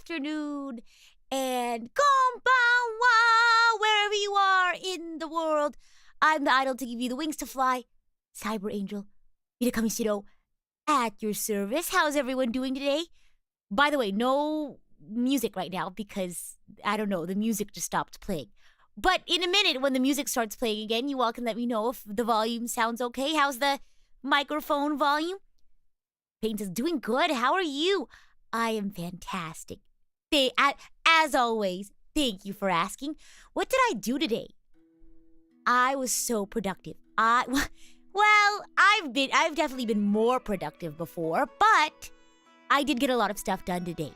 afternoon, and konbanwa, wherever you are in the world. I'm the idol to give you the wings to fly, Cyber Angel, Rita Kamishiro, at your service. How's everyone doing today? By the way, no music right now because, I don't know, the music just stopped playing. But in a minute, when the music starts playing again, you all can let me know if the volume sounds okay. How's the microphone volume? Peyton says, doing good. How are you? I am fantastic. As always, thank you for asking. What did I do today? I was so productive. I've definitely been more productive before, but I did get a lot of stuff done today.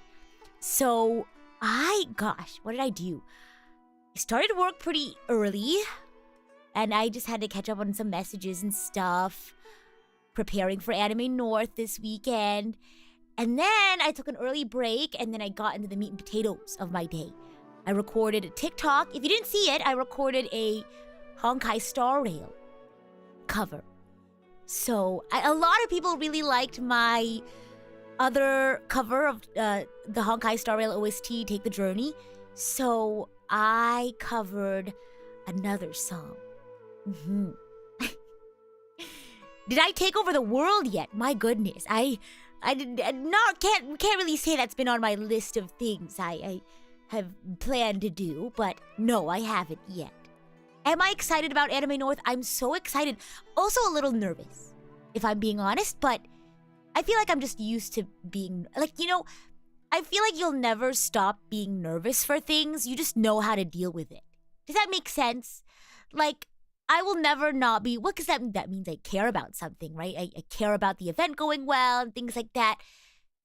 So, what did I do? I started work pretty early, and I just had to catch up on some messages and stuff, preparing for Anime North this weekend. And then I took an early break, and then I got into the meat and potatoes of my day. I recorded a TikTok. If you didn't see it, I recorded a Honkai Star Rail cover. So a lot of people really liked my other cover of the Honkai Star Rail OST, Take the Journey. So I covered another song. Did I take over the world yet? My goodness, I can't really say that's been on my list of things I have planned to do, but no, I haven't yet. Am I excited about Anime North? I'm so excited. Also a little nervous, if I'm being honest, but I feel like I'm just used to being, I feel like you'll never stop being nervous for things. You just know how to deal with it. Does that make sense? I will never not be, because that means I care about something, right? I care about the event going well and things like that.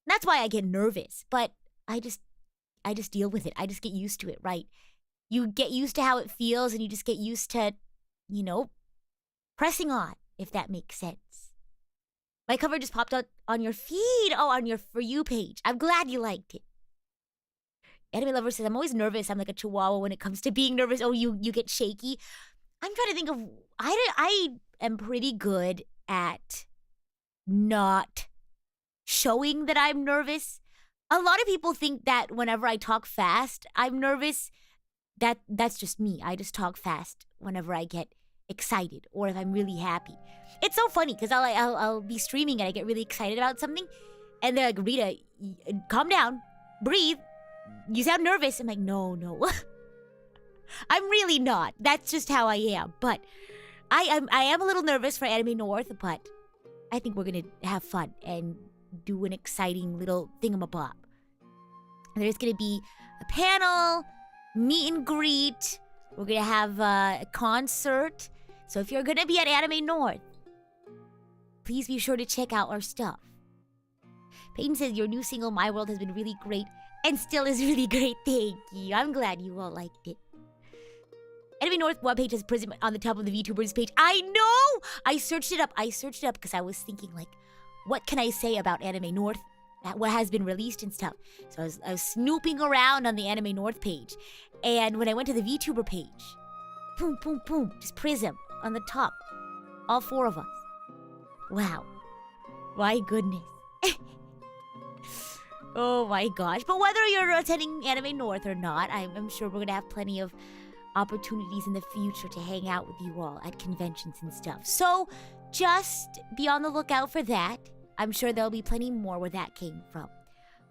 That's why I get nervous, but I just deal with it. I just get used to it, right? You get used to how it feels and you just get used to, pressing on, if that makes sense. My cover just popped out on your feed. Oh, on your For You page. I'm glad you liked it. Anime Lover says, I'm always nervous. I'm like a chihuahua when it comes to being nervous. Oh, you get shaky. I'm trying to think of, I am pretty good at not showing that I'm nervous. A lot of people think that whenever I talk fast, I'm nervous. That's just me. I just talk fast whenever I get excited or if I'm really happy. It's so funny because I'll be streaming and I get really excited about something and they're like, Rita, calm down, breathe. You sound nervous. I'm like, no. I'm really not. That's just how I am. But I am a little nervous for Anime North, but I think we're going to have fun and do an exciting little thingamabob. There's going to be a panel, meet and greet. We're going to have a concert. So if you're going to be at Anime North, please be sure to check out our stuff. Peyton says, your new single, My World, has been really great and still is really great. Thank you. I'm glad you all liked it. Anime North webpage has PRISM on the top of the VTubers page. I know! I searched it up because I was thinking, what can I say about Anime North? What has been released and stuff. So I was snooping around on the Anime North page. And when I went to the VTuber page, boom, boom, boom, just PRISM on the top. All four of us. Wow. My goodness. Oh my gosh. But whether you're attending Anime North or not, I'm sure we're going to have plenty of opportunities in the future to hang out with you all at conventions and stuff. So just be on the lookout for that. I'm sure there'll be plenty more where that came from.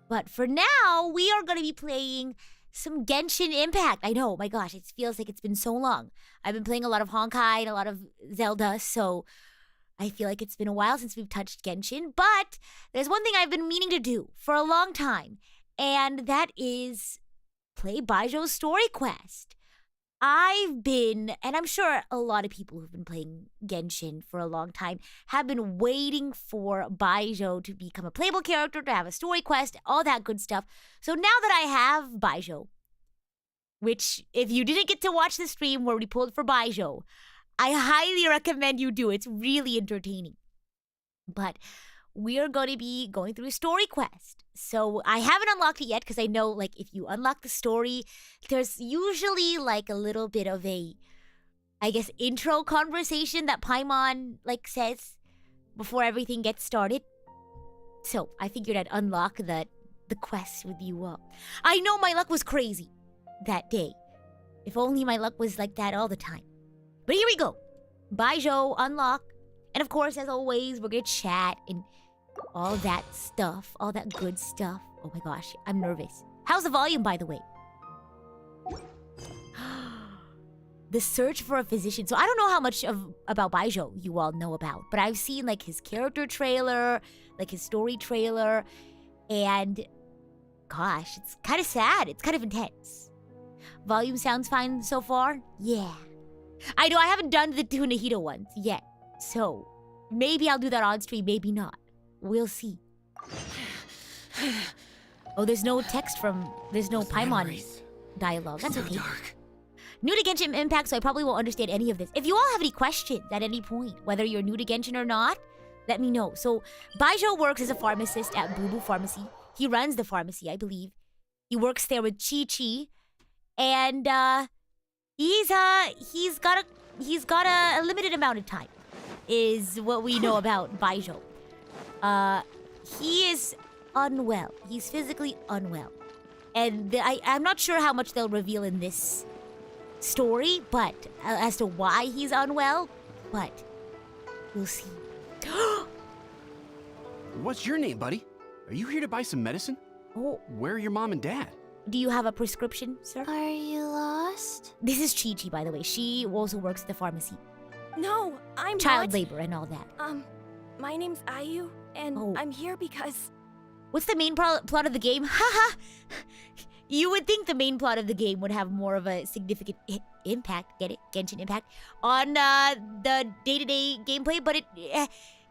But for now, we are going to be playing some Genshin Impact. I know, my gosh, it feels like it's been so long. I've been playing a lot of Honkai and a lot of Zelda, so I feel like it's been a while since we've touched Genshin. But there's one thing I've been meaning to do for a long time, and that is play Baizhu's story quest. And I'm sure a lot of people who've been playing Genshin for a long time have been waiting for Baizhu to become a playable character, to have a story quest, all that good stuff. So now that I have Baizhu, which if you didn't get to watch the stream where we pulled for Baizhu, I highly recommend you do. It's really entertaining. But we are going to be going through a story quest. So I haven't unlocked it yet because I know, if you unlock the story, there's usually, a little bit of a, intro conversation that Paimon, says before everything gets started. So I figured I'd unlock the the quest with you all. I know my luck was crazy that day. If only my luck was like that all the time. But here we go. Baizhu, unlock. And of course, as always, we're gonna chat and all that stuff. All that good stuff. Oh my gosh, I'm nervous. How's the volume, by the way? The search for a physician. So I don't know how much about Baizhu you all know about, but I've seen like his character trailer, like his story trailer, and gosh, it's kind of sad. It's kind of intense. Volume sounds fine so far? Yeah. I know I haven't done the Tunahito ones yet, so maybe I'll do that on stream, maybe not. We'll see. Oh, there's no text there's no Paimon dialogue. That's okay. New to Genshin Impact, so I probably won't understand any of this. If you all have any questions at any point, whether you're new to Genshin or not, let me know. So, Baizhu works as a pharmacist at Boo Boo Pharmacy. He runs the pharmacy, I believe. He works there with Chi-Chi. And, he's got a limited amount of time, is what we know about Baizhu. He is unwell. He's physically unwell. And I'm not sure how much they'll reveal in this story, but as to why he's unwell, but we'll see. What's your name, buddy? Are you here to buy some medicine? Oh. Where are your mom and dad? Do you have a prescription, sir? Are you lost? This is Chi-Chi, by the way. She also works at the pharmacy. No, I'm Child not. labor and all that. My name's Ayu, and I'm here because... What's the main plot of the game? Haha! You would think the main plot of the game would have more of a significant impact, get it? Genshin Impact, on the day-to-day gameplay, but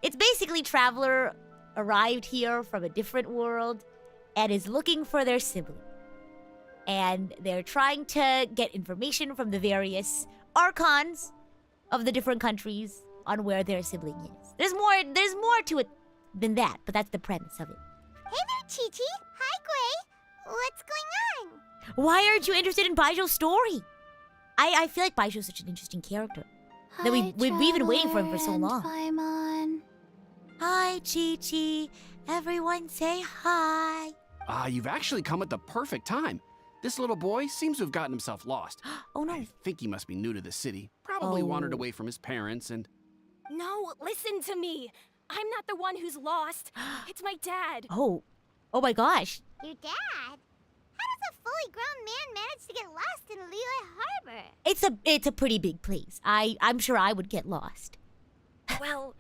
it's basically Traveler arrived here from a different world and is looking for their sibling. And they're trying to get information from the various archons of the different countries on where their sibling is. There's more to it than that, but that's the premise of it. Hey there, Chi-Chi. Hi, Gray. What's going on? Why aren't you interested in Baizhu's story? I feel like Baizhu's such an interesting character. That we've been waiting for him for so long. Paimon. Hi, Chi-Chi. Everyone say hi. You've actually come at the perfect time. This little boy seems to have gotten himself lost. Oh no. I think he must be new to the city. Probably wandered away from his parents and... No, listen to me. I'm not the one who's lost. It's my dad. Oh my gosh. Your dad? How does a fully grown man manage to get lost in Liyue Harbor? It's a pretty big place. I'm sure I would get lost. Well,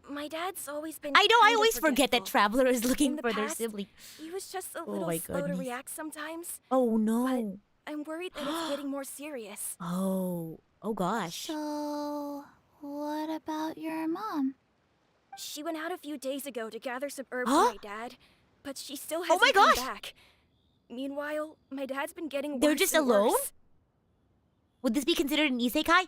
my dad's always been... I know, I kinda always forget that forgetful. Traveler is looking In the for their past, sibling. He was just a Oh little my slow to goodness. react sometimes. Oh no. I'm worried that it's getting more serious. Oh gosh. So, what about your mom? She went out a few days ago to gather some herbs Huh? for my dad, but she still Oh hasn't my come gosh! back. Meanwhile, my dad's been getting worse. They're just and alone? worse. Would this be considered an isekai?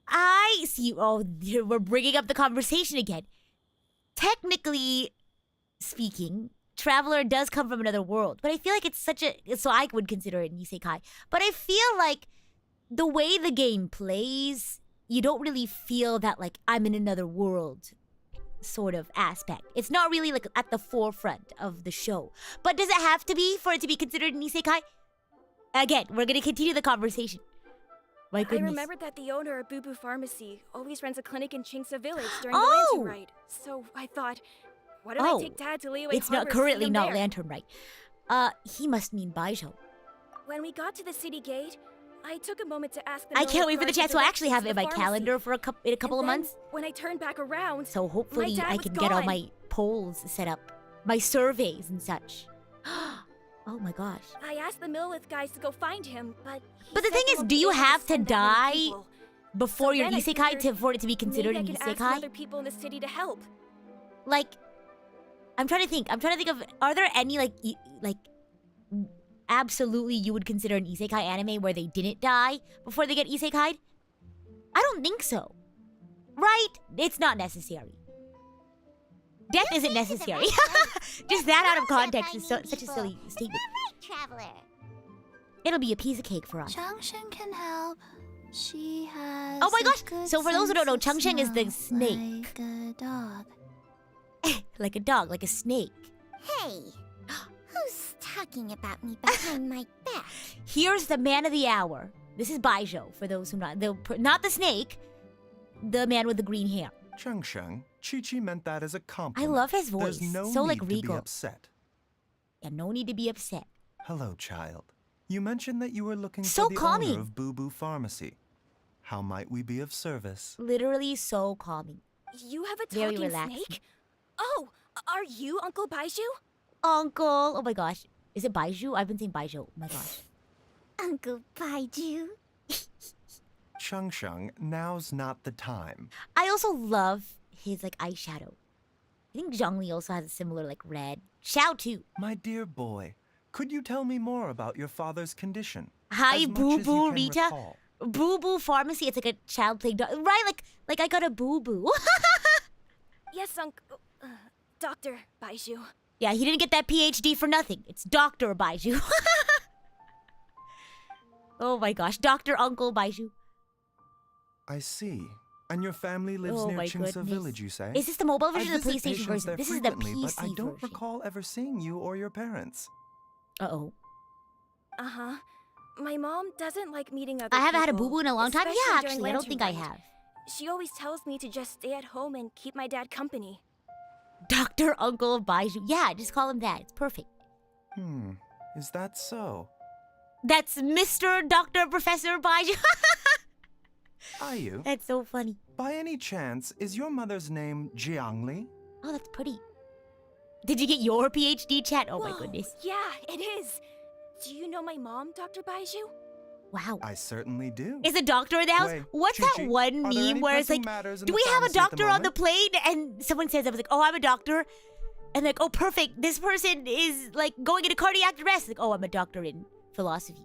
I see. Oh, we're bringing up the conversation again. Technically speaking, Traveler does come from another world, but I feel like it's so I would consider it an isekai. But I feel like the way the game plays, you don't really feel that like I'm in another world sort of aspect. It's not really like at the forefront of the show. But does it have to be for it to be considered an isekai? Again, we're gonna continue the conversation. My I goodness. remembered that the owner of Boo Boo Pharmacy always runs a clinic in Chingsa Village during Oh! the Lantern Ride. So I thought, why don't I take Dad to Liyue It's Harbor not to see currently him not there? Lantern, right? He must mean Baizhu. When we got to the city gate, I took a moment to ask the I Millet can't wait for the guard chance to actually have it directions in my to the pharmacy. calendar for a couple of And then, months. when I turned back around, So hopefully dad I was can get all gone. my polls set up, my surveys and such. Oh my gosh. I asked the Millith guys to go find him, but But the said thing they is, won't do be you able have to send that many die people. before So your then I isekai figured for it to be considered Maybe I an could ask isekai? other people in the city to help. Like, I'm trying to think of, are there any like absolutely you would consider an isekai anime where they didn't die before they get isekai'd? I don't think so. Right? It's not necessary. Death isn't necessary. Just that out of context is such a silly statement. Right, Traveler. It'll be a piece of cake for us. Changsheng can help. She has. Oh my a gosh! good So for those who don't know, sense of Changsheng is the smell, snake. Like a dog. Like a dog, like a snake. Hey, who's talking about me behind my back? Here's the man of the hour. This is Baizhu, for those who not the snake, the man with the green hair. Cheng, Chi-Chi meant that as a compliment. I love his voice. There's no so need like to regal. be upset. Yeah, no need to be upset. Hello, child. You mentioned that you were looking So for the calming. owner of Boo Boo Pharmacy. How might we be of service? Literally so calming. You have a Very talking relaxing. snake? Oh, are you Uncle Baizhu? Uncle. Oh my gosh. Is it Baizhu? I've been saying Baizhu. Oh my gosh. Uncle Baizhu. Cheng, now's not the time. I also love his like eyeshadow. I think Zhongli also has a similar like red. Xiao too. My dear boy, could you tell me more about your father's condition? Hi, As much Boo as you Boo, can Rita. recall. Boo Boo Pharmacy. It's like a child playing dog. Right, like I got a boo boo. Yes, Dr. Baizhu. Yeah, he didn't get that PhD for nothing. It's Dr. Baizhu. Oh my gosh, Dr. Uncle Baizhu. I see. And your family lives Oh near my Chingsa goodness. Village, you say? Is this the mobile I version or the visit PlayStation patients version? there This is the frequently, PC but I don't version. recall ever seeing you or your parents. Uh-oh. Uh-huh. My mom doesn't like meeting other I haven't had a people, boo-boo in a long time. especially Yeah, during actually, I don't Lantern think I Rite. have. She always tells me to just stay at home and keep my dad company. Dr. Uncle Baizhu. Yeah, just call him that. It's perfect. Is that so? That's Mr. Dr. Professor Baizhu. Ayu, That's so funny. by any chance, is your mother's name Jiangli? Oh, that's pretty. Did you get your PhD, chat? Oh my Whoa, goodness. Yeah, it is. Do you know my mom, Dr. Baizhu? Wow. I certainly do. Is a doctor in the house? Wait, What's Chi-Chi, that one are there meme any where it's pressing like, matters in do the we have a pharmacy at the doctor on the moment? plane? And someone says, I was like, oh, I'm a doctor. And like, oh, perfect. This person is like going into cardiac arrest. Like, oh, I'm a doctor in philosophy.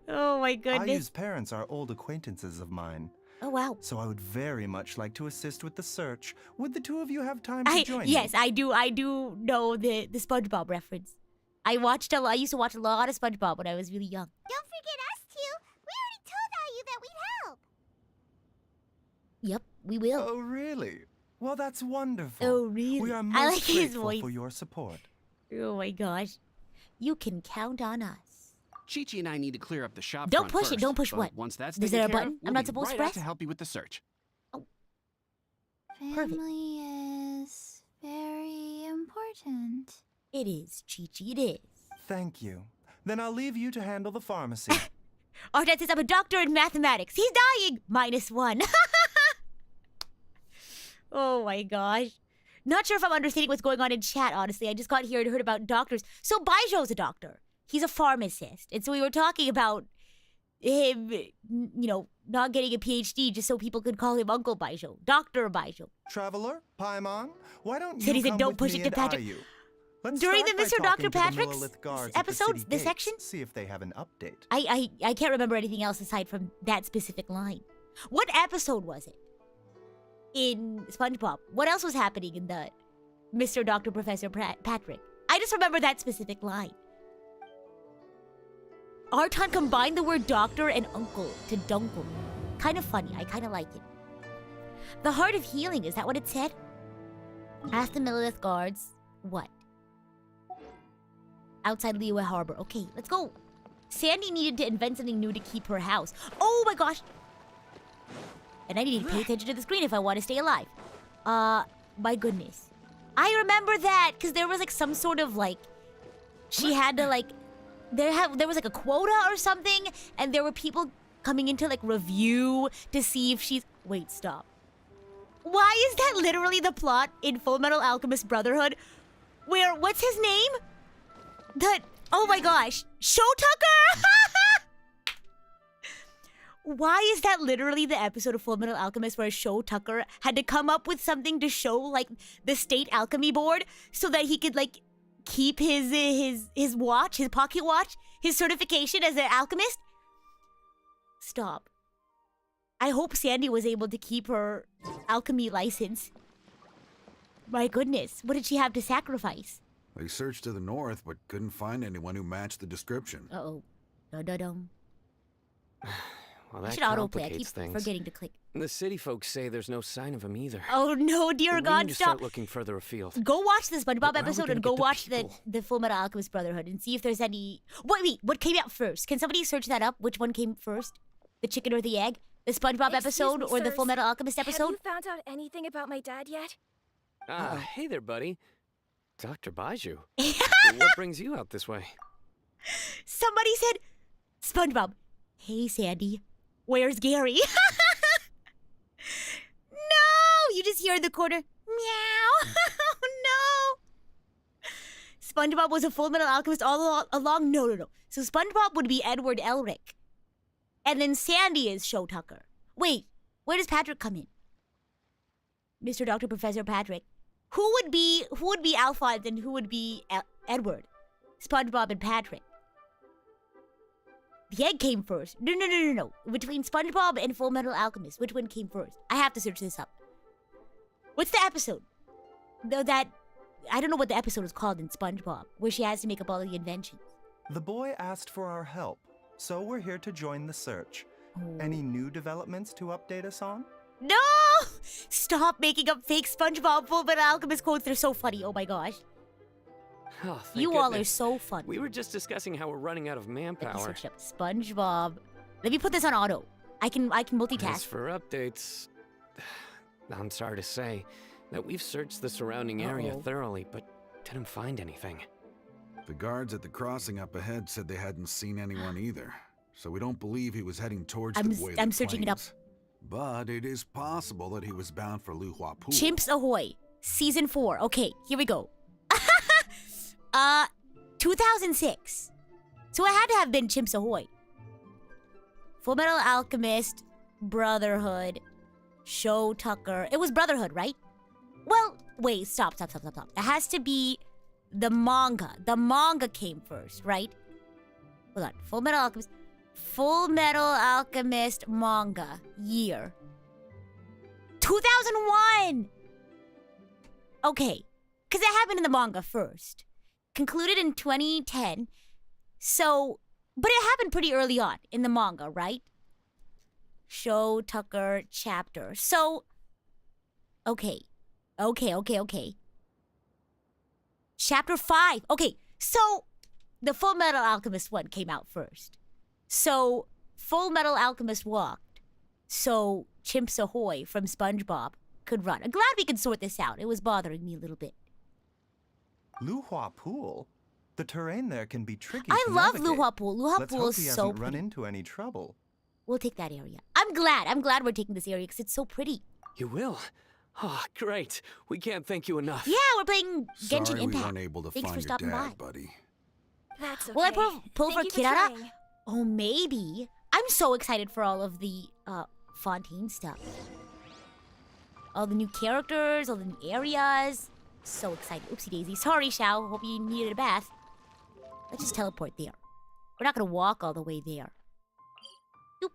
Oh my goodness. Ayu's parents are old acquaintances of mine, Oh wow. so I would very much like to assist with the search. Would the two of you have time to join Yes, me? I do know the SpongeBob reference. I used to watch a lot of SpongeBob when I was really young. Don't forget us two. We already told Ayu that we'd help. Yep, we will. Oh, really? Well, that's wonderful. Oh, really? We are I most like his grateful voice. for your support. Oh my gosh. You can count on us. Chi-Chi and I need to clear up the shop Don't front push it, first, don't push but what? Once that's Is taken there a care button of, I'm we'll not be supposed to right out press? to help you with the search. Perfect. Family is very important. It is, Chi-Chi, it is. Thank you. Then I'll leave you to handle the pharmacy. Our dad says I'm a doctor in mathematics. He's dying! -1. Oh my gosh. Not sure if I'm understanding what's going on in chat, honestly. I just got here and heard about doctors. So Baizhu's a doctor. He's a pharmacist. And so we were talking about him, not getting a PhD just so people could call him Uncle Baizhu. Dr. Baizhu. Traveler, Paimon, why don't you Said he said, come "Don't with push me it to and Patrick." Ayu? Let's During start the by Mr. Dr. talking to the Patrick's Lilith guards at the episodes, city the gates, section? See if they have an update. I can't remember anything else aside from that specific line. What episode was it? In SpongeBob. What else was happening in the Mr. Dr. Professor Patrick? I just remember that specific line. Arton combined the word doctor and uncle to dunkle. Kind of funny. I kind of like it. The Heart of Healing, is that what it said? Ask the Millilith guards. What? Outside Liyue Harbor. Okay, let's go. Sandy needed to invent something new to keep her house. Oh my gosh! And I need to pay attention to the screen if I want to stay alive. My goodness. I remember that, because there was like some sort of like... She had to like... There was like a quota or something, and there were people coming in to like review to see if she's... Wait, stop. Why is that literally the plot in Full Metal Alchemist Brotherhood? Where, what's his name? Oh my gosh, Show Tucker! Why is that literally the episode of Full Metal Alchemist where Show Tucker had to come up with something to show like the state alchemy board so that he could like keep his watch, his pocket watch, his certification as an alchemist? Stop. I hope Sandy was able to keep her alchemy license. My goodness, what did she have to sacrifice? They searched to the north, but couldn't find anyone who matched the description. Uh-oh. Dun-dun-dun. Well, I that should autoplay. I keep complicates things. forgetting to click. The city folks say there's no sign of him either. Oh no, dear We God, need to stop. start looking further afield. Go watch the SpongeBob But where are we episode gonna and go get the watch the people? Full Metal Alchemist Brotherhood and see if there's any. Wait, what came out first? Can somebody search that up? Which one came first? The chicken or the egg? The SpongeBob Excuse episode me, or the sirs. Full Metal Alchemist Have episode? you found out anything about my dad yet? Hey there, buddy. Dr. Baizhu. What brings you out this way? Somebody said, SpongeBob, hey Sandy, where's Gary? No! You just hear in the corner, meow. Oh no! SpongeBob was a Full Metal Alchemist all along? No. So SpongeBob would be Edward Elric. And then Sandy is Show Tucker. Wait, where does Patrick come in? Mr. Dr. Professor Patrick. Who would be Alphonse and who would be Edward? SpongeBob and Patrick. The egg came first. No. Between SpongeBob and Full Metal Alchemist, which one came first? I have to search this up. What's the episode? I don't know what the episode is called in SpongeBob, where she has to make up all the inventions. The boy asked for our help, so we're here to join the search. Oh. Any new developments to update us on? No! Stop making up fake SpongeBob Full Metal Alchemist quotes. They're so funny. Oh my gosh. Oh, thank You all are goodness. so funny. We were just discussing how we're running out of Let me manpower. search it up. SpongeBob. Let me put this on auto. I can As multitask. for updates, I'm sorry to say that we've searched the surrounding area Uh-oh. thoroughly, but didn't find anything. The guards at the crossing up ahead said they hadn't seen anyone either, so we don't believe he was heading towards the way I'm searching it up. But it is possible that he was bound for Lu Hua Pool. Chimps Ahoy, Season 4. Okay, here we go. 2006. So it had to have been Chimps Ahoy. Full Metal Alchemist, Brotherhood, Show Tucker. It was Brotherhood, right? Well, wait, stop. It has to be the manga. The manga came first, right? Hold on. Full Metal Alchemist manga. Year. 2001! Okay. Because it happened in the manga first. Concluded in 2010. So, but it happened pretty early on in the manga, right? Show Tucker chapter. So, okay. Chapter 5. Okay, so the Full Metal Alchemist one came out first. So, Full Metal Alchemist walked. So, Chimps Ahoy from SpongeBob could run. I'm glad we could sort this out. It was bothering me a little bit. Lu Hua Pool? The terrain there can be tricky I to love navigate. Lu Hua Pool. Lu Hua Let's Pool hope is he so hasn't run pretty. into any trouble. We'll take that area. I'm glad we're taking this area because it's so pretty. You will? Oh, great. We can't thank you enough. Yeah, we're playing Genshin Sorry we Impact. weren't able to Thanks for find your stopping dad, by. buddy. That's okay. Will I pull Thank for you Kirara? trying. Oh, maybe. I'm so excited for all of the Fontaine stuff. All the new characters, all the new areas. So excited. Oopsie daisy. Sorry, Xiao. Hope you needed a bath. Let's just teleport there. We're not gonna walk all the way there. Oop.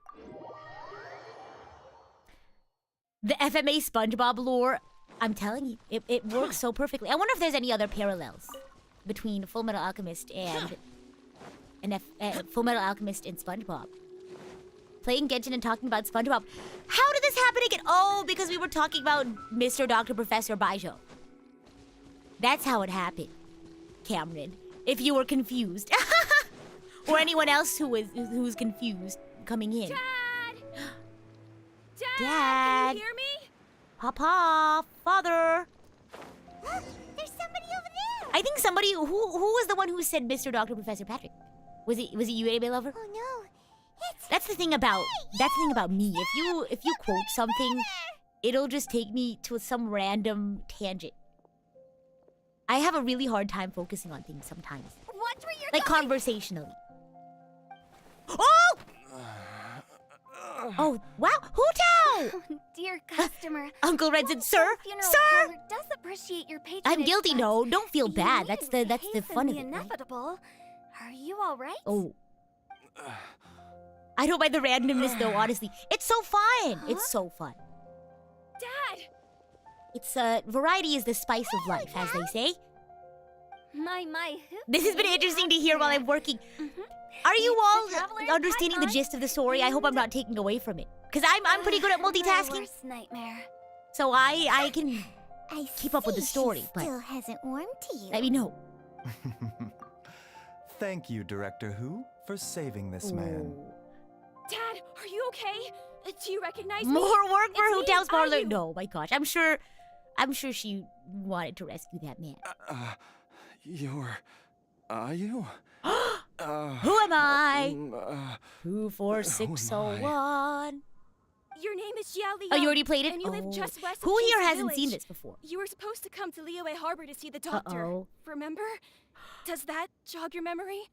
The FMA SpongeBob lore, I'm telling you, it works so perfectly. I wonder if there's any other parallels between Full Metal Alchemist and Full Metal Alchemist and SpongeBob. Playing Genshin and talking about SpongeBob. How did this happen again? Oh, because we were talking about Mr. Dr. Professor Baizhu. That's how it happened, Cameron. If you were confused. Or anyone else who's confused coming in. Dad! Dad! Can you hear me? Papa, father. Look, there's somebody over there. I think somebody who was the one who said Mr. Dr. Professor Patrick? Was it you, anime lover? Oh no, it's That's the thing about me. If you quote something, it'll just take me to some random tangent. I have a really hard time focusing on things sometimes. watch where you're Like going. conversationally. Oh! Oh, wow. Hutao! Dear customer. Uncle Red said, "Sir, Funeral sir." parlor does appreciate your patronage. I'm guilty. but No, don't feel you bad. needn't That's the hasten fun the of it. Right? inevitable. Are you all right? Oh. I don't mind the randomness though, honestly. It's so fun. It's so fun. Dad! It's variety is the spice of life, as they say. My. This has been interesting to hear while I'm working. Mm-hmm. Are you It's the all traveler's understanding the python. gist of the story? I hope I'm not taking away from it. Because I'm pretty good at My multitasking, worst nightmare. so I can I keep up with the see story, she but still hasn't warmed to you. let me know. Thank you, Director Who, for saving this man. Ooh. Dad, are you okay? Do you recognize me? More work for It's me, Hotel's Parlor. Baizhu. No, my gosh, I'm sure she wanted to rescue that man. Are you? Who am I? uh, 24601. Your name is Jiao Liang. Oh, you already played it? And you live just west of Who here Jinsu hasn't seen Village. this before? You were supposed to come to Liyue Harbor to see the doctor. Uh-oh. Remember? Does that jog your memory?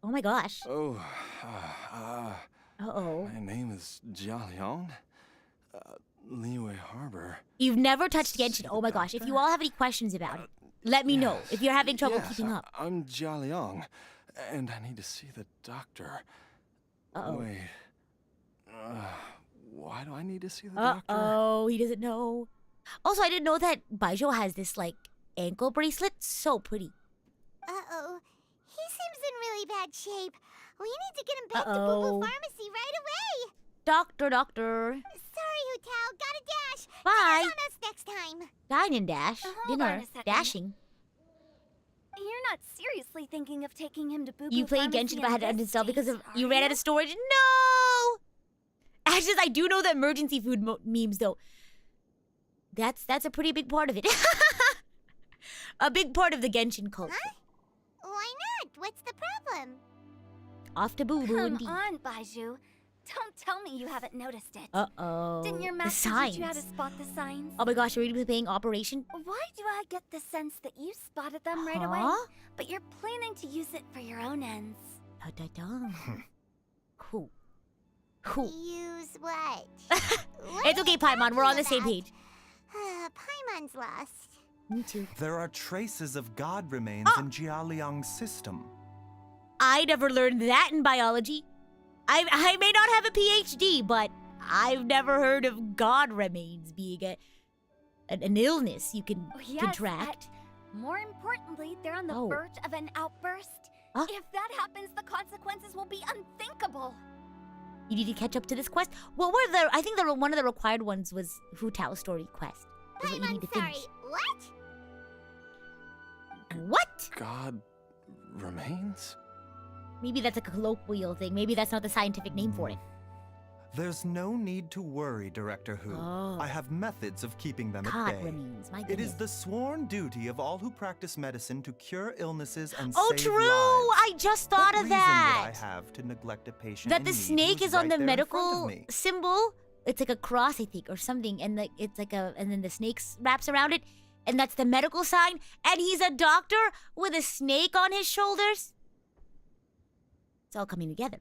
Oh my gosh. Oh, Uh-oh. my name is Jia Liang. Liyue Harbor. You've never touched Genshin. Oh my gosh. If you all have any questions about it, let me know. If you're having trouble keeping up. I'm Jia Liang, and I need to see the doctor. Uh-oh. Wait. Why do I need to see the doctor? Uh-oh. He doesn't know. Also, I didn't know that Baizhu has this, like, ankle bracelet. So pretty. Uh-oh. He seems in really bad shape. We need to get him back to Boo Uh-oh. Boo Pharmacy right away. Doctor. Sorry, Hotel. Gotta dash. Bye. Dinner's on us next time. Dine and dash. Hold Dinner. on a second. Dashing. You're not seriously thinking of taking him to Boo Boo You played Pharmacy Genshin but had to on this uninstall because date, of are you ran out of storage? No! Actually, I do know the emergency food memes, though. That's a pretty big part of it. A big part of the Genshin culture. Huh? Why not? What's the problem? Off to Boo Boo, Come indeed. on, Baizhu. Don't tell me you haven't noticed it. Uh-oh. Didn't your The master signs. teach you how to spot the signs? Oh my gosh, are you playing Operation? Why do I get the sense that you spotted them right away, Huh? but you're planning to use it for your own ends? Da-da-da. Cool. Cool. Use what? It's okay, Paimon. We're on the same page. Paimon's lost. Me too. There are traces of God remains in Jia Liang's system. I never learned that in biology. I may not have a PhD, but I've never heard of God remains being an illness you can contract. But more importantly, they're on the Oh. verge of an outburst. Huh? If that happens, the consequences will be unthinkable. You need to catch up to this quest. What were the? I think one of the required ones was Hu Tao story quest. Is what you need to finish. What? What? God remains? Maybe that's a colloquial thing. Maybe that's not the scientific name for it. There's no need to worry, Director Who. Oh. I have methods of keeping them at God bay. remains. My It goodness. is the sworn duty of all who practice medicine to cure illnesses and Oh, save true! lives. I just thought What of reason that. would I have to neglect a patient That in the need snake who's is on right the there in front of medical me? symbol. It's like a cross, I think, or something, and like it's like and then the snake wraps around it, and that's the medical sign. And he's a doctor with a snake on his shoulders. It's all coming together.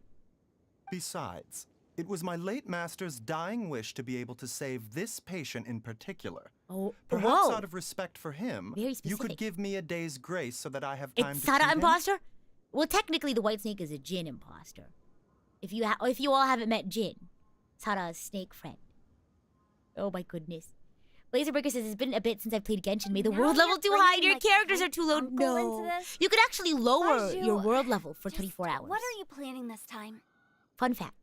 Besides, it was my late master's dying wish to be able to save this patient in particular. Oh, Perhaps whoa! out of respect for him, Very you specific. could give me a day's grace so that I have time It's to Sada treat him? imposter. Well, technically, the white snake is a Jin imposter. If you all haven't met Jin, Sada's snake friend. Oh my goodness. Laserbreaker says it's been a bit since I played Genshin. Made the Now world you're level too bringing high. Your my characters are great too low. uncle No, into this? you could actually lower Baizhu, your world level for Just 24 hours. What are you planning this time? Fun fact.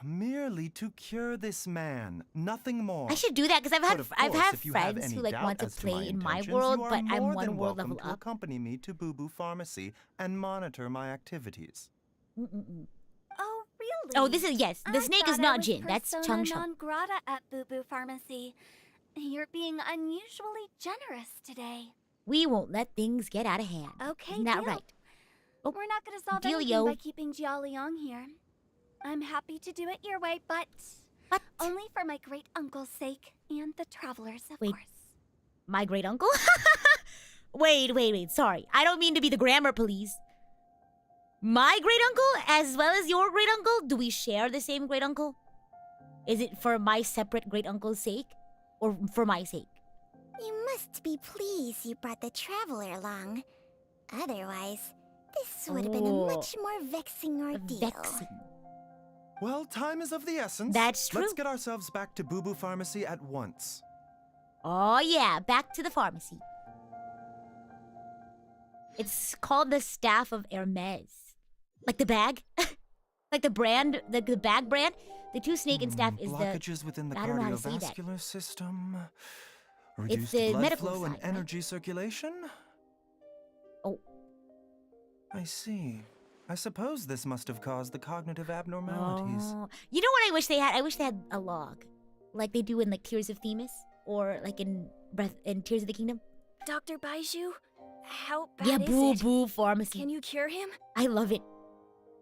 Merely to cure this man, nothing more. I should do that because But of I've course, had if you have friends any who like doubt want to as to play in my intentions, world, you are but I'm more one than world welcome level to up. accompany me to Boo Boo Pharmacy and monitor my activities. Mm-mm-mm. Oh, really? Oh, this is yes. The I snake is thought I not was Jin. That's persona Chung Chung. non grata at Boo Boo Pharmacy. You're being unusually generous today. We won't let things get out of hand. Okay, Isn't that deal. right? Oh, We're not gonna solve deal, anything yo. by keeping Jia Liang here. I'm happy to do it your way, but What? only for my great uncle's sake and the travelers, of Wait. course. My great uncle? Wait. Sorry. I don't mean to be the grammar police. My great uncle as well as your great uncle? Do we share the same great uncle? Is it for my separate great uncle's sake? Or for my sake? You must be pleased you brought the traveler along. Otherwise, this would have been a Oh. much more vexing ordeal. Vexing. Well, time is of the essence. That's Let's true. get ourselves back to Boo Boo Pharmacy at once. Oh yeah, back to the pharmacy. It's called the Staff of Hermes. Like the bag? Like the brand, the bag brand, the two snake and staff is the... blockages within the I don't know how to say that. cardiovascular system. It's Reduced the blood medical flow and side, right? energy circulation. Oh. I see. I suppose this must have caused the cognitive abnormalities. Oh. You know what I wish they had? I wish they had a log. Like they do in like Tears of Themis. Or like in Tears of the Kingdom. Dr. Baizhu, how bad Yeah, is boo it? boo pharmacy. Can you cure him? I love it.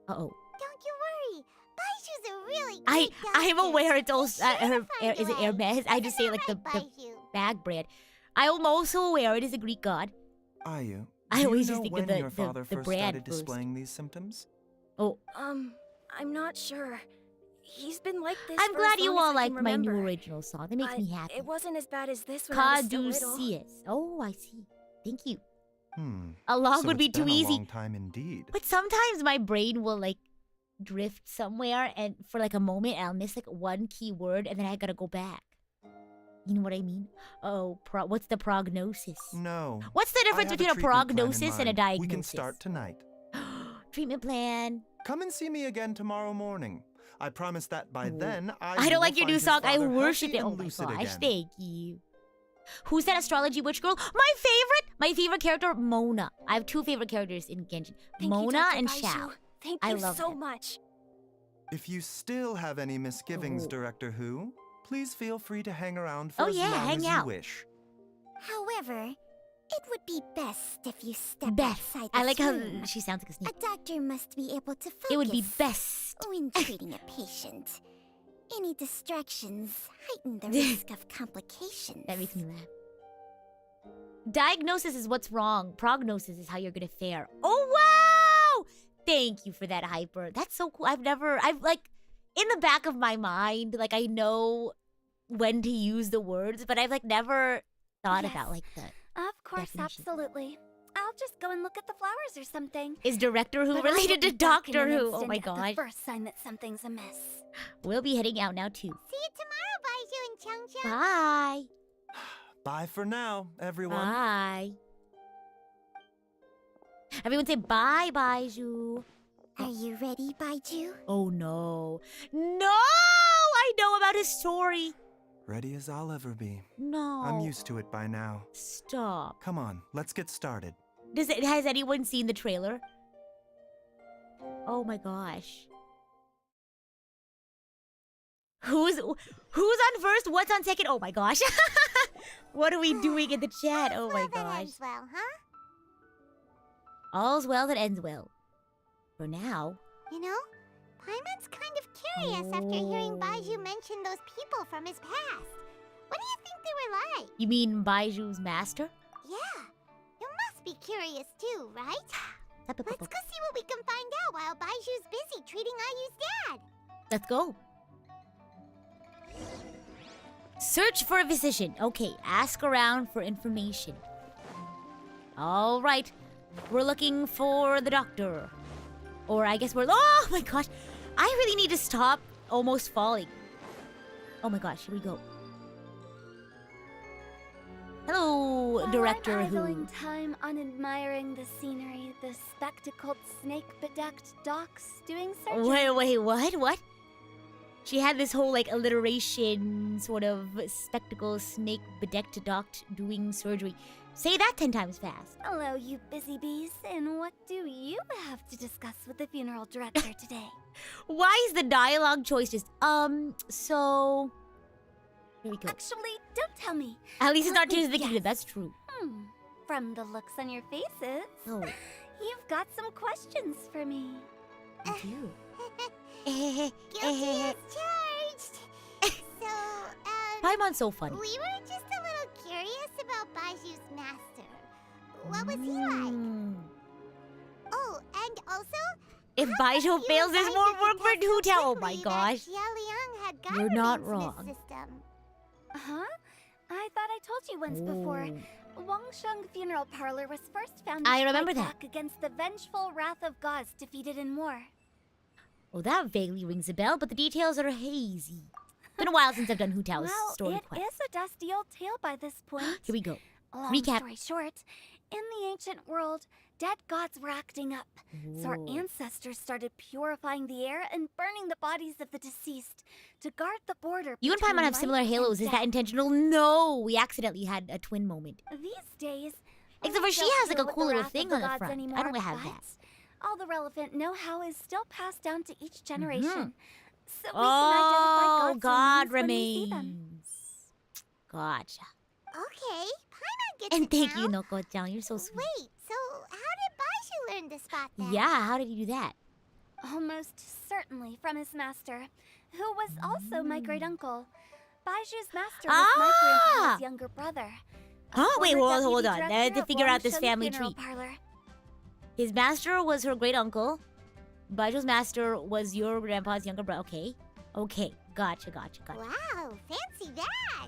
Uh-oh. Don't you worry. Baizhu's a really I great am doctor. aware it's also He's sure to find is a it way. Hermes? I just say like the Baizhu. bag brand. I am also aware it is a Greek god. Are you? I Do you always know just think when of the your father the first brand started first. displaying these symptoms? Oh, I'm not sure. He's been like this I'm for glad as you long all as I can like my new remember. original song. That makes But me happy. it wasn't as bad as this when I was still little. Caduceus. Oh, I see. Thank you. Hmm. A log So would be it's too been easy. a long time indeed. But sometimes my brain will like drift somewhere and for like a moment I'll miss like one key word and then I gotta go back. You know what I mean? Oh, what's the prognosis? No. What's the I difference have between a treatment plan in prognosis and a mind. diagnosis? We can start tonight. Treatment plan. Come and see me again tomorrow morning. I promise that by then I don't like your new song. I worship it. Oh my lucid gosh, again. thank you. Who's that astrology witch girl? My favorite character, Mona. I have two favorite characters in Genshin. Thank Mona you, Dr. and Baizhu. Xiao. Thank I you love so them. much. If you still have any misgivings, Oh. Director Who, please feel free to hang around for Oh, as yeah, long hang as out. you wish. However, it would be best if you step Best. outside I this like how room. she sounds like a A snake. doctor must be able to focus. It would be best. when treating a patient. Any distractions heighten the risk of complications. That makes me laugh. Diagnosis is what's wrong. Prognosis is how you're gonna fare. Oh wow! Thank you for that, Hyper. That's so cool. I've like in the back of my mind, like I know when to use the words, but I've like never thought Yes. about like the Of course, definition. absolutely. I'll just go and look at the flowers or something. Is Director Who But I will related to be back in Doctor an Who? Oh instant my at the gosh. first sign that something's amiss. We'll be heading out now too. See you tomorrow, Baizhu and Changchun. Bye. Bye for now, everyone. Bye. Everyone say bye, Baizhu. Are you ready, Baizhu? Oh no. No! I know about his story. Ready as I'll ever be. No. I'm used to it by now. Stop. Come on, let's get started. Has anyone seen the trailer? Oh my gosh. Who's on first? What's on second? Oh my gosh. What are we doing in the chat? Oh my Well, that gosh. ends well, huh? All's well that ends well. For now. You know, Paimon's kind of curious after hearing Oh. Baizhu mention those people from his past. What do you think they were like? You mean Baiju's master? Yeah, you must be curious too, right? Let's go see what we can find out while Baiju's busy treating Ayu's dad. Let's go. Search for a physician. Okay, ask around for information. All right, we're looking for the doctor. Or I guess oh my gosh, I really need to stop almost falling. Oh my gosh, here we go. Hello, While Director I'm Who. idling time on admiring the scenery, the spectacled, snake-bedecked docs doing surgery. Wait, what? She had this whole like alliteration, sort of spectacle, snake bedecked docked doing surgery. Say that 10 times fast. Hello, you busy bees, and what do you have to discuss with the funeral director today? Why is the dialogue choice just so? Here we go. Actually, don't tell me. At least it's not let me Tears of the guess. Kingdom. That's true. From the looks on your faces, Oh, you've got some questions for me. thank you. Guilty as charged. So, Paimon's so funny. we were just a little curious about Baiju's master. What was he like? Mm. Oh, and also, If Baizhu you fails, there's more advised work us for to tell Hu Tao. so Oh my quickly that gosh. Jia Liang had God You're not remains in his wrong. system. Huh? I thought I told you once before. Oh. Wangsheng Funeral Parlor was first founded I to remember fight that. back against the vengeful wrath of gods defeated in war. Oh, that vaguely rings a bell, but the details are hazy. Been a while since I've done Hu Tao's Well, story it quest. is a dusty old tale by this point. Here we go. Long Recap. story short, in the ancient world, dead gods were acting up. So our ancestors started purifying the air and burning the bodies of the deceased to guard the border. You and between Paimon have life similar and halos. Is that death. intentional? No, we accidentally had a twin moment. These days, Except we for she don't has like a deal with cool the little wrath of thing the on the gods front. I anymore, don't have but that. all the relevant know-how is still passed down to each generation. So we Oh, can God identify gods when we see them. remains. Gotcha. Okay, Paimon gets And it thank now. you, Noko-chan. You're so sweet. Wait, so how did Baizhu learn to spot that? Yeah, how did you do that? Almost certainly from his master, who was also my great uncle. Baizhu's master was my Ah! grandpa's younger brother. a Huh? Wait, former hold deputy on. I director had to of figure out this Longsheng family Funeral tree. Parlor. His master was her great uncle. Baiju's master was your grandpa's younger brother. Okay. Okay. Gotcha. Wow, fancy that.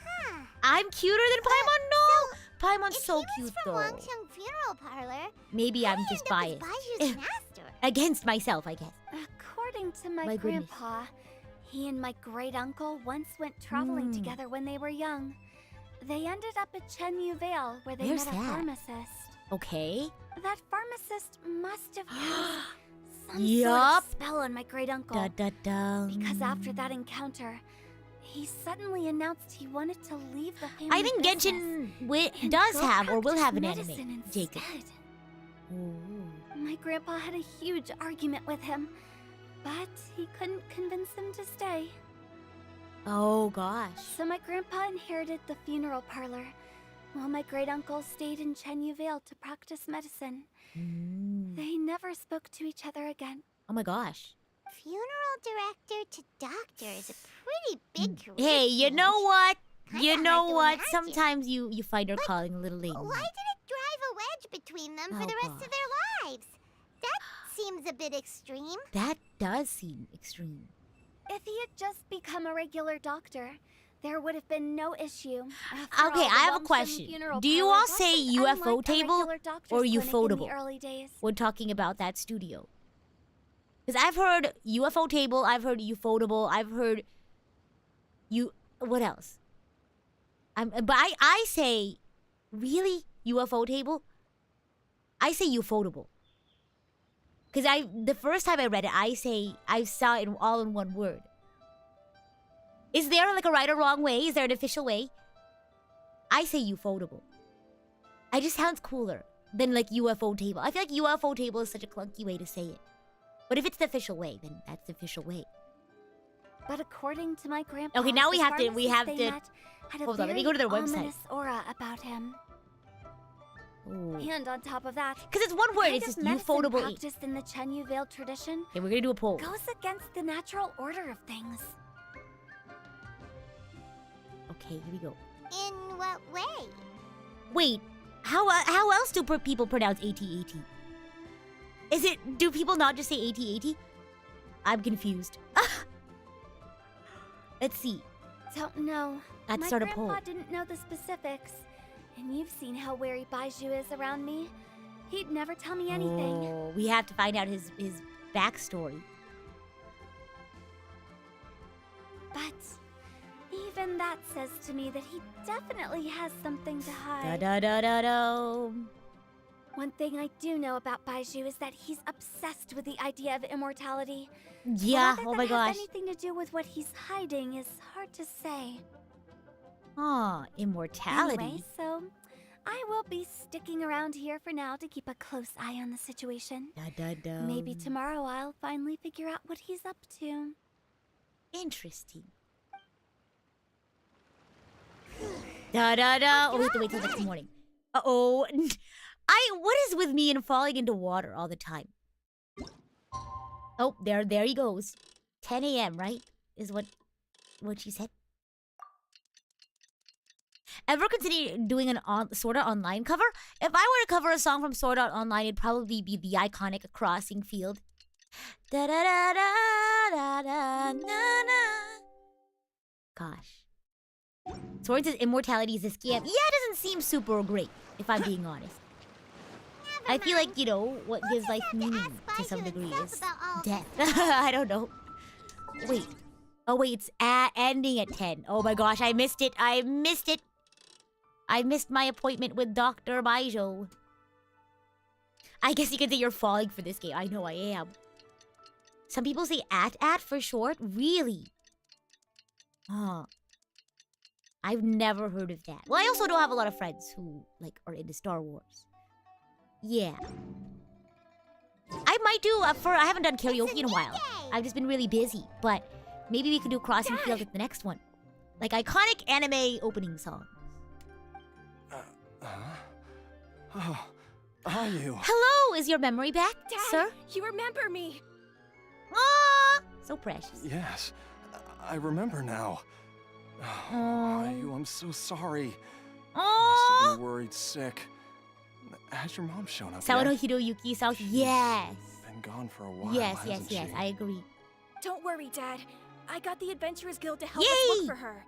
Huh. I'm cuter than Paimon? No! Paimon's If so he was cute, from though. Longsheng Funeral Parlor, Maybe how I'm did he just end up biased. as Baiju's master? Against myself, I guess. According to my, My goodness. grandpa, he and my great uncle once went traveling together when they were young. They ended up at Chenyu Vale, where they Where's met a that? pharmacist. Okay. That pharmacist must have used some sort Yup. of spell on my great uncle. Da-da-da. Because after that encounter, he suddenly announced he wanted to leave the family I think business Genshin and does go have or will practice have an medicine anime, instead. Jacob. Ooh. My grandpa had a huge argument with him, but he couldn't convince him to stay. Oh, gosh. So my grandpa inherited the funeral parlor, while my great uncle stayed in Chenyu Vale to practice medicine. Mm. They never spoke to each other again. Oh, my gosh. Funeral director to doctor is a pretty big career Hey, you change. know what? Kinda You hard know to what? imagine. Sometimes you find your calling a little late. Why did it drive a wedge between them for Oh, the rest gosh. of their lives? That seems a bit extreme. That does seem extreme. If he had just become a regular doctor, there would have been no issue. Okay, After all, the I have a Longsheng question. Funeral Do you parlor all wasn't say unlike UFO a table regular doctor's or clinic in the ufotable? early days. We're talking about that studio. Because I've heard UFO table, I've heard ufotable, I've heard what else? But I say, really? UFO table? I say ufotable. Because the first time I read it, I saw it all in one word. Is there like a right or wrong way? Is there an official way? I say ufotable. It just sounds cooler than like UFO table. I feel like UFO table is such a clunky way to say it. But if it's the official way, then that's the official way. But according to my grandpa, Okay, now we the have to- we pharmacist have they to- met had a Hold on, let me very go to their website. ominous aura about him. Because And on top of that, it's one word, kind it's of just medicine ufotable ink. practiced in the Chenyu Vale tradition Okay, we're gonna do a poll. goes against the natural order of things. Okay, here we go. In what way? Wait, how else do people pronounce AT-AT? Do people not just say AT-AT? I'm confused. Let's see. Don't know. Let's My start a grandpa poll. didn't know the specifics, and you've seen how wary Baizhu is around me. He'd never tell me anything. Oh, we have to find out his backstory. But even that says to me that he definitely has something to hide. Da-da-da-da-da. One thing I do know about Baizhu is that he's obsessed with the idea of immortality. Yeah, But oh whether my that has gosh. anything to do with what he's hiding is hard to say. Oh, immortality. Anyway, so I will be sticking around here for now to keep a close eye on the situation. Da-da-da. Maybe tomorrow I'll finally figure out what he's up to. Interesting. Da-da-da. Oh, we have to wait till next morning. Uh-oh. What is with me and falling into water all the time? Oh, there he goes. 10 a.m., right? Is what she said. Ever consider doing an Sword Art Online cover? If I were to cover a song from Sword Art Online, it'd probably be the iconic Crossing Field. Da da da da da da na na. Gosh. Sword says immortality is a scam. Yeah, it doesn't seem super great, if I'm being honest. I feel like, what gives life meaning to some degree is death. I don't know. Wait. Oh, wait, it's ending at 10. Oh my gosh, I missed it. I missed my appointment with Dr. Baizhu. I guess you could say you're falling for this game. I know I am. Some people say at for short. Really? Huh. I've never heard of that. Well, I also don't have a lot of friends who, like, are into Star Wars. Yeah. I might do, I haven't done karaoke in a while. I've just been really busy. But maybe we can do Crossing Field at the next one. Like, iconic anime opening songs. Oh, are you? Hello, is your memory back, Dad, sir? you remember me. Aww, so precious. Yes, I remember now. Oh, Aw. I'm so sorry. Must Aww. have been worried sick. Has your mom shown up Sauro yet? Hiroyuki, She's yes. been gone for a while, Yes, hasn't yes, she? I agree. Don't worry, Dad. I got the Adventurers Guild to help us Yay! look for her.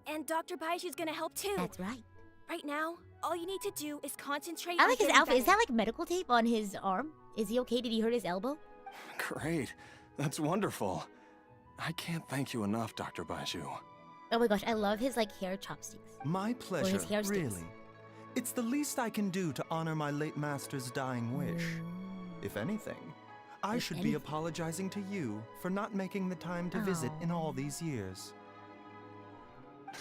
And Dr. Baizhu's gonna help too. That's right. Right now, all you need to do is concentrate I on like his getting outfit. Is better. that like medical tape on his arm? Is he okay? Did he hurt his elbow? Great. That's wonderful. I can't thank you enough, Dr. Baizhu. Oh my gosh, I love his like hair chopsticks. My pleasure, his hair sticks. really. It's the least I can do to honor my late master's dying wish. If anything, I If should anything. be apologizing to you for not making the time to visit in all these years.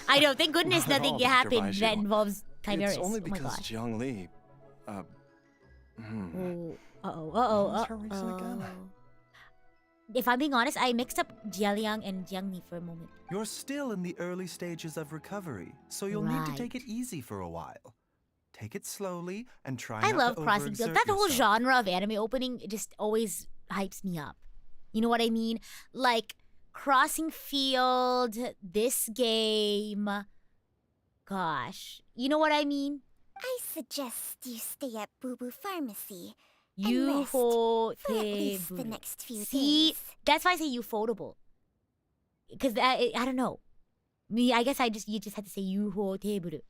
I know, thank goodness Not at nothing all, Dr. happened Baizhu. that involves chimeras. It's only Oh my because gosh. Jiang Li, Oh, uh-oh, What's her reason again? If I'm being honest, I mixed up Jialiang and Jiangli for a moment. You're still in the early stages of recovery, so you'll need to take Right. it easy for a while. Take it slowly and try I not love to Crossing Field. overexert That whole yourself. genre of anime opening just always hypes me up. You know what I mean? Like Crossing Field, this game. Gosh, you know what I mean? I suggest you stay at Boo Boo Pharmacy You rest for at least the next few See, days. that's why I say ufotable. Because I don't know. I guess you just had to say ufotable.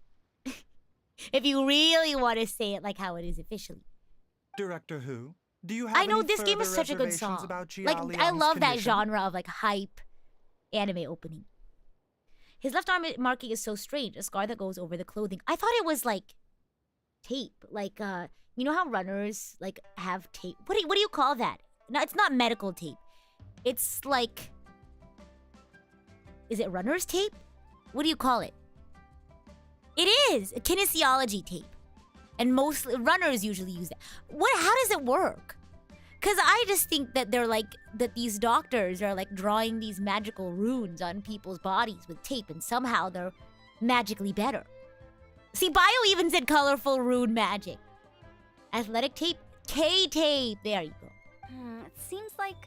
If you really want to say it like how it is officially. Director Who, do you have I know any this game is further such a good reservations song. about Like I Jialiang's love that condition? genre of like hype anime opening. His left arm marking is so strange, a scar that goes over the clothing. I thought it was like tape, like you know how runners like have tape. What do you call that? No, it's not medical tape. It's like, is it runner's tape? What do you call it? It is a kinesiology tape, and most runners usually use that. How does it work? Because I just think that these doctors are like drawing these magical runes on people's bodies with tape, and somehow they're magically better. See, Bio even said colorful rune magic. Athletic tape, K-tape. There you go. It seems like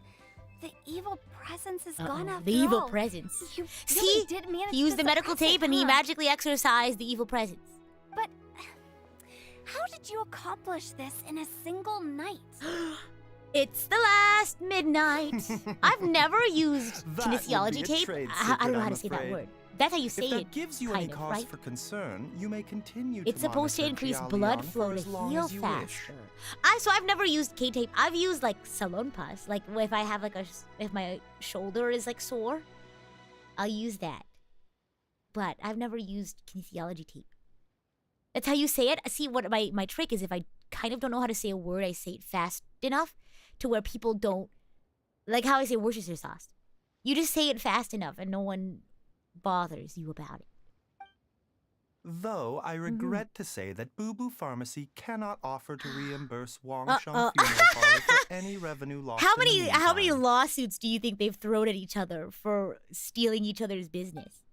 the evil presence is gone after The evil all. presence. You See, really did manage he used to the medical suppress tape it, and he huh? magically exorcised the evil presence. But how did you accomplish this in a single night? It's the last midnight. I've never used That would be kinesiology a tape. trade I don't secret, know how I'm to say that afraid. word. That's how you say If that it. gives you kind any of, cause right? for concern, you may continue It's to supposed to monitor increase Jialiang blood for flow as to long heal as you wish. faster. So I've never used K-tape. I've used like salon pass. Like if I have if my shoulder is like sore, I'll use that. But I've never used kinesiology tape. That's how you say it. See, what my trick is, if I kind of don't know how to say a word, I say it fast enough to where people don't, like how I say Worcestershire sauce. You just say it fast enough and no one bothers you about it. Though I regret to say that Boo Boo Pharmacy cannot offer to reimburse Wang Uh-oh. Sheng Funeral Parlor for any revenue lost. How in the many meantime. lawsuits do you think they've thrown at each other for stealing each other's business?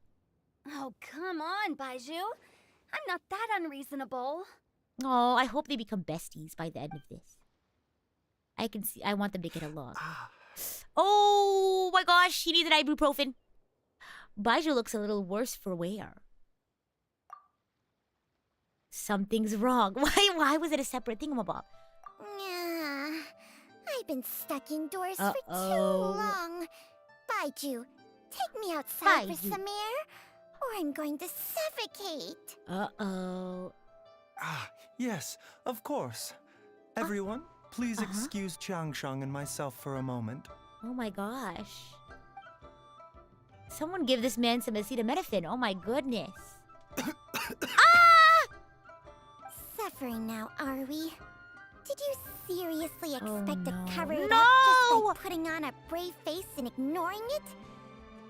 Oh, come on, Baizhu. I'm not that unreasonable. Oh, I hope they become besties by the end of this. I want them to get along. Oh my gosh, he needs an ibuprofen. Baizhu looks a little worse for wear. Something's wrong. Why was it a separate thingamabob? Yeah, I've been stuck indoors for too Uh-oh. long. Baizhu, take me outside for Baizhu. some air, or I'm going to suffocate. Uh-oh. Ah, yes, of course. Everyone, please excuse Changsheng and myself for a moment. Oh my gosh. Someone give this man some acetaminophen. Oh my goodness. Ah! suffering now, are we? Did you seriously expect no. to cover it No! up just by putting on a brave face and ignoring it?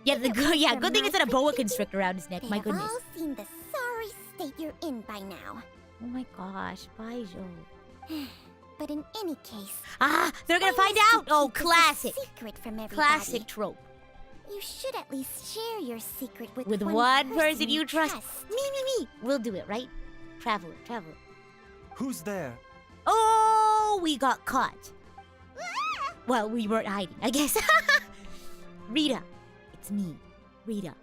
Yeah, If it was yeah. for Good thing my it's not a boa critiquing, constrictor around his neck. They'd My have goodness. all seen the sorry state you're in by now. Oh my gosh, Baizhu. But in any case, Ah, they're gonna I find must out. Oh, keep this a classic, secret from everybody. classic trope. You should at least share your secret with With one person you trust. Me. We'll do it, right? Traveler. Who's there? Oh, we got caught. Well, we weren't hiding, I guess. Rita, it's me, Rita.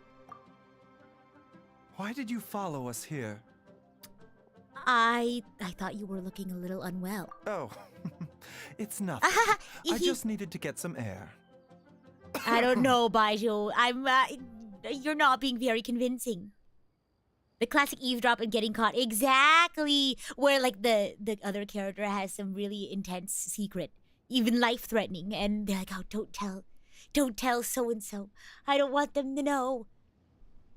Why did you follow us here? I thought you were looking a little unwell. Oh, it's nothing. I just needed to get some air. I don't know, Baizhu. You're not being very convincing. The classic eavesdrop and getting caught. Exactly. Where, like, the other character has some really intense secret. Even life-threatening. And they're like, oh, don't tell so-and-so. I don't want them to know.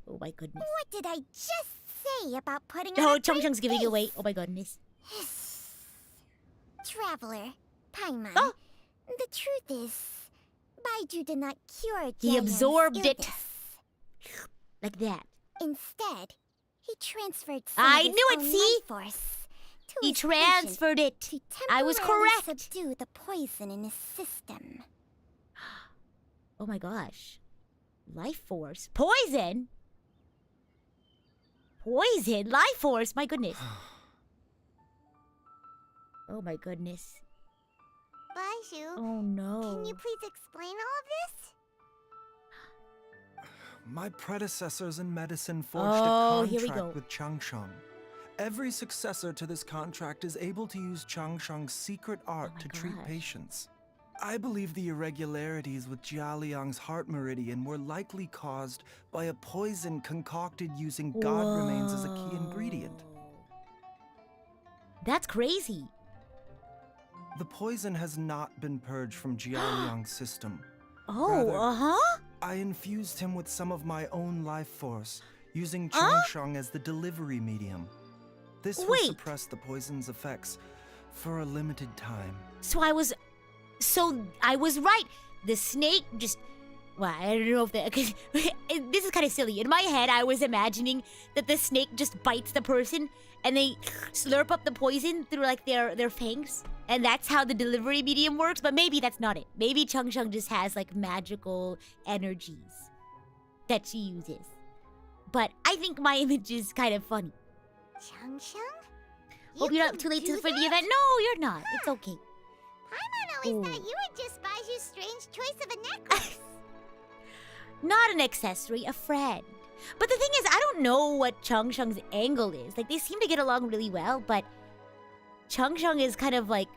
Oh, my goodness. What did I just say about putting Oh, on a Chung brave Chung's giving face? away. Oh, my goodness. Traveler, Paimon, Oh. the truth is, Baizhu did not cure He Jiayan's absorbed it. illness. Like that. Instead, he transferred some I of his knew it, own see? life force to He his transferred it. patient to I was temporarily correct. subdue the poison in his system. Oh, my gosh. Life force. Poison? Poison? Life force? My goodness. Oh, my goodness. Baizhu, Oh, no. can you please explain all of this? My predecessors in medicine forged Oh, a here we contract go. with Changsheng. Every successor to this contract is able to use Changsheng's secret art my to treat gosh. patients. I believe the irregularities with Jialiang's heart meridian were likely caused by a poison concocted using god remains as a key ingredient. That's crazy. The poison has not been purged from Jialiang's system. Oh, Rather- uh-huh. I infused him with some of my own life force, using Huh? Changsheng as the delivery medium. This will Wait. suppress the poison's effects for a limited time. So I was right. The snake just, well, I don't know if that, cause this is kind of silly. In my head, I was imagining that the snake just bites the person and they slurp up the poison through like their fangs. And that's how the delivery medium works, but maybe that's not it. Maybe Chung Chung just has like magical energies that she uses. But I think my image is kind of funny. Changsheng? Hope you're not too late for the event. No, you're not. It's okay. Paimon always Ooh. thought you were just Baiju's strange choice of a necklace. Not an accessory, a friend. But the thing is, I don't know what Chung Chung's angle is. Like, they seem to get along really well, but Chung Chung is kind of like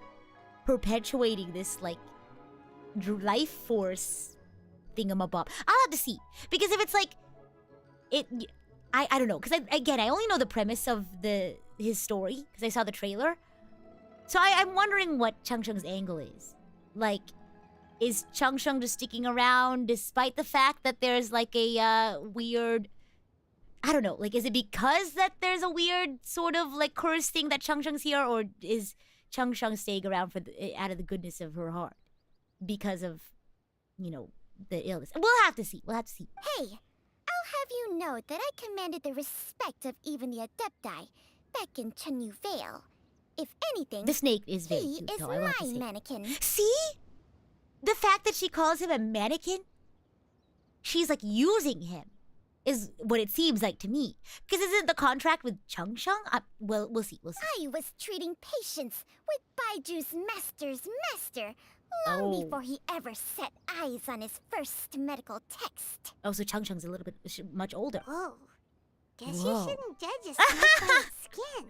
perpetuating this, like, life force thingamabob. I'll have to see. Because if it's like, I don't know. Because, I only know the premise of his story, because I saw the trailer. So I'm wondering what Chung Chung's angle is. Like, is Chung Chung just sticking around despite the fact that there's like a weird, I don't know, like is it because that there's a weird sort of like curse thing that Chung Chung's here, or is Chung Chung staying around for out of the goodness of her heart because of, you know, the illness? We'll have to see. Hey, I'll have you know that I commanded the respect of even the Adepti back in Chenyu Vale. If anything, The snake is very he cute, is though, I want to my say. mannequin. See? The fact that she calls him a mannequin, she's like using him, is what it seems like to me. Because isn't the contract with Chung Chung? Well, we'll see. I was treating patients with Baiju's master's master long Oh. before he ever set eyes on his first medical text. Oh, so Chung Chung's a little bit much older. Whoa. Guess Whoa. you shouldn't judge a snake by its skin.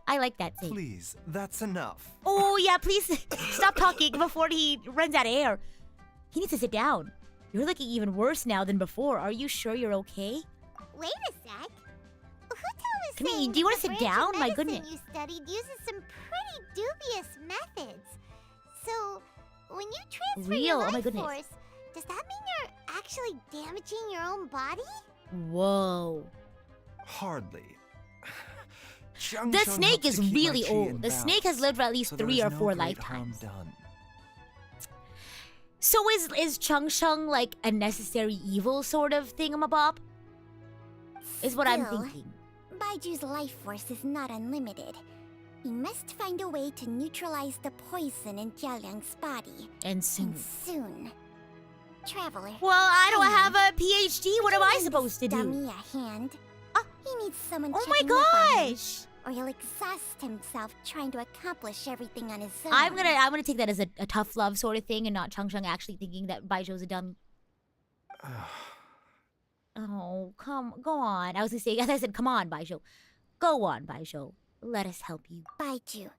I like that thing. Please, that's enough. Oh, yeah, please stop talking before he runs out of air. He needs to sit down. You're looking even worse now than before. Are you sure you're okay? Wait a sec. Who told us Come here, saying do you wanna the sit branch of down? My medicine goodness. you studied uses some pretty dubious methods. So, when you transfer Real? your Oh life my goodness. force, does that mean you're actually damaging your own body? Whoa. Hardly. Chung The Chung snake helps is to keep my really chi old. in The snake has balance, lived for at least so there 3 is or no 4 great harm lifetimes. done. So is Chung Chung like a necessary evil sort of thingamabob? Is what I'm Still, thinking. Baiju's life force is not unlimited. We must find a way to neutralize the poison in Jialiang's body. And soon. And soon. Traveler. Well, I don't Hey, have a PhD. What am I lend supposed to this do? dummy a hand. Ah. He needs someone Oh my checking up on him, gosh! or he'll exhaust himself trying to accomplish everything on his own. I'm gonna take that as a tough love sort of thing, and not Chung Chung actually thinking that Baiju's a dummy. Oh, go on. I was gonna say, as I said, come on, Baizhu. Go on, Baizhu. Let us help you. Baizhu,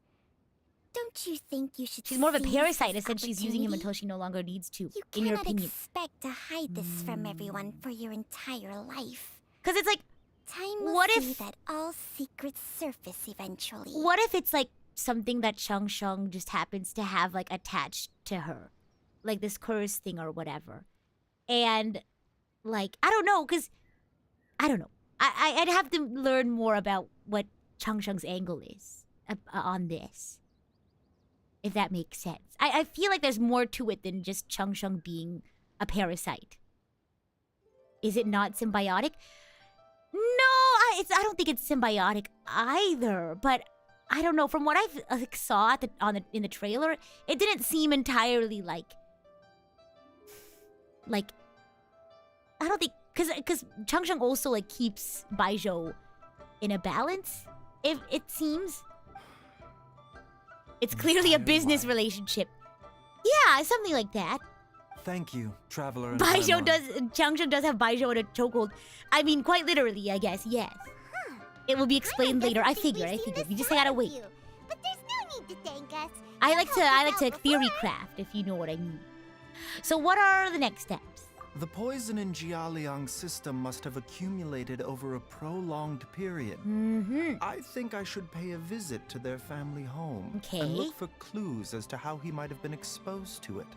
don't you think you should She's more of a seize parasite, this since she's using him opportunity? until she no longer needs to, You in your cannot opinion. expect to hide this from everyone for your entire life. Because it's like, Time will What see if- that all secrets surface eventually. what if it's like something that Chung Chung just happens to have like attached to her? Like this curse thing or whatever. And like, I don't know, because, I don't know. I'd have to learn more about what Chung Chung's angle is on this. If that makes sense. I feel like there's more to it than just Chung Chung being a parasite. Is it not symbiotic? No, I don't think it's symbiotic either. But I don't know. From what I saw in the trailer, it didn't seem entirely like I don't think because Chung Chung also like keeps Baizhu in a balance. If it seems, it's clearly a Entire business life. relationship. Yeah, something like that. Thank you, traveler. and Baizhu Paimon. Chung Chung does have Baizhu in a chokehold. I mean, quite literally, I guess. Yes. It will be explained later. I figured. We just gotta wait. But there's no need to thank us. I You like helped us to out theory before. craft, if you know what I mean. So what are the next steps? The poison in Jialiang's system must have accumulated over a prolonged period. Mm-hmm. I think I should pay a visit to their family home Okay. and look for clues as to how he might have been exposed to it.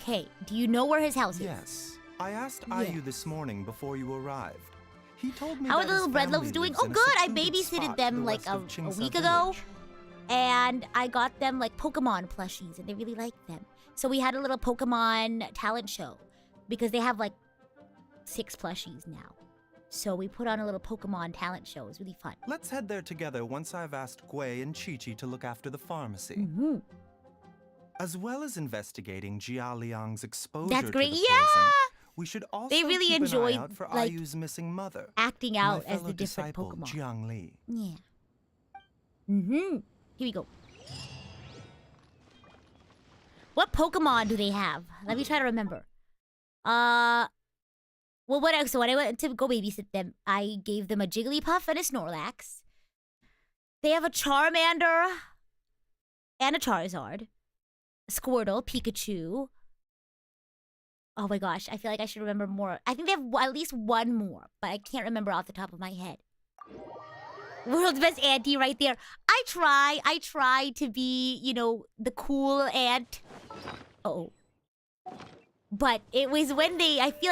Okay. Do you know where his house is? Yes, I asked Yeah. Ayu this morning before you arrived. He told me How are that the his little bread family loaves doing? lives Oh, in a good. I secluded babysitted spot them to the like west a of Chingsa week ago. village. And I got them like Pokemon plushies, and they really liked them. So we had a little Pokemon talent show because they have like 6 plushies now. So we put on a little Pokemon talent show. It was really fun. Let's head there together once I've asked Gui and Chi-Chi to look after the pharmacy. Mm-hmm. As well as investigating Jialiang's exposure That's great. to the Yeah! poison, we should also They really keep an enjoyed, eye out for like, Ayu's missing mother, Acting my out as fellow the different disciple, Pokemon. Jiang Li. Yeah. Mm-hmm. Here we go. What Pokemon do they have? Let me try to remember. Well, so when I went to go babysit them, I gave them a Jigglypuff and a Snorlax. They have a Charmander and a Charizard, a Squirtle, Pikachu. Oh my gosh, I feel like I should remember more. I think they have at least one more, but I can't remember off the top of my head. World's best auntie right there. I try to be, you know, the cool aunt. Uh-oh. But it was when I feel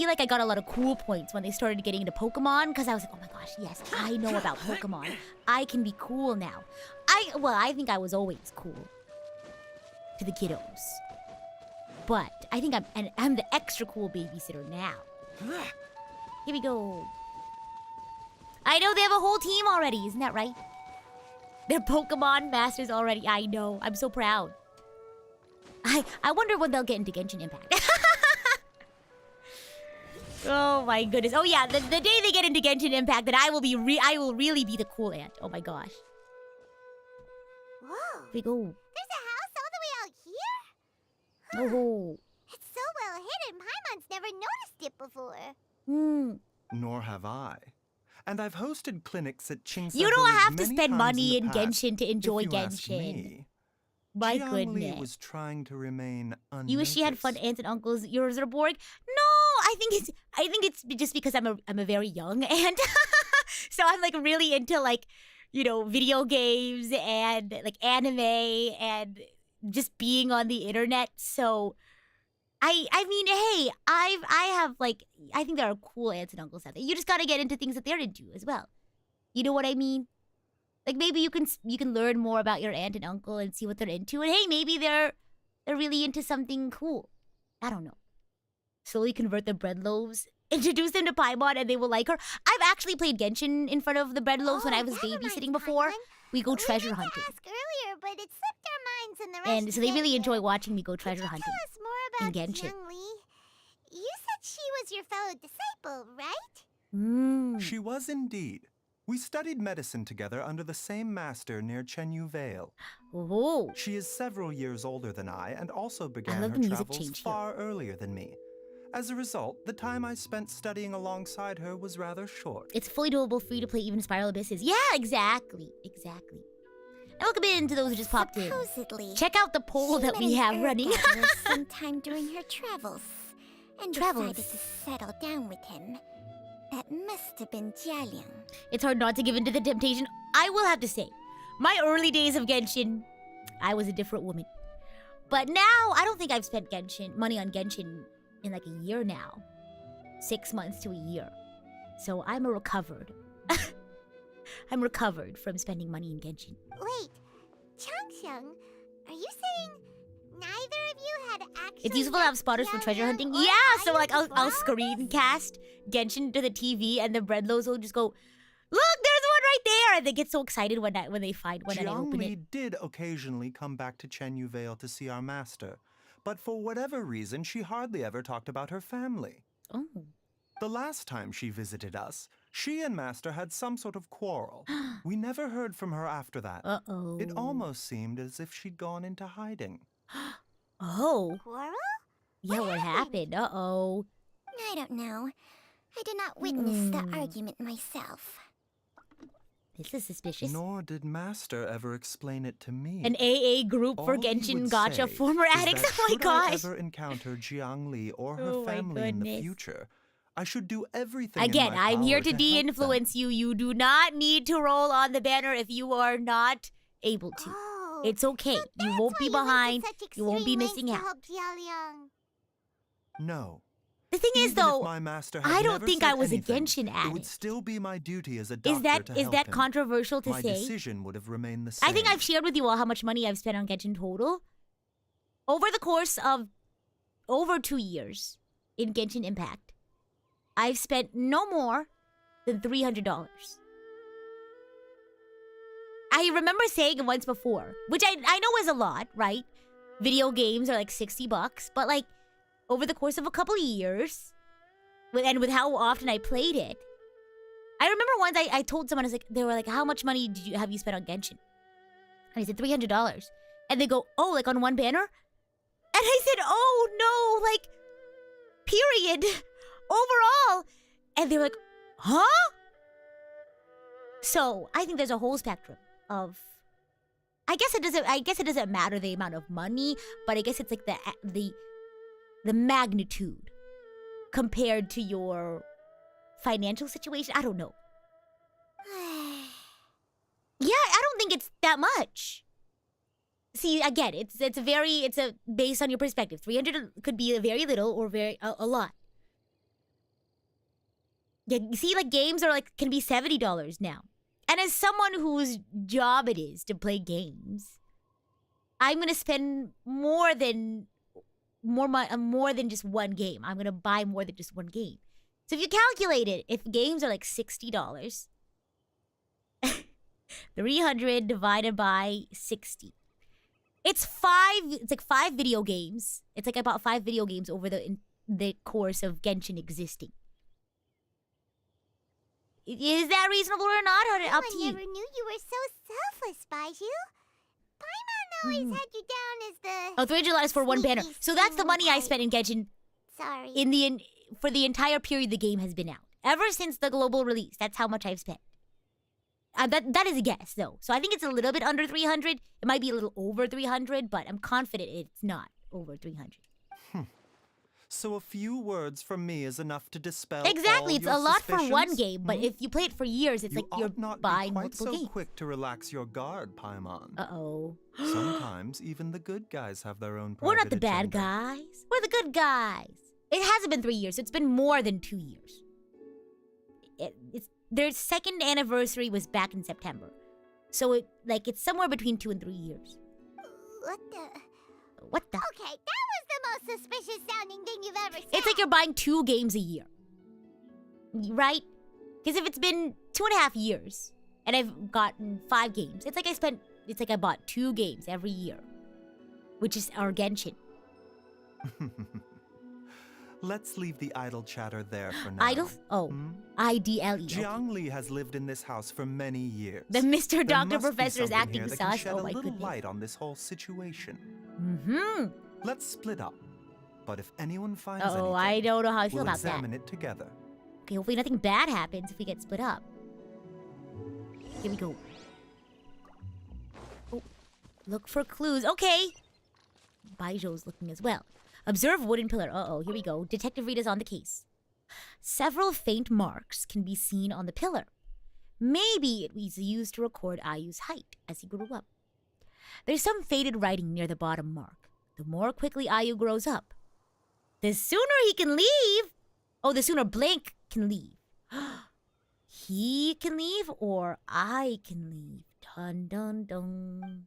like I got a lot of cool points when they started getting into Pokemon, because I was like, oh my gosh, yes, I know about Pokemon. I can be cool now. I think I was always cool to the kiddos. But I think I'm the extra cool babysitter now. Here we go. I know they have a whole team already, isn't that right? They're Pokemon masters already. I know. I'm so proud. I wonder when they'll get into Genshin Impact. Oh my goodness. Oh yeah, the day they get into Genshin Impact, then I will really be the cool aunt. Oh my gosh. Whoa, Here we go. there's a house all the way out here? Oh. It's so well hidden, Paimon's never noticed it before. Hmm. Nor have I. And I've hosted clinics at Chingsa You don't Village have to many spend times money in in the past, Genshin to enjoy if you ask Genshin. me. My Jiang Li goodness. was trying to remain unnoticed. You wish she had fun aunts and uncles. Yours are boring. No, I think it's just because I'm a very young aunt. So I'm like really into like, you know, video games and like anime and just being on the internet. So I mean, hey, I have like, I think there are cool aunts and uncles out there. You just gotta get into things that they're into as well. You know what I mean? Like maybe you can learn more about your aunt and uncle and see what they're into, and hey, maybe they're really into something cool. I don't know. Slowly convert the bread loaves, introduce them to Paimon, and they will like her. I've actually played Genshin in front of the bread loaves when I was babysitting before. We go treasure hunting. We meant to ask earlier, but it slipped our minds and the rest And so they really did. enjoy watching me go Could treasure you hunting tell us in more about Genshin. Jiangli? You said she was your fellow disciple, right? She was indeed. We studied medicine together under the same master near Chenyu Vale. Oh. She is several years older than I and also began love her the music travels change here. far earlier than me. As a result, the time I spent studying alongside her was rather short. It's fully doable for you to play even Spiral Abysses. Yeah, exactly. Exactly. And welcome in to those who just popped in. Supposedly. Check out the poll she that met we an have herb running. gatherer sometime during her travels. And Travels. decided to settle down with him. That must have been Jialiang. It's hard not to give in to the temptation. I will have to say, my early days of Genshin, I was a different woman. But now, I don't think I've spent money on Genshin in like a year now. 6 months to a year. So I'm recovered. I'm recovered from spending money in Genshin. Wait, Changxiang, are you saying neither of you had actually... It's useful to have spotters for treasure hunting. Or Yeah, so Aya like I'll before all screencast Genshin to the TV, and the breadloaves will just go, "Look, there's one right there!" And they get so excited when they find one and I open it. Jiangli did occasionally come back to Chenyu Vale to see our master, but for whatever reason, she hardly ever talked about her family. Oh. The last time she visited us, she and Master had some sort of quarrel. We never heard from her after that. Uh-oh. It almost seemed as if she'd gone into hiding. Oh. Quarrel? Yeah, what happened? Uh-oh. I don't know. I did not witness the argument myself. This is suspicious. Nor did Master ever explain it to me. An AA group for All he Genshin would Gacha say former is addicts. that Oh my should I gosh. ever encounter Jiangli or her Oh my family in the goodness. future, I should do everything Again, in my I'm here power to help them. de-influence you. You do not need to roll on the banner if you are not able to. Oh, It's okay. so You that's won't why be you went to behind. such You won't be extreme missing lengths out. to help Jialiang. No. The thing is, Even if though, my master had I don't never think said I was a anything, Genshin it would addict. still be my duty as a doctor Is that to is help that him. controversial to My say? decision would have remained the same. I think I've shared with you all how much money I've spent on Genshin total. Over the course of over 2 years in Genshin Impact, I've spent no more than $300. I remember saying it once before, which I know is a lot, right? Video games are like $60, but like over the course of a couple of years, and with how often I played it, I remember once I told someone, I was like, they were like, "How much money have you spent on Genshin?" And I said $300, and they go, "Oh, like on one banner?" And I said, "Oh no, like period, overall." And they were like, "Huh?" So I think there's a whole spectrum of. I guess it doesn't matter the amount of money, but I guess it's like the magnitude compared to your financial situation. I don't know. Yeah, I don't think it's that much. See, again, it's based on your perspective. 300 could be very little or a lot. Yeah, you see, like games are can be $70 now. And as someone whose job it is to play games, I'm gonna spend more than just one game. I'm gonna buy more than just one game. So if you calculate it, if games are like $60, 300 divided by 60. It's like 5 video games. It's like I bought 5 video games over the course of Genshin existing. Is that reasonable or not? Or up to I you? never knew you were so selfless, Baizhu. Paimon always had you down as the... Oh, $300 for one banner. sneaky So that's the money I stereotype. spent in Genshin Sorry. for the entire period the game has been out. Ever since the global release, that's how much I've spent. That is a guess, though. So I think it's a little bit under 300. It might be a little over 300, but I'm confident it's not over 300. So a few words from me is enough to dispel Exactly, all it's your a lot for one suspicions? game, but if you play it for years, it's You like you're ought not buying be quite multiple so games. quick to relax your guard, Paimon. Uh-oh. Sometimes even the good guys have their own We're not private the bad agenda. guys. We're the good guys. It hasn't been 3 years. It's been more than 2 years. It's their second anniversary was back in September. So it's somewhere between 2 and 3 years. What the? What the? Okay, that was the most suspicious sounding thing you've ever said. It's like you're buying 2 games a year. Right? Because if it's been 2.5 years and I've gotten 5 games, it's like I bought 2 games every year. Which is our Genshin. Let's leave the idle chatter there for now. Idle? Oh. IDLE. Jiangli has lived in this house for many years. The Mr. There Doctor must be Professor is something acting here that can sus. shed Oh a my little goodness. light on this whole situation. Mm-hmm. Let's split up. But if anyone finds Oh, anything, I don't know how I feel we'll about that. examine it together. Okay, hopefully nothing bad happens if we get split up. Here we go. Oh, look for clues. Okay. Baizhu's looking as well. Observe wooden pillar. Uh-oh, here we go. Detective Rita's on the case. Several faint marks can be seen on the pillar. Maybe it was used to record Ayu's height as he grew up. There's some faded writing near the bottom mark. The more quickly Ayu grows up, the sooner he can leave. Oh, the sooner Blank can leave. He can leave or I can leave. Dun dun dun.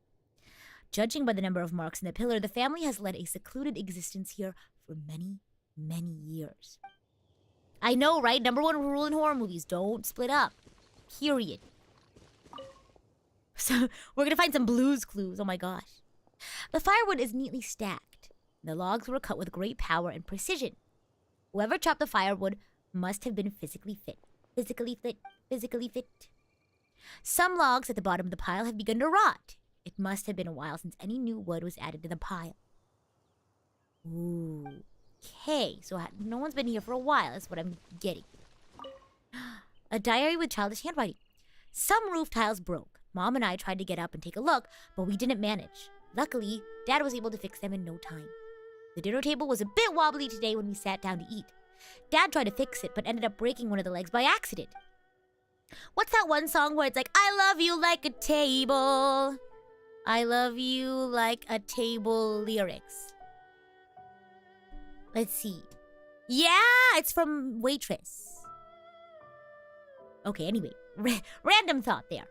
Judging by the number of marks in the pillar, the family has led a secluded existence here for many, many years. I know, right? Number 1 rule in horror movies, don't split up. Period. So, we're gonna find some blues clues. Oh my gosh. The firewood is neatly stacked. The logs were cut with great power and precision. Whoever chopped the firewood must have been physically fit. Physically fit. Physically fit. Some logs at the bottom of the pile have begun to rot. It must have been a while since any new wood was added to the pile. Ooh. Okay, so no one's been here for a while is what I'm getting. A diary with childish handwriting. Some roof tiles broke. Mom and I tried to get up and take a look, but we didn't manage. Luckily, Dad was able to fix them in no time. The dinner table was a bit wobbly today when we sat down to eat. Dad tried to fix it, but ended up breaking one of the legs by accident. What's that one song where it's like, I love you like a table. I love you like a table lyrics. Let's see. Yeah, it's from Waitress. Okay, anyway. Random thought there.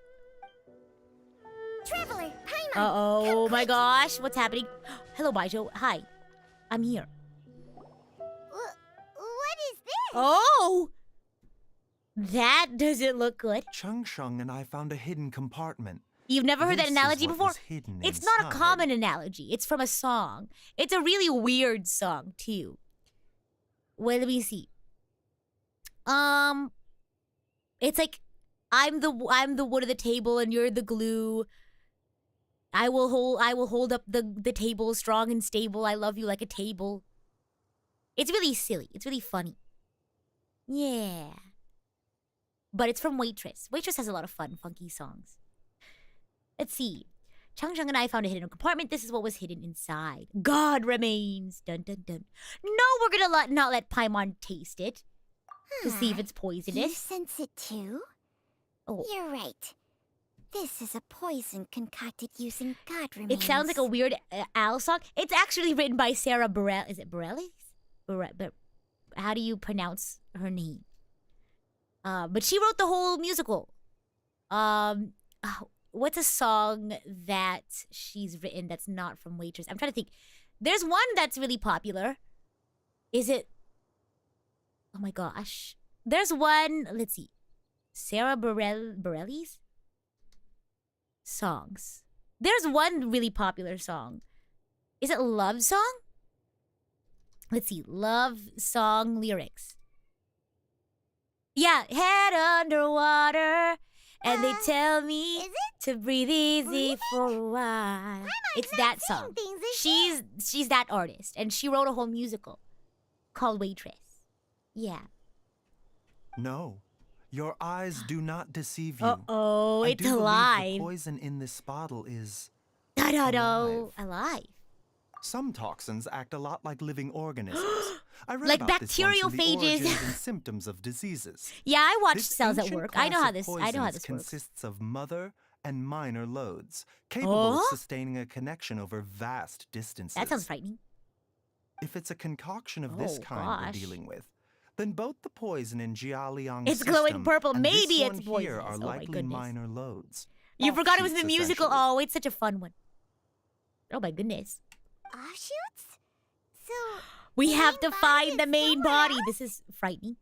Traveler, Paimon. Oh my gosh, what's happening? Hello, Baizhu. Hi. I'm here. What is this? Oh! That doesn't look good. Chung Sheng and I found a hidden compartment. You've never heard that This is analogy what before? was hidden It's not a inside. common analogy. It's from a song. It's a really weird song, too. Wait, let me see. It's like I'm the wood of the table and you're the glue. I will hold up the table strong and stable. I love you like a table. It's really silly. It's really funny. Yeah. But it's from Waitress. Waitress has a lot of fun, funky songs. Let's see. Chung Chung and I found a hidden compartment. This is what was hidden inside. God remains. Dun dun dun. No, we're gonna not let Paimon taste it to see if it's You poisonous. sense it too? Oh, You're right. This is a poison concocted using god remains. it sounds like a weird owl song. It's actually written by Sarah Bareilles. Is it Bareilles? But how do you pronounce her name? But she wrote the whole musical. What's a song that she's written that's not from Waitress? I'm trying to think. There's one that's really popular. Is it? Oh my gosh. There's one. Let's see. Sarah Bareilles songs. There's one really popular song. Is it Love Song? Let's see. Love song lyrics. Yeah, head underwater. And they tell me Is it? to breathe easy Really? for a while. It's not that saying song. things, is She's that artist, and she wrote a whole musical called Waitress. Yeah. No, your eyes do not deceive you. Uh-oh, I it's do believe alive. the poison in this bottle is Da-da-do. alive. Alive. Some toxins act a lot like living organisms. I read Like about this once in the bacteriophages. origins and symptoms of diseases. Yeah, I watched This Cells at ancient Work. I know class how of this poisons works. consists of mother and minor loads, capable of Oh? sustaining a connection over vast distances. That sounds frightening. If it's a concoction of this Oh, kind we're gosh. dealing with, then both the poison in Jialiang's It's glowing system purple. and Maybe this it's one here poisonous. are Oh my likely goodness. minor loads. You forgot it was in the Offshoots, musical. essentially. Oh, it's such a fun one. Oh my goodness. Offshoots? So We the have main to body find is the main somewhere body. else? This is frightening.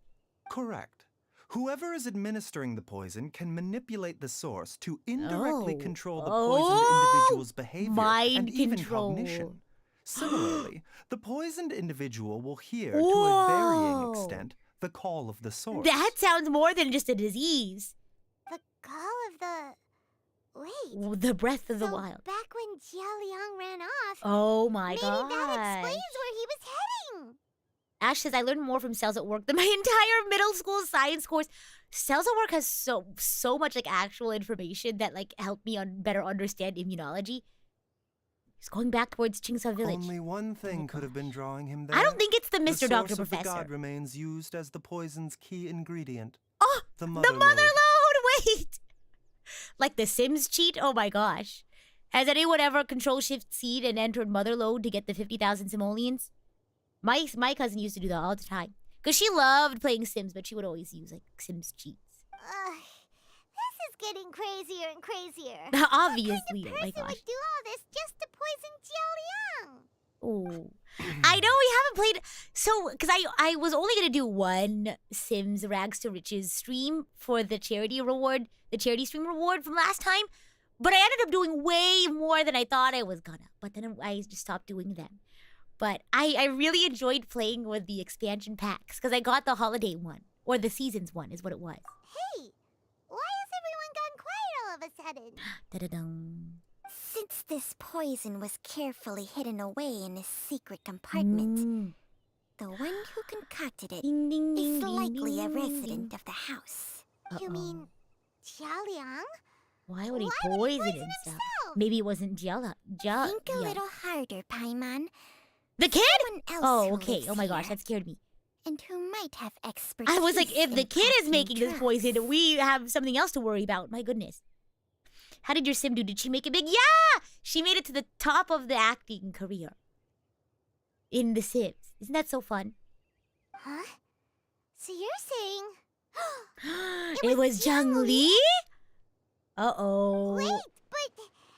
Correct. Whoever is administering the poison can manipulate the source to indirectly Oh. control the Oh! poisoned individual's behavior Mind and even control. cognition. Similarly, the poisoned individual will hear, to a Whoa. varying extent, the call of the source. That sounds more than just a disease. The call of the... Wait. The breath of the so wild. back when Jialiang ran off, Oh my maybe god. that explains where he was heading. Ash says, I learned more from Cells at Work than my entire middle school science course. Cells at Work has so much like actual information that like helped me better understand immunology. He's going back towards Chingsa Village. Only one thing could have been drawing him there. I don't think it's the Mr. The Doctor source of the Professor. god remains used as the poison's key ingredient. Oh, The the mother mother lode. load! Wait! Like the Sims cheat? Oh my gosh. Has anyone ever Control-Shift-Seed and entered mother load to get the 50,000 simoleons? My cousin used to do that all the time. Because she loved playing Sims, but she would always use like Sims cheats. This is getting crazier and crazier. Obviously, What oh my kind of person gosh. would do all this just to poison Jialiang? Oh, I know we haven't played. So, because I was only gonna do one Sims Rags to Riches stream for the charity reward, the charity stream reward from last time, but I ended up doing way more than I thought I was gonna. But then I just stopped doing them. But I really enjoyed playing with the expansion packs because I got the holiday one or the seasons one is what it was. Hey, why has everyone gone quiet all of a sudden? Da-da-dum. Since this poison was carefully hidden away in a secret compartment, Mm. the one who concocted it Ding, ding, ding, is ding, likely a ding, resident ding. of the house. Uh-oh. You mean Jialiang? Why would he Why would he poison poison himself? himself? Maybe it wasn't Jella. Think a little harder, Paimon. The kid? Someone else Oh, who okay. lives Oh my gosh, here, that scared me. and who might have expertise. I was like, if the in kid is passing making this drugs. poison, we have something else to worry about. My goodness. How did your sim do? Did she make it big? Yeah! She made it to the top of the acting career. In The Sims. Isn't that so fun? Huh? So you're saying? It was Zhang Li? Uh-oh. Wait, but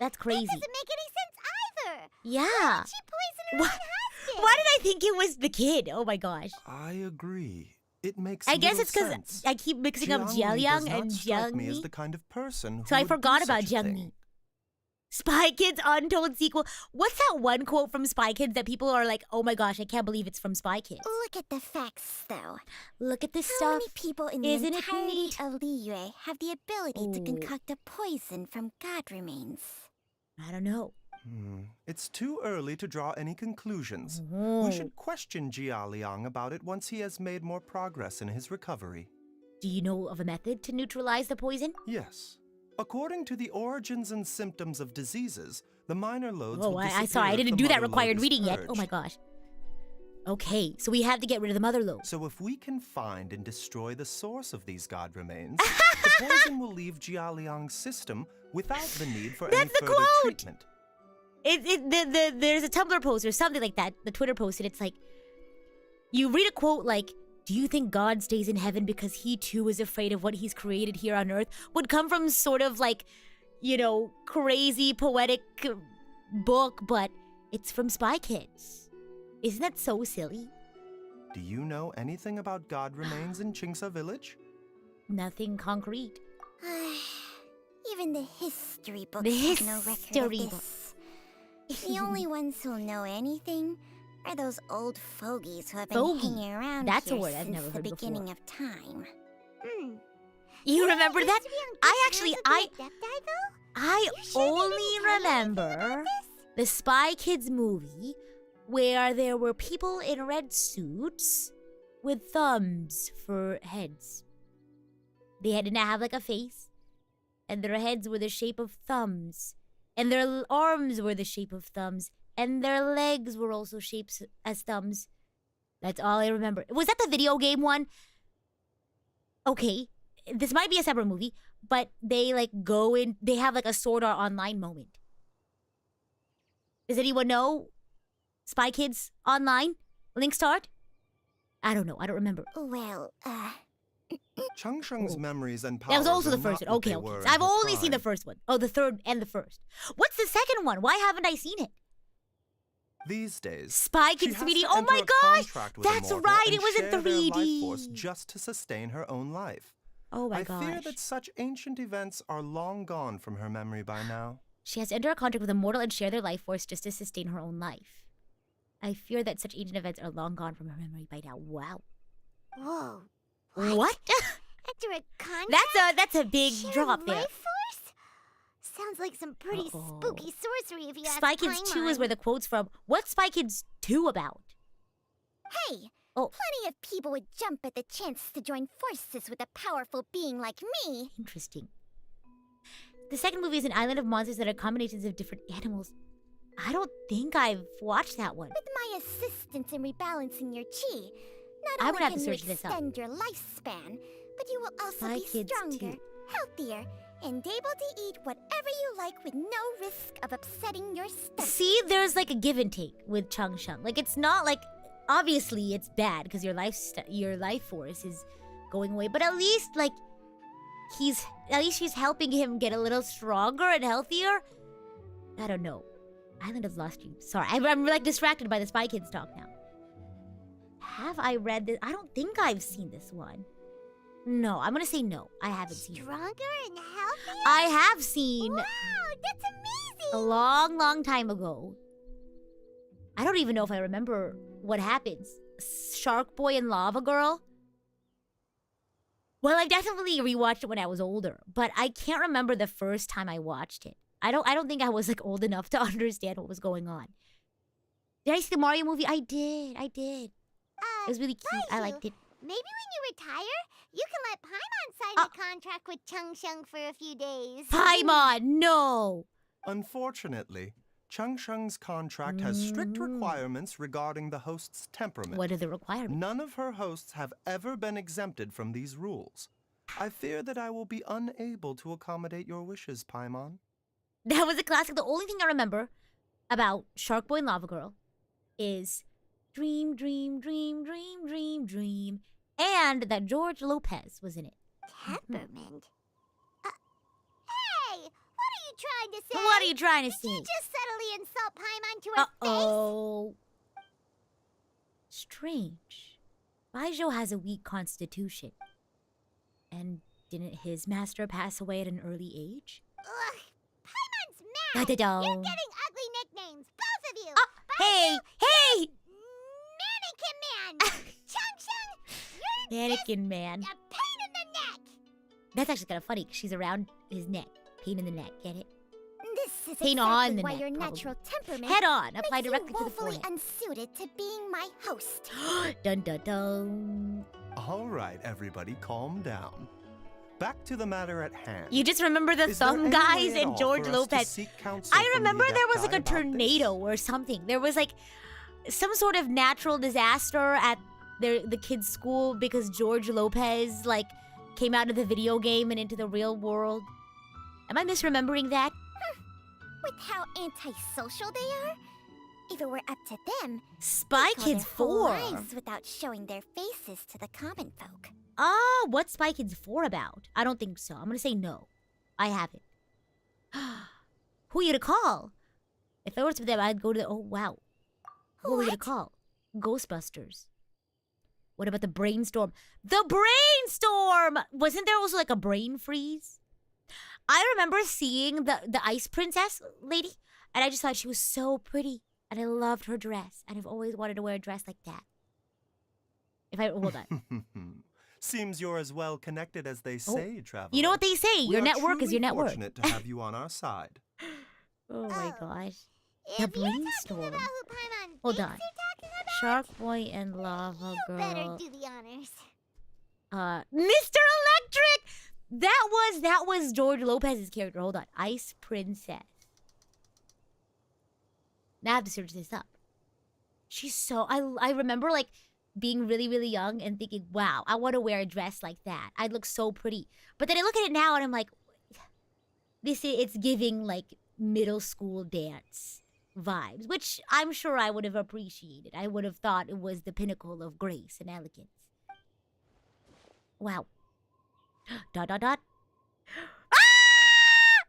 That's that crazy. doesn't make any sense either. Yeah. She poisoned her What? own husband. Why did I think it was the kid? Oh my gosh. I agree. It makes I guess little it's because sense. I keep mixing up Jiang Li Jialiang does and not strike Jiang me as Li. the kind of person who So I would do forgot about such a Jiang thing. Li. Spy Kids Untold sequel. What's that one quote from Spy Kids that people are like, oh my gosh, I can't believe it's from Spy Kids? Look at the facts, though. Look at this How stuff. many people in the Isn't it entirety neat? of Liyue have the ability to Ooh. concoct a poison from god remains? I don't know. It's too early to draw any conclusions. Oh. We should question Jialiang about it once he has made more progress in his recovery. Do you know of a method to neutralize the poison? Yes. According to the origins and symptoms of diseases, the minor loads Oh, will I disappear sorry, I if didn't the do that mother load required is reading yet. Oh my purged. gosh. Okay, so we have to get rid of the mother load. So if we can find and destroy the source of these god remains, the poison will leave Jialiang's system without the need for any That's the further quote! treatment. There's a Tumblr post or something like that. The Twitter post, and it's like, you read a quote like, do you think God stays in heaven because he too is afraid of what he's created here on earth? Would come from sort of like, you know, crazy poetic book, but it's from Spy Kids. Isn't that so silly? Do you know anything about god remains in Chingsa village? Nothing concrete. Even the history books The have no record of history this. The only ones who'll know anything are those old fogies who have been Fogey. hanging around That's a here word I've since never the heard before. beginning of time. You remember that? I I only remember the Spy Kids movie where there were people in red suits with thumbs for heads. They didn't have like a face, and their heads were the shape of thumbs, and their arms were the shape of thumbs, and their legs were also shapes as thumbs. That's all I remember. Was that the video game one? Okay, this might be a separate movie, but they like go in, they have like a Sword Art Online moment. Does anyone know Spy Kids Online? Link start? I don't know. I don't remember. Well, Chung Sheng's memories and powers That was also are the first not one. what Okay, they okay. were So in I've her only seen the prime. first one. Oh, the third and the first. What's the second one? Why haven't I seen it? These days, Spy she Kids has 3D. to Oh enter my a gosh! contract with That's Immortal right. and It was in share their 3D. life force just to sustain her own life. Oh my I gosh. fear that such ancient events are long gone from her memory by now. She has to enter a contract with Immortal and share their life force just to sustain her own life. I fear that such ancient events are long gone from her memory by now. Wow. whoa. What? Enter a contract? That's a big Share drop there. life force? Sounds like some pretty Uh-oh. spooky sorcery if you ask Spy Kids 2 is Paimon. where the quote's from. What's Spy Kids 2 about? Hey, Oh. plenty of people would jump at the chance to join forces with a powerful being like me. Interesting. The second movie is an island of monsters that are combinations of different animals. I don't think I've watched that one. With my assistance in rebalancing your chi, not I'm only gonna have to can you search this up. extend your lifespan, but you will also Spy be Kids stronger, 2. healthier, and able to eat whatever you like with no risk of upsetting your stomach. See, there's like a give and take with Chung Sheng. Like, it's not like, obviously it's bad because your life force is going away, but at least like she's helping him get a little stronger and healthier. I don't know. Island of Lost Dreams. Sorry, I'm like distracted by the Spy Kids talk now. Have I read this? I don't think I've seen this one. No, I'm gonna say no. I haven't seen it. Stronger and healthier? I have seen Wow, that's amazing! a long, long time ago. I don't even know if I remember what happens. Shark Boy and Lava Girl? Well, I definitely rewatched it when I was older, but I can't remember the first time I watched it. I don't think I was like old enough to understand what was going on. Did I see the Mario movie? I did. It was really cute. I Baizhu, liked it. Maybe when you retire, you can let Paimon sign a contract with Chung Sheng for a few days. Paimon, no! Unfortunately, Chung Sheng's contract has strict requirements regarding the host's temperament. What are the requirements? None of her hosts have ever been exempted from these rules. I fear that I will be unable to accommodate your wishes, Paimon. That was a classic. The only thing I remember about Shark Boy and Lava Girl is dream, dream, dream, dream, dream, dream, and that George Lopez was in it. Temperament? Hey! What are you trying to say? What are you trying to Did say? you just subtly insult Paimon to her face? Uh-oh. Strange. Baizhu has a weak constitution. And didn't his master pass away at an early age? Ugh, Paimon's mad! Da-da-dum. You're getting ugly nicknames, both of you! Hey! Hey! Mannequin Man! Chung Chung! You're Mannequin Man. just a pain in the neck! That's actually kind of funny because she's around his neck. Pain in the neck. Get it? This is Pain exactly on the why neck, your probably. natural temperament Head on. Apply makes you directly to the woefully forehead. unsuited to being my host. Dun dun dun. All right, everybody, calm down. Back to the matter at hand. You just remember the Is there thumb any guys way at all and George for us to Lopez. seek counsel I from the remember there was like a Adepti about this? tornado or something. There was like some sort of natural disaster at the kids' school because George Lopez like came out of the video game and into the real world. Am I misremembering that? With how antisocial they are, if it were up to them, Spy they'd go Kids their whole 4. lives without showing their faces to the common folk. Ah, what's Spy Kids 4 about? I don't think so. I'm gonna say no. I haven't. Who are you to call? If I were to them, I'd go to the. Oh wow. Who are we to What? call? Ghostbusters. What about the brainstorm? The brainstorm! Wasn't there also like a brain freeze? I remember seeing the ice princess lady, and I just thought she was so pretty, and I loved her dress, and I've always wanted to wear a dress like that. If I hold on, Seems you're as well connected as they say, traveler. you know what they say? We Your are network is truly your network. Fortunate to have you on our side. Oh my Oh. gosh. If The you're talking brainstorm. about who Paimon Hold thinks on. you're talking about, Shark Boy and Lava you better Girl. do the honors. Mr. Electric! That was George Lopez's character. Hold on. Ice Princess. Now I have to search this up. She's so I remember like being really, really young and thinking, wow, I want to wear a dress like that. I'd look so pretty. But then I look at it now and I'm like, it's giving like middle school dance. vibes, which I'm sure I would have appreciated. I would have thought it was the pinnacle of grace and elegance. Wow. Dot dot dot. Ah!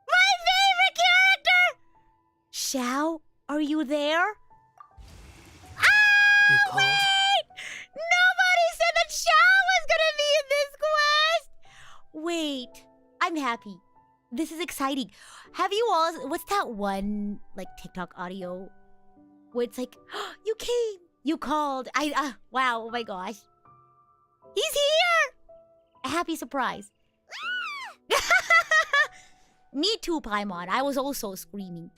My favorite character! Xiao, are you there? Ah! You called? Wait! Nobody said that Xiao was gonna be in this quest! Wait, I'm happy. This is exciting. Have you all... What's that one, like, TikTok audio where it's like, oh, you came, you called. Wow, oh my gosh. He's here! A happy surprise. Me too, Paimon. I was also screaming.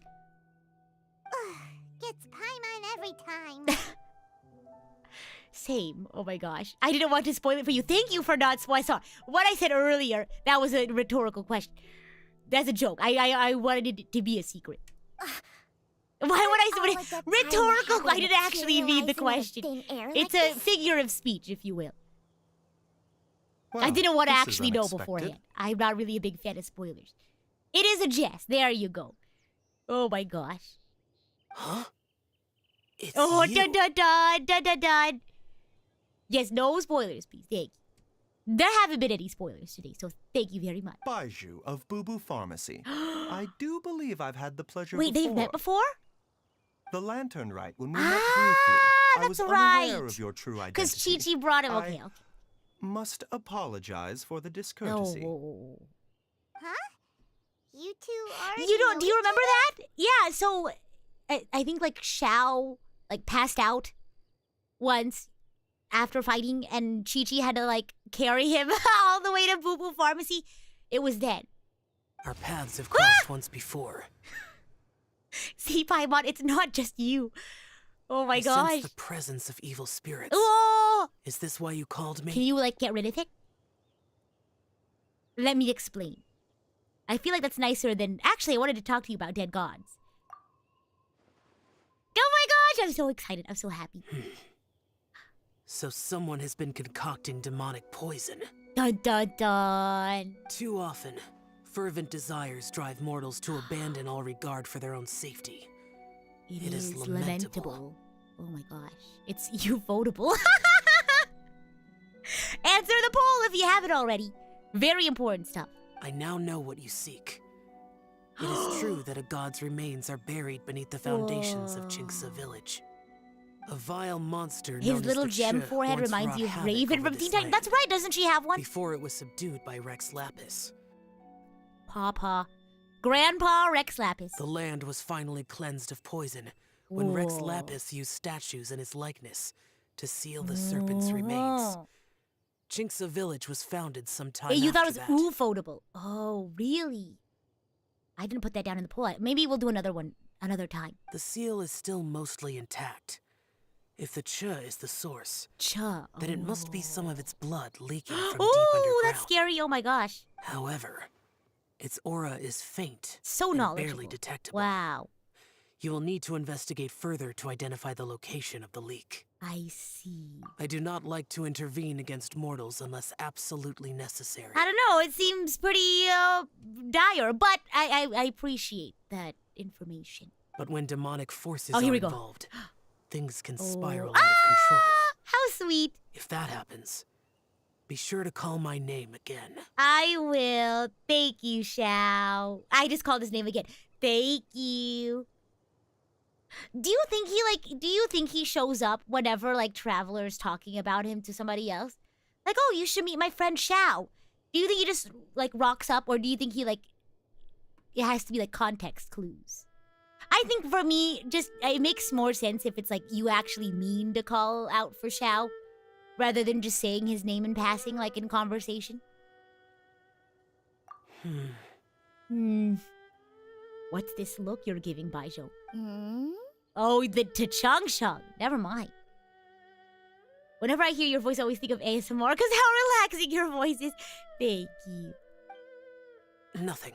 Gets Paimon every time. Same. Oh my gosh. I didn't want to spoil it for you. Thank you for not spoiling. Sorry. What I said earlier, that was a rhetorical question. That's a joke. I wanted it to be a secret. Why would I say rhetorical? I didn't actually mean the question. It's a figure of speech, if you will. Well, I didn't want to this is actually know unexpected. beforehand. I'm not really a big fan of spoilers. It is a jest. There you go. Oh my gosh. Huh? It's Oh, you. dun dun dun dun dun dun. Yes, no spoilers, please. Thank you. There haven't been any spoilers today, so thank you very much. Baizhu of Boo Boo Pharmacy. I do believe I've had the pleasure Wait, before. they've met before? The Lantern Rite, when we Ah, met briefly. I that's was unaware right. of your true identity. Because Chi-Chi brought him. I Okay, okay. must apologize for the discourtesy. No. Huh? You two are. You don't? Do you remember that? Yeah. So, I think like Xiao like passed out once after fighting, and Chi-Chi had to like carry him all the way to Boo Boo Pharmacy. It was then. Our paths have crossed once before. See, Paimon, it's not just you. Oh my I gosh. sense the presence of evil spirits. Oh! Is this why you called me? Can you like get rid of it? Let me explain. I feel like that's nicer than... Actually, I wanted to talk to you about dead gods. Oh my gosh, I'm so excited. I'm so happy. So someone has been concocting demonic poison. Dun dun dun. Too often, fervent desires drive mortals to abandon all regard for their own safety. It is lamentable. Oh my gosh. It's you-votable. Answer the poll if you haven't already. Very important stuff. I now know what you seek. It is true that a god's remains are buried beneath the foundations of Chinksa village. A vile monster known His as little the gem Che forehead once reminds wrought you of havoc Raven over from this Teen Titans. land That's right, doesn't she have one? before it was subdued by Rex Lapis. Papa. Grandpa Rex Lapis. The land was finally cleansed of poison when Rex Whoa. Lapis used statues in his likeness to seal the serpent's remains. Chinksa village was founded some time Hey, you thought it after was that. ufotable. Oh, really? I didn't put that down in the poll. Maybe we'll do another one another time. The seal is still mostly intact. If the Che is the source, Cha. then it must be some of its blood leaking from deep Ooh, underground. that's scary. Oh my gosh. However, its aura is faint So and knowledgeable. barely detectable. Wow. You will need to investigate further to identify the location of the leak. I see. I do not like to intervene against mortals unless absolutely necessary. I don't know. It seems pretty dire, but I appreciate that information. But when demonic forces Oh, here are we go. involved, things can spiral Oh. out of control. How sweet. If that happens, be sure to call my name again. I will. Thank you, Xiao. I just called his name again. Thank you. Do you think he shows up whenever like Traveler's talking about him to somebody else? Like, oh, you should meet my friend Xiao. Do you think he just like rocks up, or do you think he like it has to be like context clues? I think for me, just it makes more sense if it's like you actually mean to call out for Xiao rather than just saying his name in passing, like in conversation. What's this look you're giving, Baizhu? Oh, the Tachangshang. Never mind. Whenever I hear your voice, I always think of ASMR because how relaxing your voice is. Thank you. Nothing.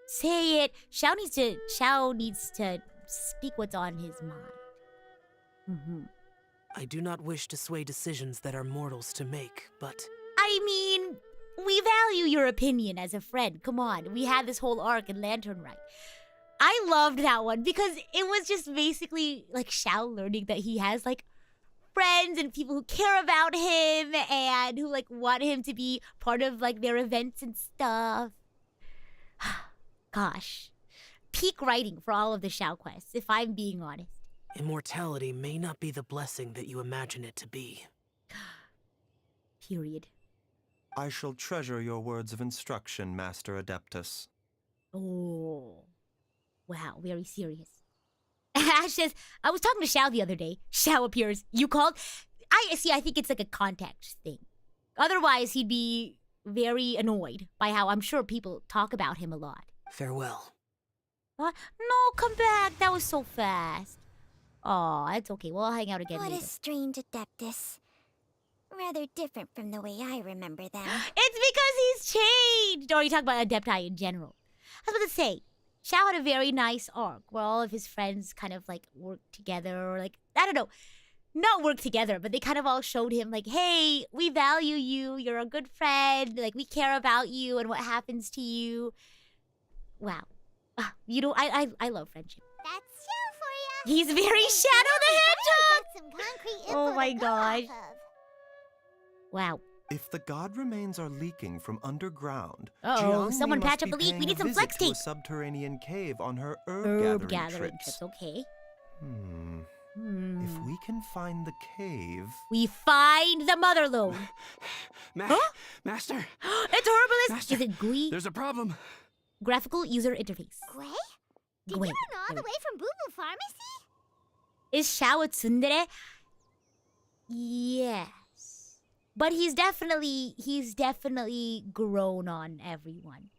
Say it. Xiao needs to speak what's on his mind. I do not wish to sway decisions that are mortals to make, but I mean, we value your opinion as a friend. Come on. We had this whole arc in Lantern Rite. I loved that one because it was just basically like Xiao learning that he has like friends and people who care about him and who like want him to be part of like their events and stuff. Gosh. Peak writing for all of the Xiao quests, if I'm being honest. Immortality may not be the blessing that you imagine it to be. Period. I shall treasure your words of instruction, Master Adeptus. Oh. Wow, very serious. Ash says, I was talking to Xiao the other day. Xiao appears. You called? I think it's like a context thing. Otherwise, he'd be very annoyed by how I'm sure people talk about him a lot. Farewell. What? No, come back. That was so fast. Oh, it's okay. We'll hang out again What later. a strange Adeptus. Rather different from the way I remember them. It's because he's changed. Or you talk about Adepti in general. I was about to say, Xiao had a very nice arc where all of his friends kind of like worked together or like, I don't know, not work together, but they kind of all showed him like, hey, we value you. You're a good friend. Like, we care about you and what happens to you. Wow. You know, I love friendship. That's Xiao for ya. He's very Shadow the Hedgehog. Some concrete Oh info my to go gosh. off of. Wow. If the god remains are leaking from underground, Uh-oh, Jiangmi someone must patch up be the leak. We paying need a some visit flex to a tape. subterranean cave on her Herb gathering gathering trips. trips, okay. If we can find the cave... We find the mother lode. Master, It's Herbalist. Master, Is it GUI? there's a problem. Graphical user interface. Gwei? Did Gwei. you run all There the we way from Boo Boo Pharmacy? Is Xiao a tsundere? Yes. But he's definitely grown on everyone.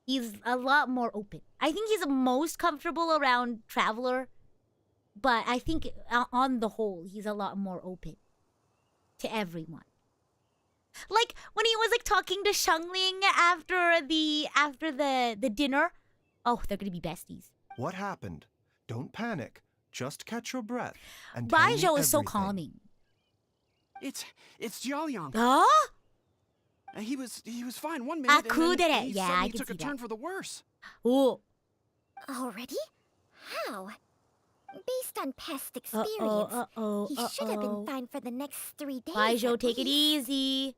He's a lot more open. I think he's the most comfortable around Traveler, but I think on the whole, he's a lot more open to everyone. Like when he was like talking to Shangling after the dinner. Oh, they're gonna be besties. What happened? Don't panic. Just catch your breath. And tell me Baizhu is so everything. calming. It's Jialiang. Huh? He was fine one minute, and Akudere. then he Yeah, I suddenly can took see a that. turn for the worse. Oh. Already? How? Based on past experience, he should have been fine for the next 3 days. Baizhu, at take it least. easy.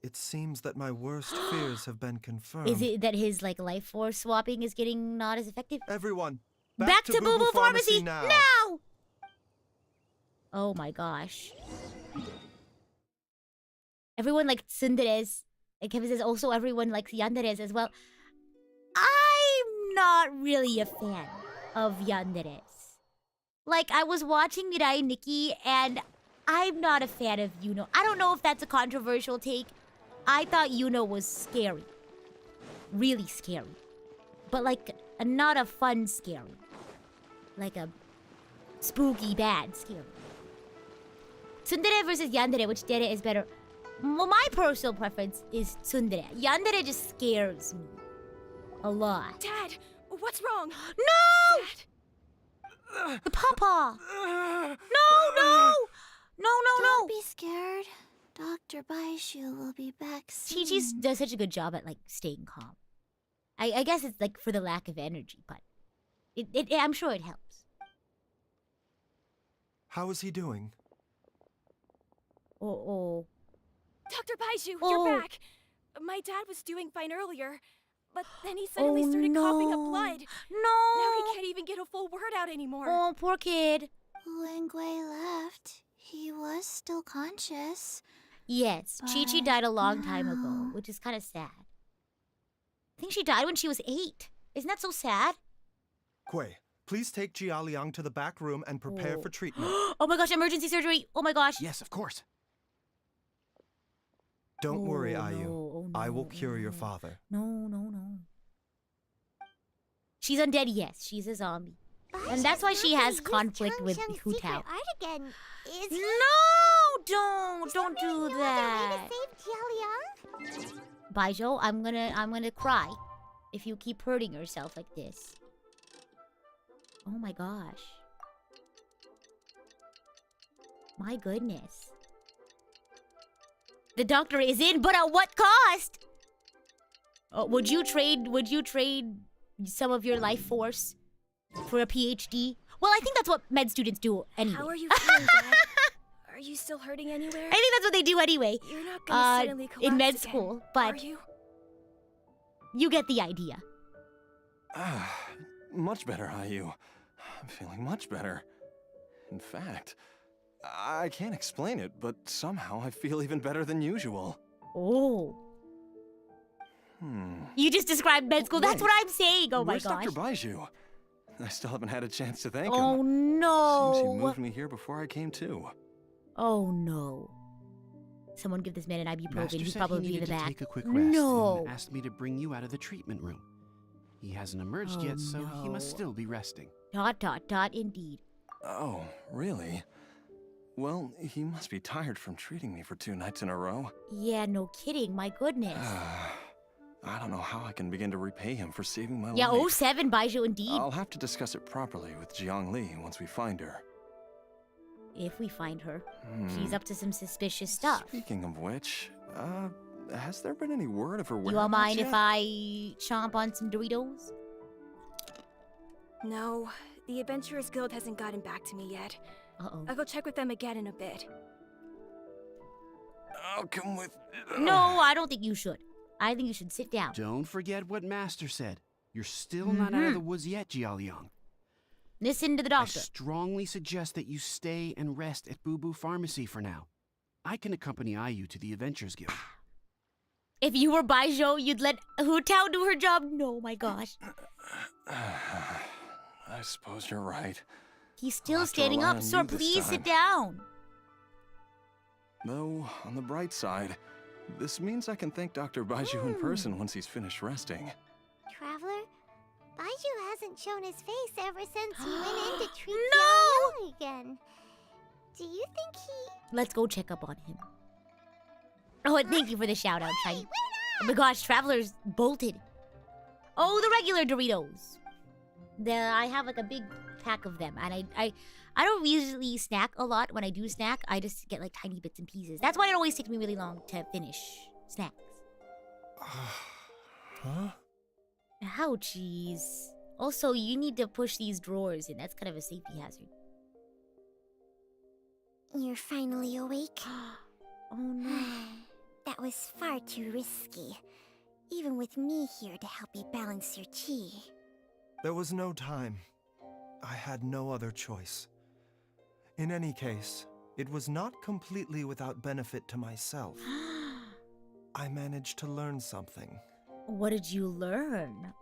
It seems that my worst fears have been confirmed. Is it that his like life force swapping is getting not as effective? Everyone, Back to Boo Boo Pharmacy now! now! Oh my gosh. Everyone likes tsunderes. And Kevin says also everyone likes yanderes as well. I'm not really a fan of yanderes. Like, I was watching Mirai Nikki, and I'm not a fan of Yuno. I don't know if that's a controversial take. I thought Yuno was scary. Really scary. But like, not a fun scary. Like a spooky, bad scary. Tsundere versus yandere, which dere is better? Well, my personal preference is tsundere. Yandere just scares me a lot. Dad, what's wrong? No! Dad. The papa! No! Don't be scared. Dr. Baizhu will be back soon. Chi does such a good job at like staying calm. I guess it's like for the lack of energy, but I'm sure it helps. How is he doing? Oh. Dr. Baizhu, Oh. you're back. My dad was doing fine earlier, but then he suddenly started coughing up blood. Now he No! can't even get a full word out anymore. Oh, poor kid. When Gwei left, he was still conscious. Yes, Chi-Chi died a long time ago, which is kind of sad. I think she died when she was 8. Isn't that so sad? Gwei, please take Jialiang to the back room and prepare for treatment. Oh my gosh, emergency surgery. Oh my gosh. Yes, of course. Don't worry, Oh, Ayu. no, oh, I will no, cure oh, your no. father. No. She's undead, yes. She's a zombie. And Baizhu's that's why she not has gonna use conflict Chang with Sheng's Hu secret Tao. art again, is he? No! Don't Is there do maybe no that. other way to save Jialiang? Baizhu, I'm gonna cry if you keep hurting yourself like this. Oh my gosh. My goodness. The doctor is in, but at what cost? Would you trade some of your life force for a PhD. Well, I think that's what med students do anyway. How are you feeling, Dad? Are you still hurting anywhere? I think that's what they do anyway. You're not gonna suddenly collapse in med again, school, are but you? you get the idea. Much better, Ayu. I'm feeling much better. In fact, I can't explain it, but somehow I feel even better than usual. Oh. You just described med school. That's Wait, what I'm saying. Oh my where's gosh. Dr. Baizhu? I still haven't had a chance to thank Oh him. no. Seems he moved me here before I came to. Oh no. Someone give this man an ibuprofen. Master He's said probably he in the needed to back. take a quick rest No. and asked me to bring you out of the treatment room. He hasn't emerged yet, so he must no. still be resting. Dot, dot, dot, indeed. Oh, really? Well, he must be tired from treating me for 2 nights in a row. Yeah, no kidding. My goodness. I don't know how I can begin to repay him for saving my Yeah, life. 07 Baizhu indeed. I'll have to discuss it properly with Jiang Li once we find her. If we find her. She's up to some suspicious stuff. Speaking of which, has there been any word of her You whereabouts all mind yet? if I chomp on some Doritos? No, the Adventurers Guild hasn't gotten back to me yet. Uh-oh. I'll go check with them again in a bit. I'll come with... No, I don't think you should. I think you should sit down. Don't forget what Master said. You're still not out of the woods yet, Jialiang. Listen to the I doctor. strongly suggest that you stay and rest at Boo Boo Pharmacy for now. I can accompany Ayu to the Adventures Guild. If you were Baizhu, you'd let Hu Tao do her job? No, my gosh. I suppose you're right. He's still I'll have to standing rely up. on Sir, you this please sit time. down. Though, on the bright side, this means I can thank Dr. Baizhu in person once he's finished resting. Traveler, Baizhu hasn't shown his face ever since he went in to treat No! Jiang again. Do you think he... Let's go check up on him. Oh, and thank you for the shout out, Shiny. Oh my gosh, Traveler's bolted. Oh, the regular Doritos. I have like a big pack of them, and I don't usually snack a lot. When I do snack, I just get like tiny bits and pieces. That's why it always takes me really long to finish snacks. Huh? Ouchies. Also, you need to push these drawers in. That's kind of a safety hazard. You're finally awake? Oh no. That was far too risky. Even with me here to help you balance your chi. There was no time. I had no other choice. In any case, it was not completely without benefit to myself. I managed to learn something. What did you learn?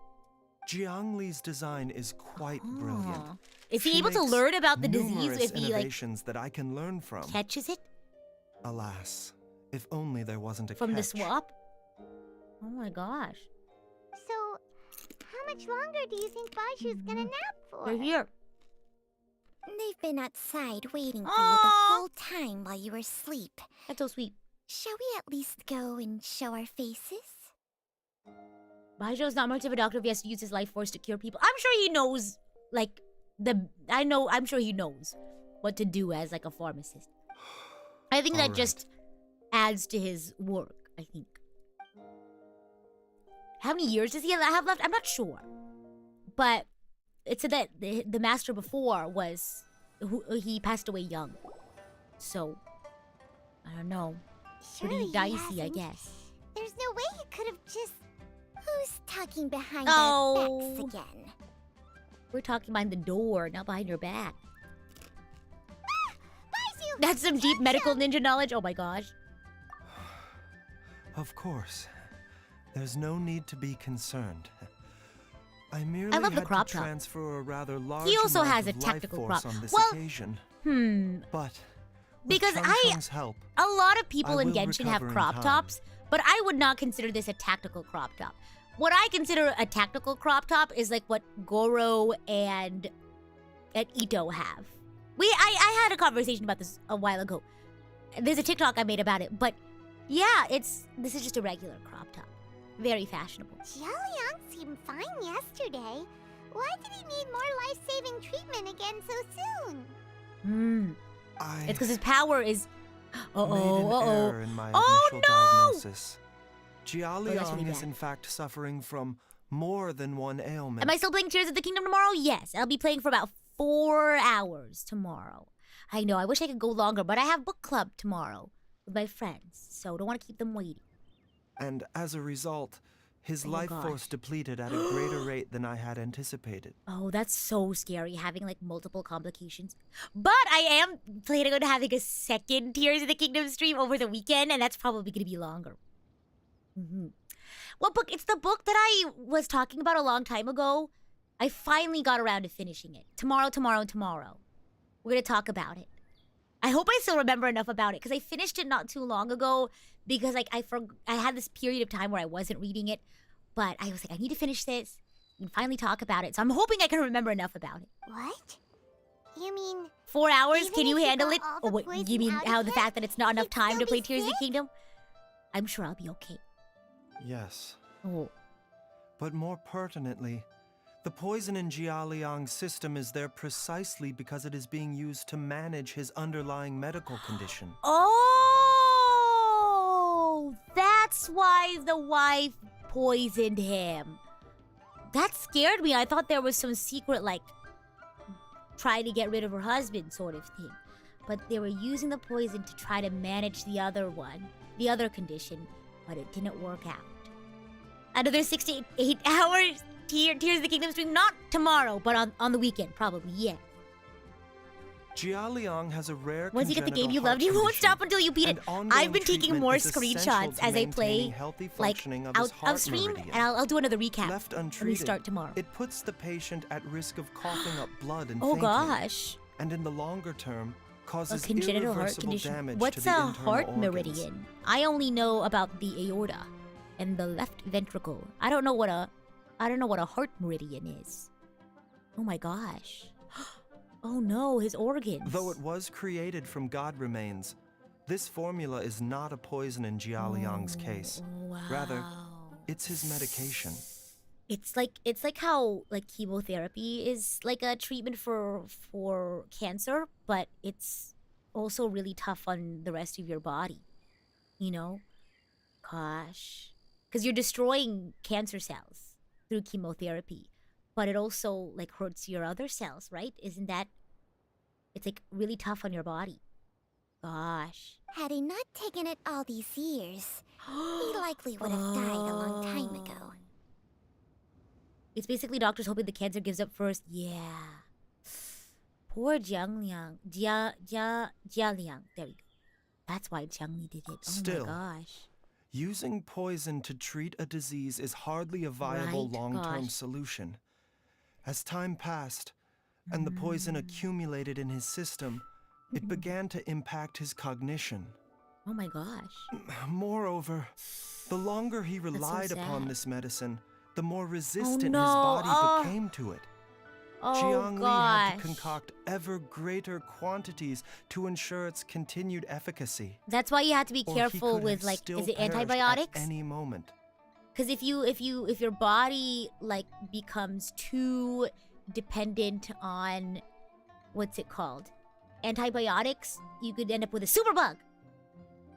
Jiang Li's design is quite brilliant. Is he She able to makes learn about the disease numerous if he like innovations that I can learn from. catches it Alas, if only there wasn't a from the catch. swap? Oh my gosh. So, how much longer do you think Baizhu's gonna nap for? They're here. They've been outside waiting for you the Aw. whole time while you were asleep. That's so sweet. Shall we at least go and show our faces? Baizhu's not much of a doctor if he has to use his life force to cure people. I'm sure he knows, like, I'm sure he knows what to do as, like, a pharmacist. I think that Alright. just adds to his work, I think. How many years does he have left? I'm not sure. But it said that the master before he passed away young. So, I don't know. Surely Pretty he dicey, I hasn't. guess. There's no way he could have just... Who's talking behind Oh. our backs again? We're talking behind the door, not behind your back. Baizhu! That's some deep medical ninja knowledge. Oh my gosh. Of course. There's no need to be concerned. I merely love the had crop to top. transfer a rather large He also amount has a of tactical life force crop. on this Well, occasion. But With because Chung I- Chung's help, a lot of people I in will Genshin have recover in crop time. tops, but I would not consider this a tactical crop top. What I consider a tactical crop top is like what Goro and Ito have. I had a conversation about this a while ago. There's a TikTok I made about it, but yeah, this is just a regular crop top. Very fashionable. Jialiang seemed fine yesterday. Why did he need more life-saving treatment again so soon? I It's because his power is. made an error in my Oh, initial no! diagnosis. really Jialiang is bad. in fact suffering from more than one ailment. Am I still playing Tears of the Kingdom tomorrow? Yes, I'll be playing for about 4 hours tomorrow. I know, I wish I could go longer, but I have book club tomorrow with my friends, so don't want to keep them waiting. And as a result, his Oh, life gosh. force depleted at a greater rate than I had anticipated. Oh, that's so scary, having like multiple complications. But I am planning on having a second Tears of the Kingdom stream over the weekend, and that's probably going to be longer. What book? It's the book that I was talking about a long time ago. I finally got around to finishing it. Tomorrow. We're going to talk about it. I hope I still remember enough about it, because I finished it not too long ago, because like I had this period of time where I wasn't reading it, but I was like, I need to finish this and finally talk about it. So I'm hoping I can remember enough about it. What? You mean 4 hours? even Can you if you handle got it? all Oh, the what, poison you mean out how of the it, fact that it's not enough you'd time to still play be Tears of the sick? Kingdom? I'm sure I'll be okay. Yes. Oh. But more pertinently, the poison in Jialiang's system is there precisely because it is being used to manage his underlying medical condition. Oh! That's why the wife poisoned him. That scared me. I thought there was some secret, like, trying to get rid of her husband sort of thing. But they were using the poison to try to manage the other one, the other condition, but it didn't work out. Another 6 to 8 hours Tears of the Kingdom stream, not tomorrow, but on the weekend, probably, yeah. Jialiang has a rare Once you get the game you congenital loved, you heart won't stop condition, until you beat it. and ongoing I've been taking treatment more is essential screenshots to as I play, maintaining healthy like, functioning of out his heart of stream, meridian. and I'll do another recap Left when we untreated, start tomorrow. it puts the patient at risk of coughing up blood and Oh fainting, gosh. and in the longer term, A causes congenital heart irreversible condition. damage What's to the a internal heart organs. meridian? I only know about the aorta and the left ventricle. I don't know what a heart meridian is. Oh my gosh. Oh no, his organs. Though it was created from god remains, this formula is not a poison in Jialiang's case. Wow. Rather, it's his medication. It's like how like chemotherapy is like a treatment for cancer, but it's also really tough on the rest of your body. You know? Gosh. Because you're destroying cancer cells through chemotherapy, but it also like hurts your other cells, right? Isn't that? It's like really tough on your body. Gosh. had he not taken it all these years, he likely would have died a long time ago. It's basically doctors hoping the cancer gives up first. Yeah. Poor Jialiang. Jialiang. There we go. That's why Jiang Li did it. Still, oh my gosh. Using poison to treat a disease is hardly a viable Right, long-term gosh. solution. As time passed, and the poison accumulated in his system, it began to impact his cognition. Oh my gosh. Moreover, the longer he so relied upon sad. this medicine, the more resistant no. his body Oh. became to it. Oh Jiang Li gosh. had to concoct ever greater quantities to ensure its continued efficacy. That's why you have to be Or he careful could with have like, still is it perished at antibiotics? any moment. Because if your body like becomes too dependent on what's it called, antibiotics, you could end up with a superbug.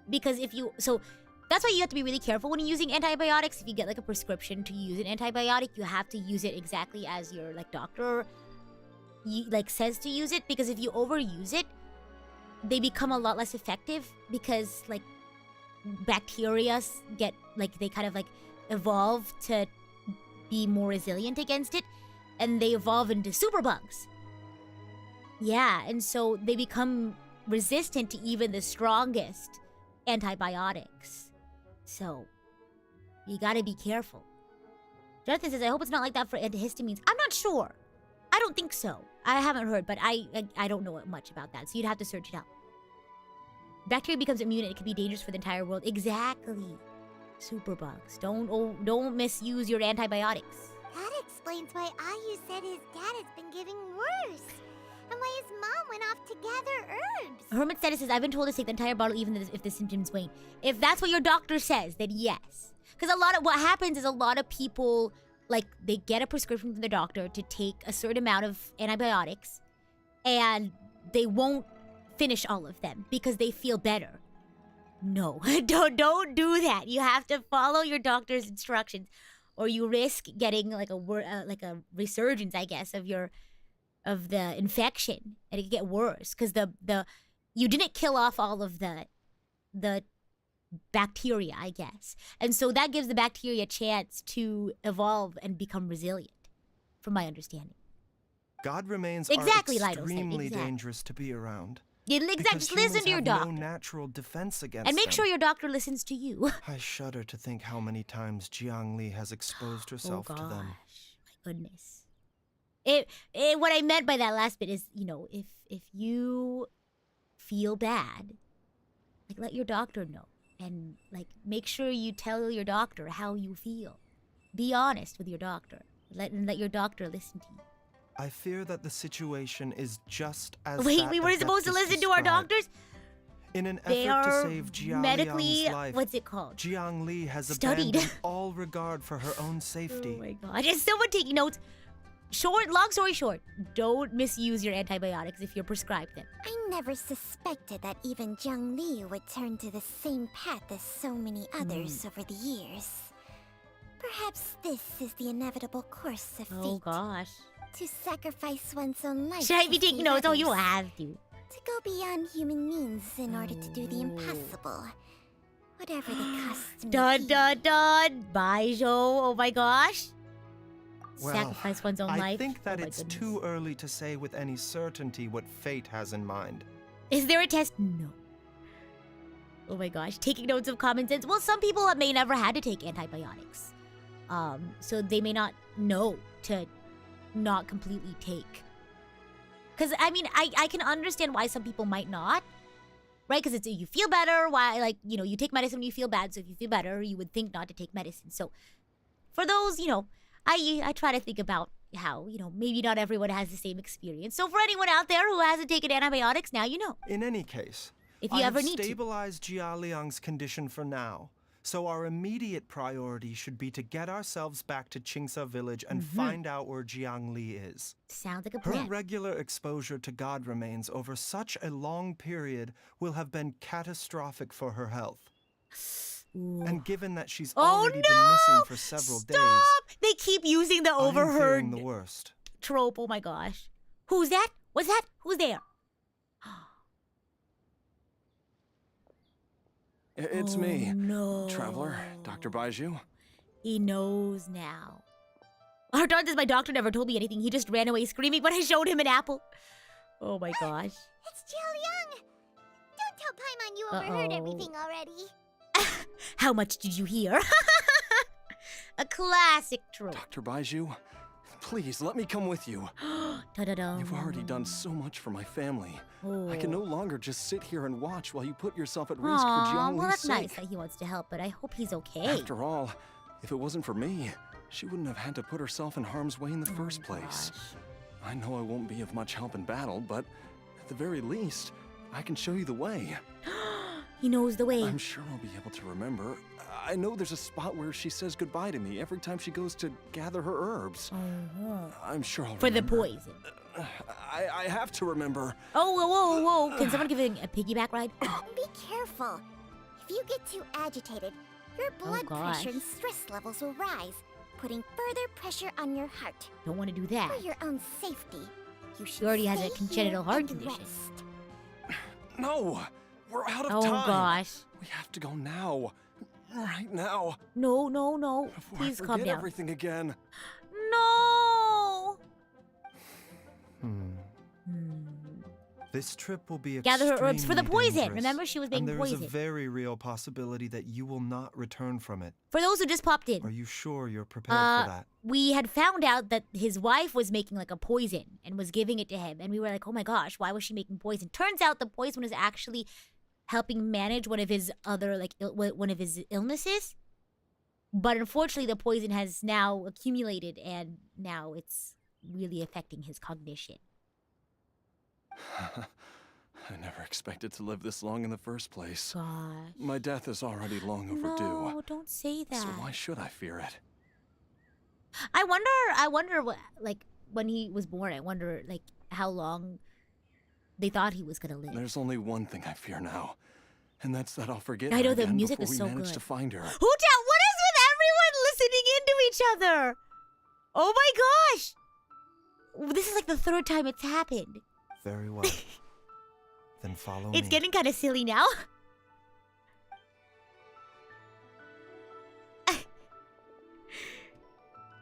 Because that's why you have to be really careful when you're using antibiotics. If you get like a prescription to use an antibiotic, you have to use it exactly as your like doctor says to use it. Because if you overuse it, they become a lot less effective because like bacteria get like they kind of like evolve to be more resilient against it, and they evolve into superbugs. Yeah, and so they become resistant to even the strongest antibiotics. So you gotta be careful. Jonathan says, I hope it's not like that for antihistamines. I'm not sure. I don't think so. I haven't heard, but I don't know much about that, so you'd have to search it out. Bacteria becomes immune and it can be dangerous for the entire world. Exactly. Superbugs. Don't misuse your antibiotics. That explains why Ayu said his dad has been getting worse, and why his mom went off to gather herbs. Hermit Status says, I've been told to take the entire bottle even if the symptoms wane. If that's what your doctor says, then yes. Because what happens is a lot of people, like, they get a prescription from the doctor to take a certain amount of antibiotics, and they won't finish all of them because they feel better. No, don't do that. You have to follow your doctor's instructions, or you risk getting like a resurgence, I guess, of the infection, and it could get worse because you didn't kill off all of the bacteria, I guess, and so that gives the bacteria a chance to evolve and become resilient, from my understanding. God remains Exactly, are Lido said, extremely exactly. dangerous to be around. Exactly, Because just listen humans to your have doctor. no natural defense against And make them. sure your doctor listens to you. I shudder to think how many times Jiangli has exposed herself oh to gosh, them. my goodness. What I meant by that last bit is, if you feel bad, like let your doctor know, and like make sure you tell your doctor how you feel. Be honest with your doctor. Let your doctor listen to you. I fear that the situation is just as Wait, that we weren't supposed to Adeptus listen to our described. doctors? In an They effort to are save Jia medically, Liang's life, what's it called? Jiang Li has Studied. abandoned all regard for her own safety. Oh my god. Is someone taking notes? Long story short, don't misuse your antibiotics if you're prescribed them. I never suspected that even Jiang Li would turn to the same path as so many others over the years. Perhaps this is the inevitable course of fate. Oh gosh. To sacrifice one's own life. Should I to be taking save notes? Oh, you others. have to. To go beyond human means in order to do the impossible. Whatever the cost may Dun be. dun dun! Baizhu, oh my gosh. Well, Sacrifice one's own I life. think that Oh my it's goodness. too early to say with any certainty what fate has in mind. Is there a test? No. Oh my gosh, taking notes of common sense. Well, some people may never had to take antibiotics. So they may not know to not completely take. Because, I mean, I can understand why some people might not. Right? Because you feel better. Why, like, you take medicine when you feel bad. So if you feel better, you would think not to take medicine. So for those, I try to think about how, maybe not everyone has the same experience. So for anyone out there who hasn't taken antibiotics, now you know. In any case, If you I ever have need to. stabilized Jia Liang's condition for now. So our immediate priority should be to get ourselves back to Qingsa village and find out where Jiang Li is. Sounds like a Her plan. regular exposure to God remains over such a long period will have been catastrophic for her health. Ooh. And given that she's Oh already been no! missing for several Stop! days, They keep using the I'm fearing overheard the worst. trope. Oh my gosh. Who's that? What's that? Who's there? It's Oh, me, no. Traveler, Dr. Baizhu. He knows now. Our doctor, my doctor never told me anything. He just ran away screaming when I showed him an apple. Oh my gosh. It's Jiao Liang! Don't tell Paimon you overheard everything already. How much did you hear? A classic trope. Dr. Baizhu, please let me come with you. Da-da-dum. You've already done so much for my family. I can no longer just sit here and watch while you put yourself at risk for Aw, Jiang well, Li's that's nice sake. that he wants to help, but I hope he's okay. After all, if it wasn't for me, she wouldn't have had to put herself in harm's way in the first place. I know I won't be of much help in battle, but at the very least, I can show you the way. He knows the way. I'm sure I'll be able to remember. I know there's a spot where she says goodbye to me every time she goes to gather her herbs. I'm sure I'll For the remember. poison. I have to remember. Oh, whoa, whoa, whoa. Can someone give a piggyback ride? Be careful. If you get too agitated, your blood gosh. pressure and stress levels will rise, putting further pressure on your heart. Don't want to do that. For your own safety, you should He already has a stay congenital here heart and condition. rest. No, we're out of Oh time. gosh. We have to go now. Right now. No, no, no. Before Please I calm forget down. everything again. No. This trip will be Gather her herbs for the extremely poison. dangerous, Remember, she was being and there is a poisoned. very real possibility that you will not return from it. For those who just popped in, Are you sure you're prepared for that? we had found out that his wife was making like a poison and was giving it to him, and we were like, "Oh my gosh, why was she making poison?" Turns out the poison was actually helping manage one of his other one of his illnesses. But unfortunately, the poison has now accumulated, and now it's really affecting his cognition. I never expected to live this long in the first place. Gosh. My death is already long overdue. No, don't say that. So why should I fear it? I wonder what, like, when he was born, I wonder, like, how long they thought he was gonna live. There's only one thing I fear now, and that's that I'll forget I her know the again music before is we so manage good. to find her. What is with everyone listening in to each other. Oh my gosh. This is like the third time it's happened. Very well. Then follow me. It's getting kind of silly now.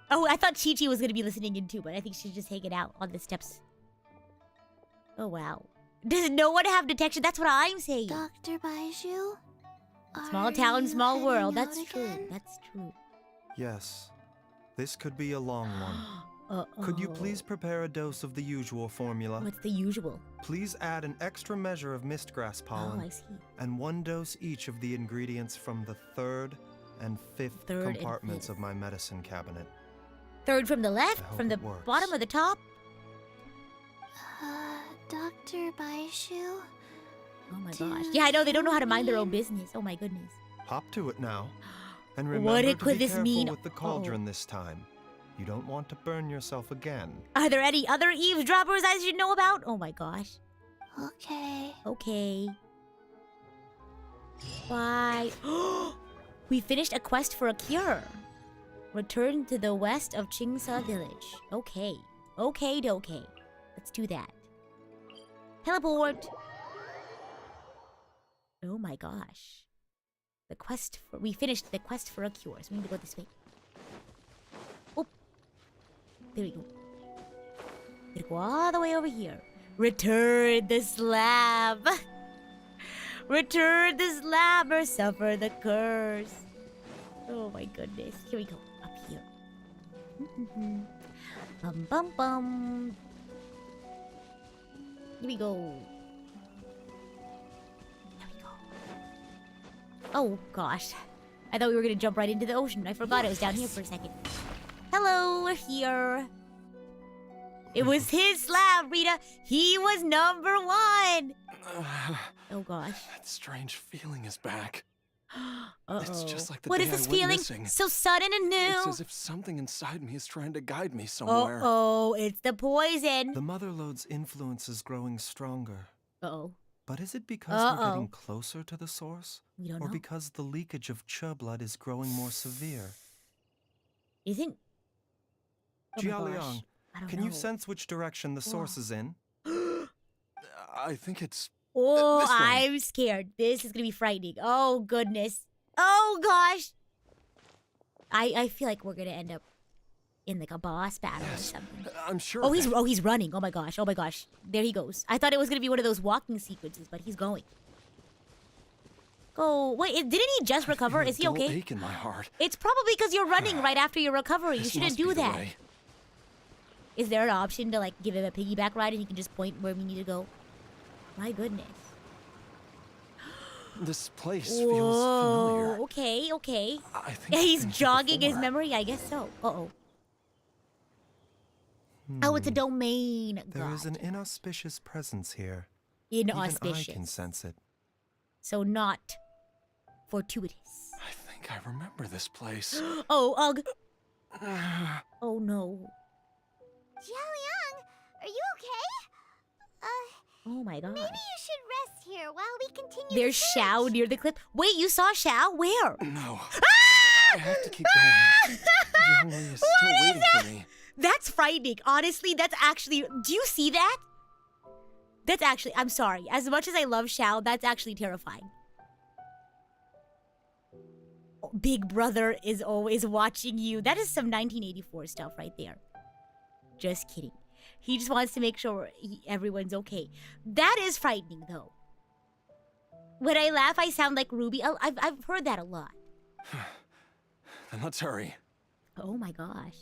Oh, I thought Chi-Chi was going to be listening in too, but I think she's just hanging out on the steps. Oh, wow. Does no one have detection? That's what I'm saying. Dr. Baizhu? Small town, small world. That's true. That's true. Yes. This could be a long one. Uh-oh. Could you please prepare a dose of the usual formula? What's the usual? Please add an extra measure of mistgrass pollen. Oh, I see. And 1 dose each of the ingredients from the 3rd and 5th compartments of my medicine cabinet. 3rd from the left? From the works. bottom or the top? Dr. Baizhu? Oh my gosh. Yeah, I know. They don't know how to mind their own business. Oh my goodness. Hop to it now. And What remember to could be this careful mean? with the cauldron this time. You don't want to burn yourself again. Are there any other eavesdroppers I should know about? Oh my gosh. Okay. Okay. Bye. We finished a quest for a cure. Return to the west of Chingsa village. Okay. Okay. Let's do that. Teleport. Oh my gosh. We finished the quest for a cure, so we need to go this way. Oh. There we go. Gotta go all the way over here. Return the slab. Return the slab or suffer the curse. Oh my goodness. Here we go. Up here. Bum bum bum. Here we go. There we go. Oh gosh. I thought we were gonna jump right into the ocean. I forgot it was down here for a second. Hello, we're here. It was his slab, Rita. He was #1. Oh gosh. That strange feeling is back. Uh-oh. It's just like the What day is this I went feeling? missing. So sudden and new. It's as if something inside me is trying to guide me somewhere. Uh-oh, it's the poison. The Mother Lode's influence is growing stronger. Uh-oh. But is it because we're getting closer to the source? We don't know. Or because the leakage of Cha blood is growing more severe? Isn't... Oh my gosh. Jialiang, I don't can know. you sense which direction the source is in? I think it's... Oh, this way. I'm scared. This is gonna be frightening. Oh, goodness. Oh, gosh. I feel like we're gonna end up in like a boss battle or something. I'm sure. Oh, he's running. Oh my gosh. Oh my gosh. There he goes. I thought it was gonna be one of those walking sequences, but he's going. Go. Wait, didn't he just recover? Is he okay? Ache in my heart. It's probably because you're running right after your recovery. You This shouldn't must be do the that. way. Is there an option to like give him a piggyback ride and he can just point where we need to go? My goodness. This place Whoa. feels familiar. Okay. I think Yeah, I've he's been here jogging his before. memory. I guess so. Uh-oh. Oh, it's a domain. There is God. an inauspicious presence here. Even I Inauspicious. can sense it. So not fortuitous. I think I remember this place. Oh, ugh. Oh no. Jialiang, are you okay? Oh my god. Maybe you should rest here while we continue. There's the Xiao search. near the cliff. Wait, you saw Xiao? Where? No. Ah! I have to keep going. Jiangli is still waiting for me. That's frightening. Honestly, that's actually... Do you see that? That's actually... I'm sorry. As much as I love Xiao, that's actually terrifying. Big Brother is always watching you. That is some 1984 stuff right there. Just kidding. He just wants to make sure everyone's okay. That is frightening, though. When I laugh, I sound like Ruby. I've heard that a lot. Then let's hurry. Oh my gosh.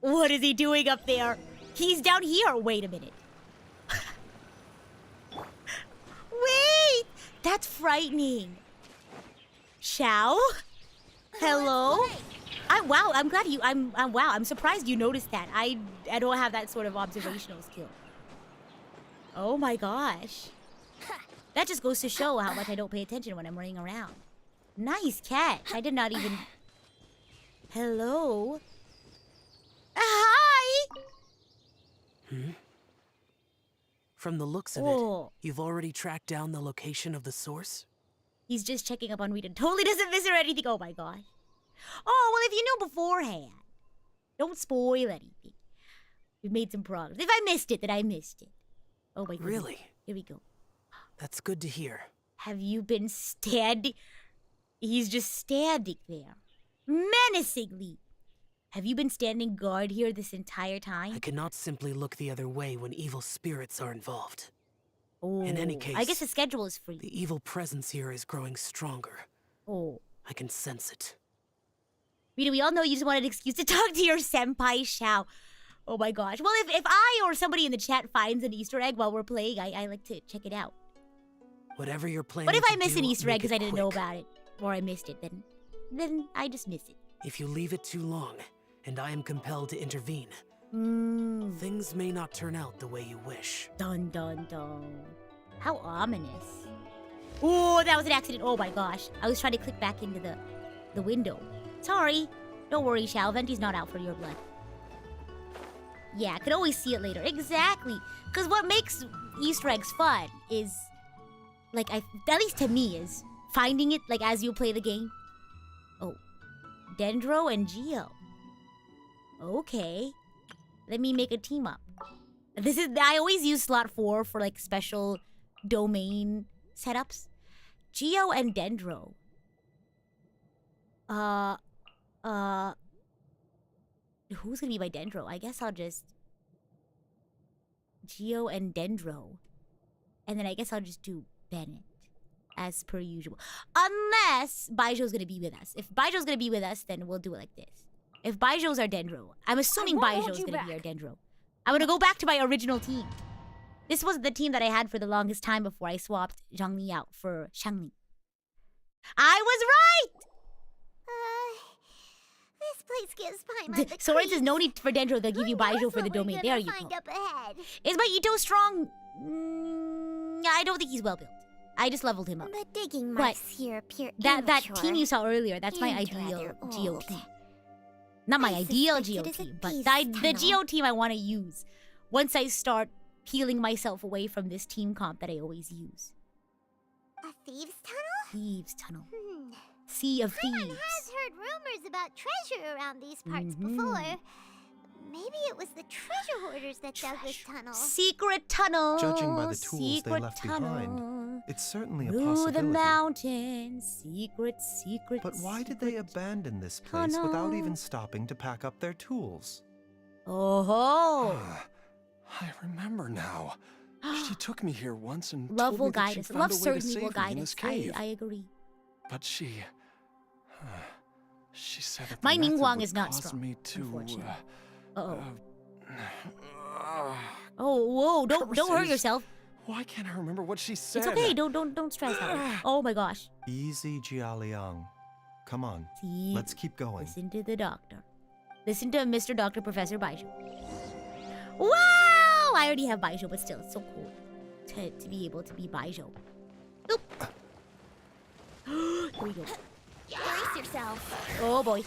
What is he doing up there? He's down here. Wait a minute. Wait! That's frightening. Xiao? Hello? Wow, I'm glad you... wow, I'm surprised you noticed that. I don't have that sort of observational skill. Oh my gosh. That just goes to show how much I don't pay attention when I'm running around. Nice catch. I did not even... Hello? Hi! From the looks of Whoa. it, you've already tracked down the location of the source? He's just checking up on Rita. Totally doesn't miss her anything. Oh my gosh. Oh, well, if you knew beforehand. Don't spoil anything. We've made some progress. If I missed it, then I missed it. Oh my goodness. Really? Here we go. That's good to hear. Have you been standing? He's just standing there. Menacingly. Have you been standing guard here this entire time? I cannot simply look the other way when evil spirits are involved. Oh, In any case, I guess the schedule is free. The evil presence here is growing stronger. Oh. I can sense it. Rita, we all know you just wanted an excuse to talk to your senpai, Xiao. Oh my gosh. Well, if I or somebody in the chat finds an Easter egg while we're playing, I like to check it out. Whatever you're planning But if I to miss do, an Easter egg make because it I didn't know quick. about it, or I missed it, then I just miss it. If you leave it too long, and I am compelled to intervene, things may not turn out the way you wish. Dun dun dun. How ominous. Oh, that was an accident. Oh my gosh. I was trying to click back into the window. Sorry. Don't worry, Xiao. Venti's not out for your blood. Yeah, I could always see it later. Exactly. Because what makes Easter eggs fun is, like, at least to me, is finding it, like, as you play the game. Oh. Dendro and Geo. Okay. Let me make a team up. I always use slot 4 for, like, special domain setups. Geo and Dendro. Who's gonna be my Dendro? I guess I'll just Geo and Dendro. And then I guess I'll just do Bennett. As per usual. Unless Baizhu's gonna be with us. If Baizhu's gonna be with us, then we'll do it like this. If Baizhu's our Dendro, I'm assuming Baizhu's gonna be our Dendro. I'm gonna go back to my original team. This was the team that I had for the longest time before I swapped Zhangli out for Shangli. I was right! This place gives Paimon the Soren says creeps. no need for Dendro, they'll give you Who knows Baizhu for what the we're domain. gonna There you find go. up ahead. Is my Ito strong? I don't think he's well built. I just leveled him up. The digging But marks here appear That immature team you saw earlier, that's my and ideal rather Geo old. team. Not my I ideal suspect Geo it is a team, but peace the tunnel. Geo team I want to use once I start peeling myself away from this team comp that I always use. A thieves' tunnel? Thieves Tunnel. Sea of Paimon Thieves. has heard rumors about treasure around these parts before. Maybe it was the treasure hoarders that dug this tunnel. Secret tunnel. Judging by the tools they secret left tunnel. behind, it's certainly a Through possibility. the mountains, secret. But why did they abandon this place without even stopping to pack up their tools? Oh, I remember now. She took me here once and love told will me that guide she us. found Love a way to certainly will save me guide in us. this cave. I agree. But she said that My the method Ningguang would is not cause strong, me to, unfortunately. Uh-oh. uh, Oh, whoa! Don't hurt curses. yourself. Why can't I remember what she said? It's okay. Don't stress out. Oh my gosh. Easy, Jialiang. Come on, See, let's keep going. listen to the doctor. Listen to Mr. Doctor Professor Baizhu. Wow! I already have Baizhu, but still, it's so cool to be able to be Baizhu. Oop. Here we go. Brace yourself. Oh boy.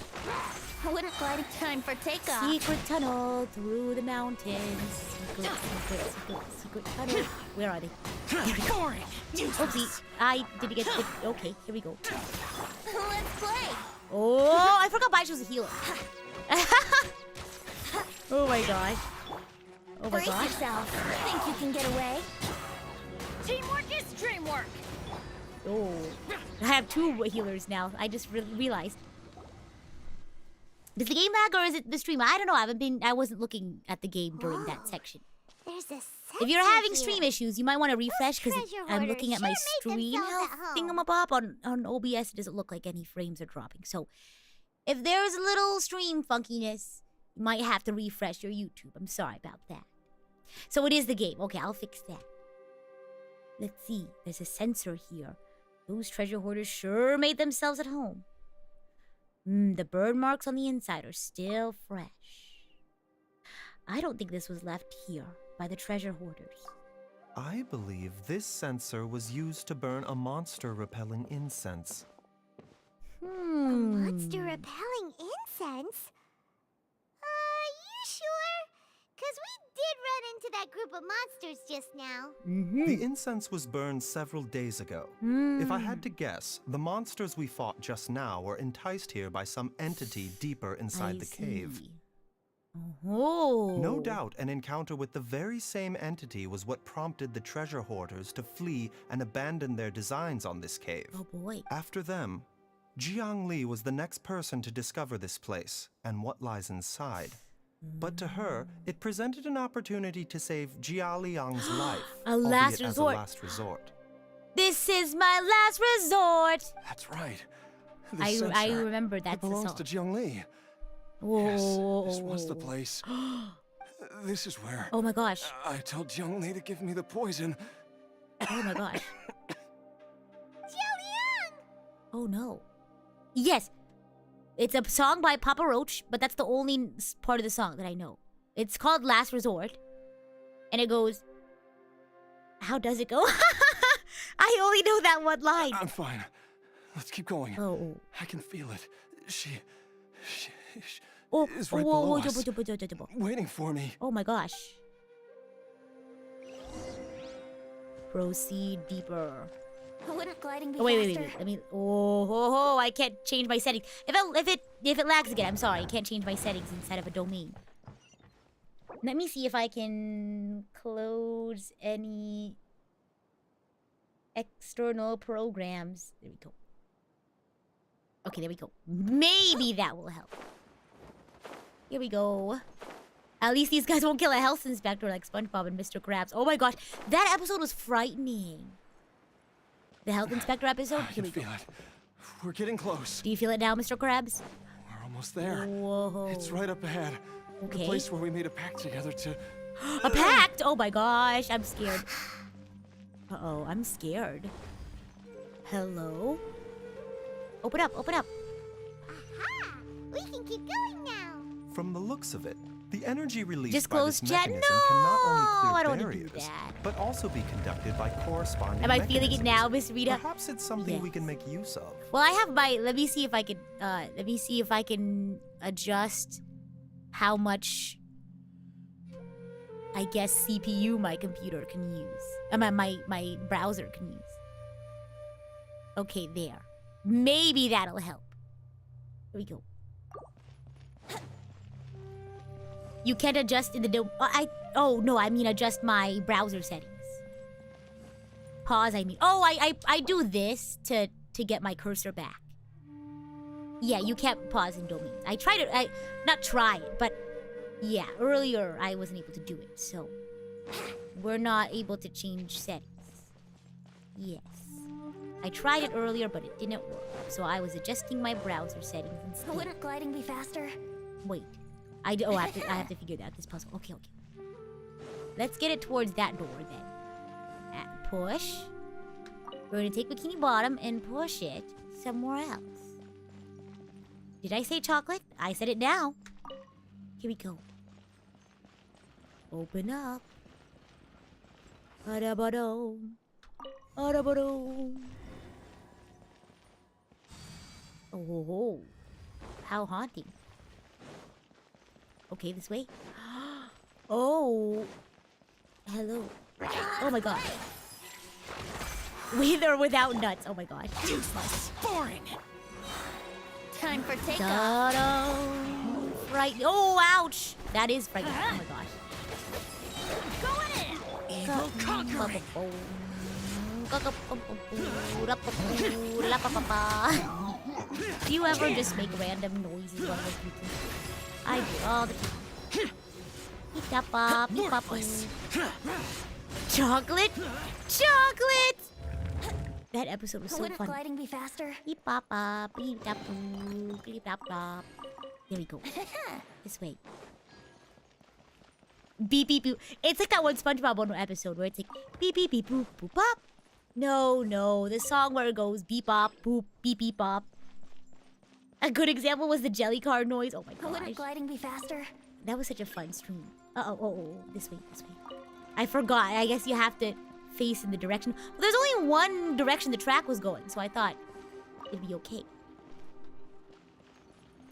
Winter gliding time for takeoff. Secret tunnel through the mountains. Secret tunnel. Where are they? Oopsie. I didn't get it. Okay, here we go. Let's play. Oh, I forgot Baizhu's a healer. Oh my gosh. Oh my Brace gosh. yourself. Think you can get away? Teamwork is dreamwork. Oh. I have 2 healers now. I just realized. Does the game lag or is it the stream? I don't know. I wasn't looking at the game during that section. There's a If you're sensor having here. stream issues, you might want to refresh because treasure I'm hoarders looking at my sure made stream themselves health at home. thingamabob on OBS. It doesn't look like any frames are dropping. So if there's a little stream funkiness, you might have to refresh your YouTube. I'm sorry about that. So it is the game. Okay, I'll fix that. Let's see. There's a sensor here. Those treasure hoarders sure made themselves at home. The bird marks on the inside are still fresh. I don't think this was left here by the treasure hoarders. I believe this sensor was used to burn a monster-repelling incense. Monster repelling incense? You sure? Because we did run into that group of monsters just now. The incense was burned several days ago. If I had to guess, the monsters we fought just now were enticed here by some entity deeper inside the cave. Oh. No doubt an encounter with the very same entity was what prompted the treasure hoarders to flee and abandon their designs on this cave. Oh boy. After them, Jiang Li was the next person to discover this place and what lies inside. But to her, it presented an opportunity to save Jia Liang's life, A last albeit as resort. a last resort. This is my last resort. That's right. I remember It that's the belongs song. to Jiang Li. Whoa. Yes, this was the place. This is where Oh my gosh. I told Jiang Li to give me the poison. Oh my gosh. Jiang! Oh no. Yes. It's a song by Papa Roach, but that's the only part of the song that I know. It's called Last Resort. And it goes... How does it go? I only know that one line. I'm fine. Let's keep going. Oh. I can feel it. She Oh, is right whoa, below whoa, us, whoa. waiting for me. Oh my gosh. Proceed deeper. Wouldn't gliding be Oh, wait. faster? Let me. Oh, I can't change my settings. If it lags again, I'm sorry. I can't change my settings inside of a domain. Let me see if I can close any external programs. There we go. Okay, there we go. Maybe that will help. Here we go. At least these guys won't kill a health inspector like SpongeBob and Mr. Krabs. Oh my gosh, that episode was frightening. The health inspector episode? I can feel it. We're getting close. Do you feel it now, Mr. Krabs? We're almost there. Whoa. It's right up ahead. Okay. The place where we made a pact together to... A pact? Oh my gosh, I'm scared. Uh-oh, I'm scared. Hello? Open up, open up. Aha! We can keep going now. From the looks of it, the energy released Just by close this chat? mechanism can not No, I only don't clear wanna do barriers, that. but also be conducted by corresponding Am I feeling it mechanisms. now, Miss Rita? Perhaps it's something we can make use of. Well, I have my. Let me see if I can adjust how much. I guess CPU my computer can use. My browser can use. Okay, there. Maybe that'll help. Here we go. You can't adjust in the oh no, I mean adjust my browser settings. Pause, I mean. Oh, I do this to get my cursor back. Yeah, you can't pause in domains. I tried it. Not try it, but yeah, earlier I wasn't able to do it. So we're not able to change settings. Yes. I tried it earlier, but it didn't work. So I was adjusting my browser settings instead. Wouldn't gliding be faster? Wait. I have to figure out this puzzle. Okay. Let's get it towards that door then. Push. We're gonna take Bikini Bottom and push it somewhere else. Did I say chocolate? I said it now. Here we go. Open up. Ba-da-ba-dum. Ba-da-ba-dum. Oh, how haunting. Okay, this way. Oh. Hello. Oh my god. With or without nuts. Oh my god. Useless. Boring. Time for takeoff. Ta-da. Right. Oh, ouch. That is frightening. Oh my gosh. Going in. Evil conquering. Do you ever just make random noises while you're eating? I do all the time. Beep-da-pop, beep-pop-poo. Chocolate? Chocolate! That episode was so Wouldn't fun. gliding be faster? Beep-pop-pop, beep-da-poo, beep-da-pop. There we go. This way. Beep beep boop. It's like that one SpongeBob one episode where it's like beep beep beep boop boop pop. No, the song where it goes beep bop boop beep beep bop. A good example was the jelly card noise. Oh my gosh. Wouldn't gliding be faster? That was such a fun stream. This way. I forgot. I guess you have to face in the direction. Well, there's only one direction the track was going, so I thought it'd be okay.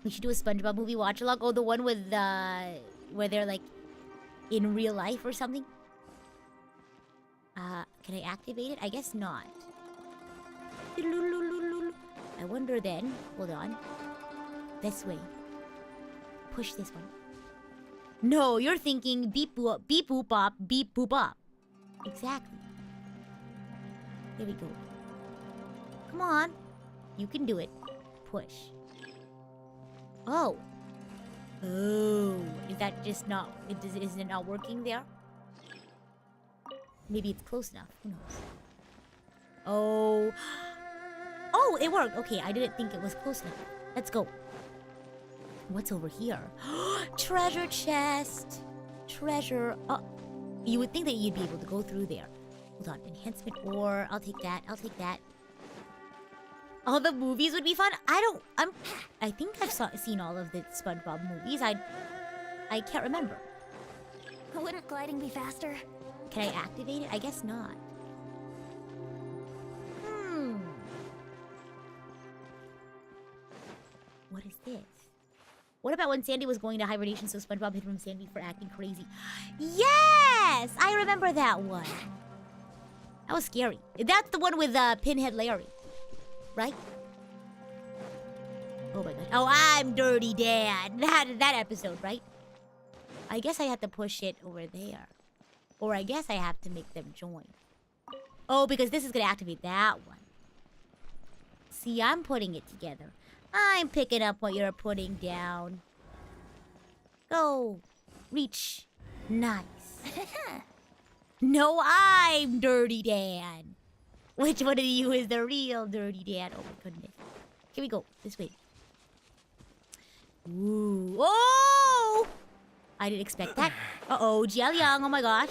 We should do a SpongeBob movie watch along. Oh, the one with where they're like in real life or something. Can I activate it? I guess not. I wonder then. Hold on. This way. Push this one. No, you're thinking beep boop beep boop bop beep boop bop. Exactly. Here we go. Come on. You can do it. Push. Oh. Oh. Is that just not... Is it not working there? Maybe it's close enough. Who knows? Oh. Oh, it worked. Okay, I didn't think it was close enough. Let's go. What's over here? Treasure chest. Treasure. Oh. You would think that you'd be able to go through there. Hold on. Enhancement ore. I'll take that. I'll take that. All the movies would be fun. I think I've seen all of the SpongeBob movies. I can't remember. Wouldn't gliding be faster? Can I activate it? I guess not. What is this? What about when Sandy was going to hibernation so SpongeBob hid from Sandy for acting crazy? Yes! I remember that one. That was scary. That's the one with Pinhead Larry. Right? Oh my god. Oh, I'm Dirty Dan. That episode, right? I guess I have to push it over there. Or I guess I have to make them join. Oh, because this is going to activate that one. See, I'm putting it together. I'm picking up what you're putting down. Go. Reach. Nice. No, I'm Dirty Dan. Which one of you is the real Dirty Dan? Oh my goodness. Here we go. This way. Ooh. Oh! I didn't expect that. Uh-oh, Jialiang. Oh my gosh.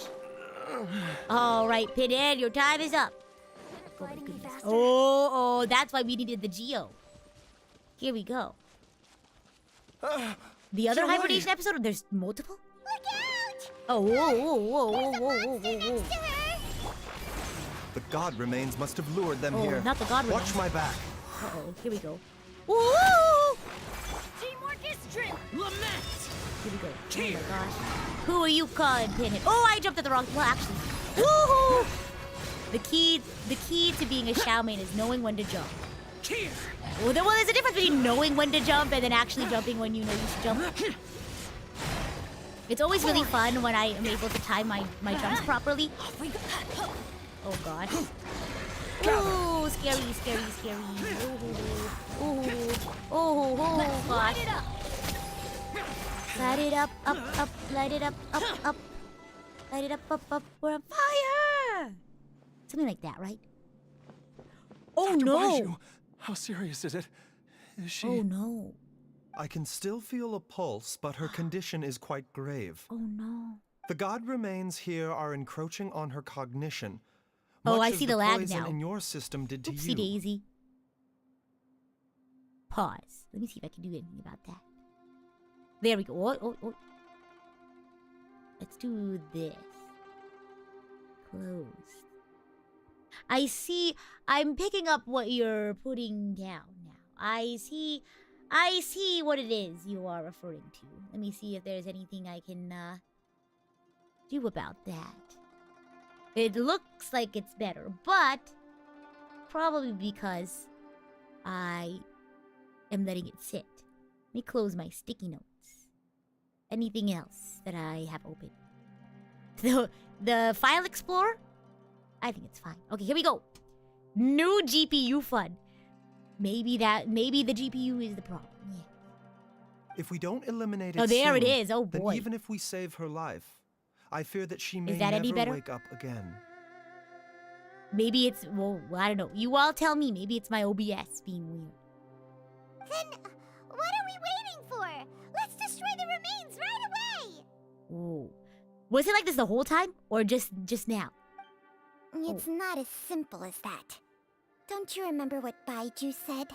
All right, Pinhead, your time is up. Oh, my goodness. Oh, that's why we needed the Geo. Here we go. The other hibernation episode? There's multiple? Look out! Oh, whoa. The god remains must have lured them Oh, here. not the god remains. Watch my back. Uh-oh, here we go. Woo! Teamwork is strength. Lament. Here we go. Oh my gosh. Who are you calling, Pinhead? Oh, I jumped at the wrong... Well, actually. Woohoo! The key to being a Xiaoman is knowing when to jump. Well, there's a difference between knowing when to jump and then actually jumping when you know you should jump. It's always really fun when I am able to time my jumps properly. Oh god. Ooh, scary. Oh gosh. Light it up, up. Light it up, up. Light it up. We're on fire! Something like that, right? Oh Dr. no! Baizhu, how serious is it? Is she... Oh no. I can still feel a pulse, but her condition is quite grave. Oh no. The god remains here are encroaching on her cognition. Oh, much I as see the lag poison now. in your system did to Oopsie you. daisy. Pause. Let me see if I can do anything about that. There we go. Oh. Let's do this. Close. I see. I'm picking up what you're putting down now. I see what it is you are referring to. Let me see if there's anything I can do about that. It looks like it's better, but probably because I am letting it sit. Let me close my sticky notes. Anything else that I have open? The file explorer? I think it's fine. Okay, here we go. New GPU fun. Maybe the GPU is the problem. Yeah. If we don't eliminate it Oh, there it soon, is. Oh then boy. even if we save her life, I fear that she may Is that any never better? wake up again. Maybe it's, well, I don't know. You all tell me. Maybe it's my OBS being weird. Then, what are we waiting for? Let's destroy the remains right away! Ooh. Was it like this the whole time? Or just now? It's not as simple as that. Don't you remember what Baizhu said?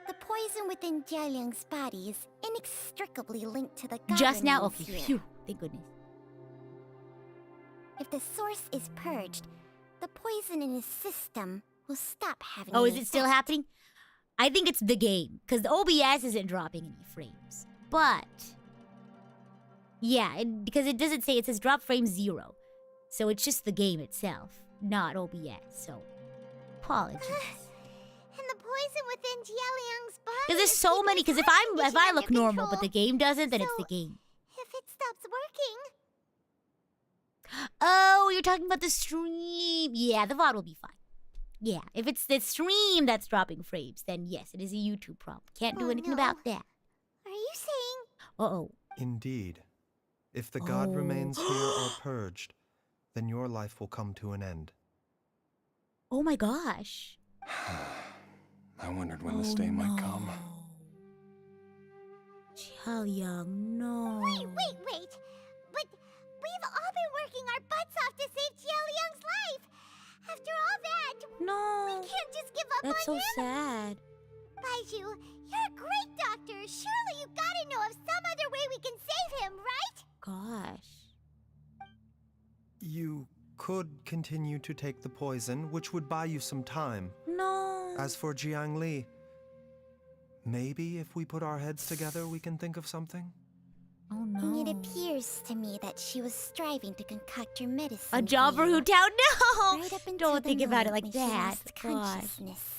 The poison within Jialiang's body is inextricably linked to the god Just now? remains Okay, here. phew. Thank goodness. If the source is purged, the poison in his system will stop having Oh, any is it still effect. happening? I think it's the game. Because the OBS isn't dropping any frames. But Yeah, because it doesn't say, it says drop frame 0. So it's just the game itself, not OBS. So, apologies. And the poison within Jialiang's body. Because there's so many. Because if I look normal, but the game doesn't, then it's So, the game. If it stops working, Oh, you're talking about the stream. Yeah, the VOD will be fine. Yeah, if it's the stream that's dropping frames, then yes, it is a YouTube problem. Can't do anything about that. are you saying? Uh-oh. Indeed. If the god remains here or purged, then your life will come to an end. Oh my gosh. I wondered when this day might come. Jialiang, no. Wait. But we've all been working our butts off to save Jialiang's life. After all that, No. we can't just give up That's on so him. sad. Baizhu, you're a great doctor. Surely you gotta know of some other way we can save him, right? Gosh. You could continue to take the poison, which would buy you some time. No. As for Jiang Li, maybe if we put our heads together, we can think of something? Oh no. It appears to me that she was striving to concoct her medicine. A job for you. Hu Tao? No. Right up until Don't the think about it moment like when she that. lost Gosh. consciousness.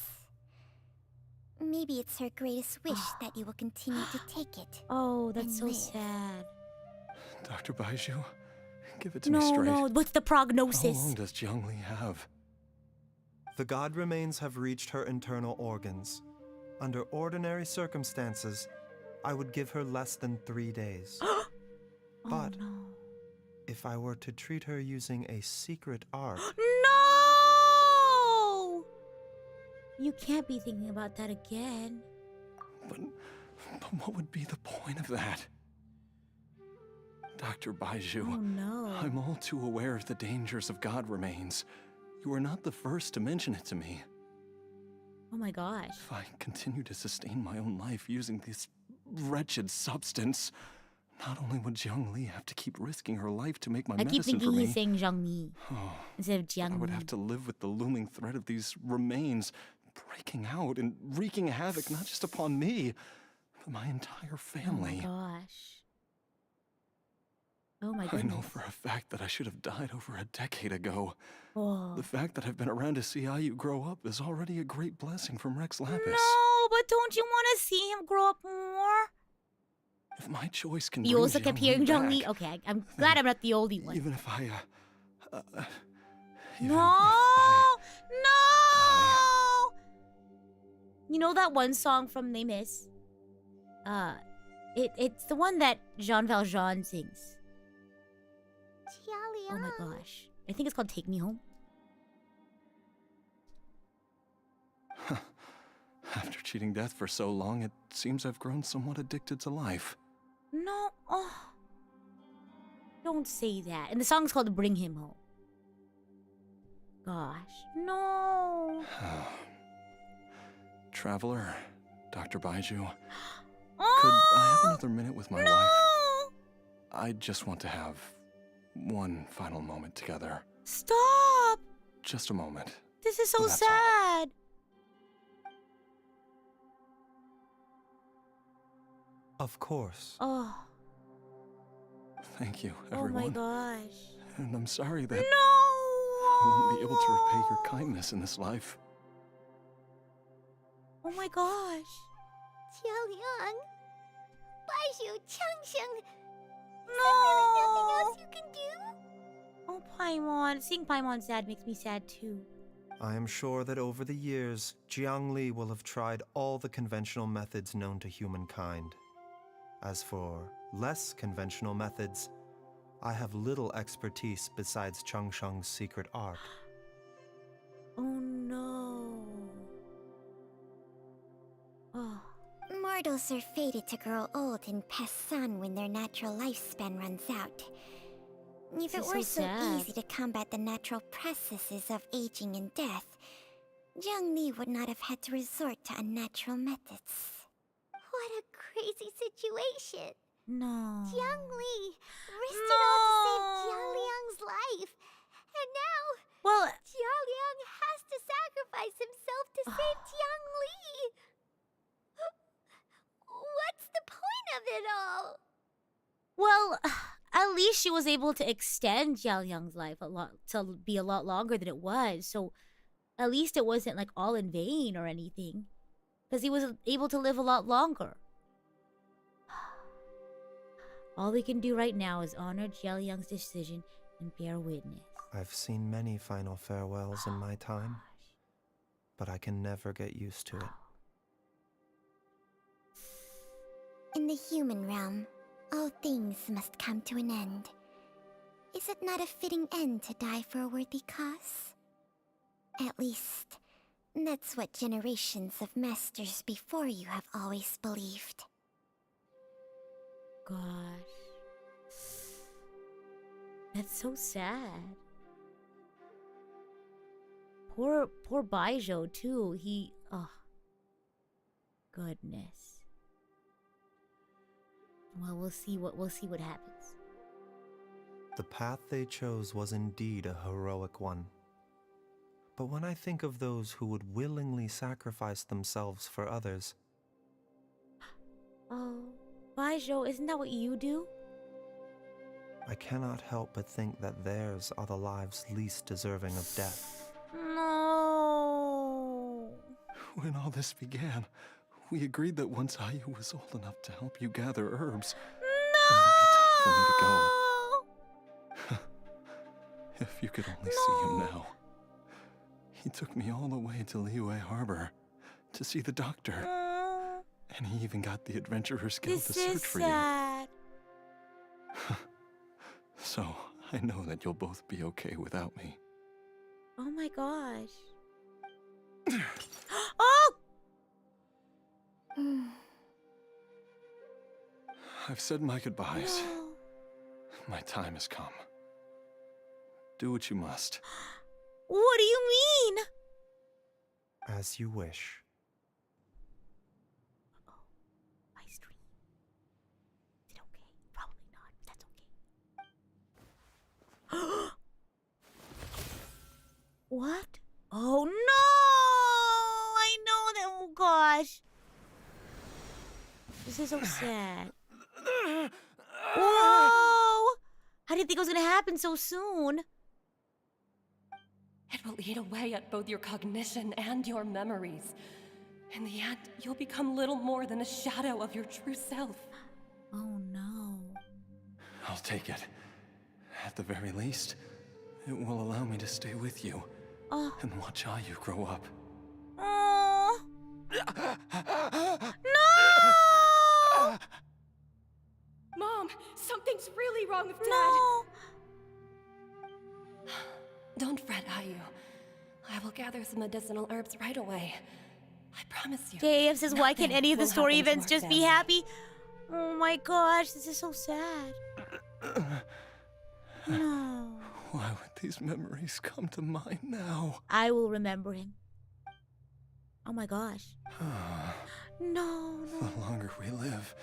Maybe it's her greatest wish that you will continue to take it. Oh, that's And so live. sad. Dr. Baizhu, give it to me No, straight. no. What's the How prognosis? long does Jiang Li have? The god remains have reached her internal organs. Under ordinary circumstances, I would give her less than 3 days. But Oh, no. if I were to treat her using a secret art, No! You can't be thinking about that again. But what would be the point of that? Dr. Baizhu, Oh no. I'm all too aware of the dangers of God remains. You are not the first to mention it to me. Oh my gosh. If I continue to sustain my own life using this wretched substance, not only would Jiang Li have to keep risking her life to make my I keep medicine for thinking me, he's saying Zhang Li oh, instead of I Jiang would Li. have to live with the looming threat of these remains breaking out and wreaking havoc not just upon me, but my entire family. Oh my gosh. Oh my I goodness. know for a fact that I should have died over a decade ago. Oh. The fact that I've been around to see how you grow up is already a great blessing from Rex Lapis. No, but don't you want to see him grow up more? If my choice can You bring also kept Jiang hearing Li Zhang Li. back, Okay, I'm glad I'm not the only one. even if I, even No! if No! You know that one song from Les Mis? It's the one that Jean Valjean sings. Jialiang. Oh my gosh. I think it's called Take Me Home. After cheating death for so long, it seems I've grown somewhat addicted to life. No. Oh. Don't say that. And the song's called Bring Him Home. Gosh. No. Traveler, Dr. Baizhu, Oh! could I have another minute with my no! wife? I just want to have one final moment together. Stop! Just a moment. This is so That's all. sad. of course. Oh. Thank you, Oh everyone. my gosh. And I'm sorry that No! I won't be able to repay your kindness in this life. Oh my gosh. Jialiang. Baizhu, Changsheng. No! Nothing else you can do? Oh, Paimon. Seeing Paimon sad makes me sad too. I am sure that over the years, Jiang Li will have tried all the conventional methods known to humankind. As for less conventional methods, I have little expertise besides Changsheng's secret art. Oh no. Oh. Mortals are fated to grow old and pass on when their natural lifespan runs out. If This it is were so so sad. easy to combat the natural processes of aging and death, Jiang Li would not have had to resort to unnatural methods. What a crazy situation! No. Jiang Li risked it all to save No. Jialiang's life, and now Well, Jialiang has to sacrifice himself to save Jiang Li. What's the point of it all? well, she was able to extend Jiao Liang's life a lot, to be a lot longer than it was. So at least it wasn't like all in vain or anything, because he was able to live a lot longer. All we can do right now is honor Jiao Liang's decision and bear witness. I've seen many final farewells in my time, but I can never get used to it. In the human realm, all things must come to an end. Is it not a fitting end to die for a worthy cause? At least, that's what generations of masters before you have always believed. Gosh. That's so sad. Poor Baizhu too. Oh. Goodness. Well, we'll see what happens. The path they chose was indeed a heroic one. But when I think of those who would willingly sacrifice themselves for others... Oh, Baizhu, isn't that what you do? I cannot help but think that theirs are the lives least deserving of death. No. When all this began, we agreed that once Ayu was old enough to help you gather herbs, it would be time for me to go. If you could only see him now. He took me all the way to Liyue Harbor to see the doctor. And he even got the Adventurers Guild to search for sad. you. So, I know that you'll both be okay without me. Oh my gosh. Oh! I've said my goodbyes. No. My time has come. Do what you must. What do you mean? As you wish. My stream. Is it okay? Probably not. That's okay. What? Oh no! I know that. Oh gosh. This is so sad. Whoa! I didn't think it was gonna happen so soon. It will eat away at both your cognition and your memories. In the end, you'll become little more than a shadow of your true self. Oh no. I'll take it. At the very least, it will allow me to stay with you and watch Ayu grow up. Oh. No! Mom, something's really wrong with Dad. No! Don't fret, Ayu. I will gather some medicinal herbs right away. I promise you. JAF says, why can't any of the story events happen to just our be family. happy? Oh my gosh, this is so sad. No. Why would these memories come to mind now? I will remember him. Oh my gosh. No, no. The longer we live,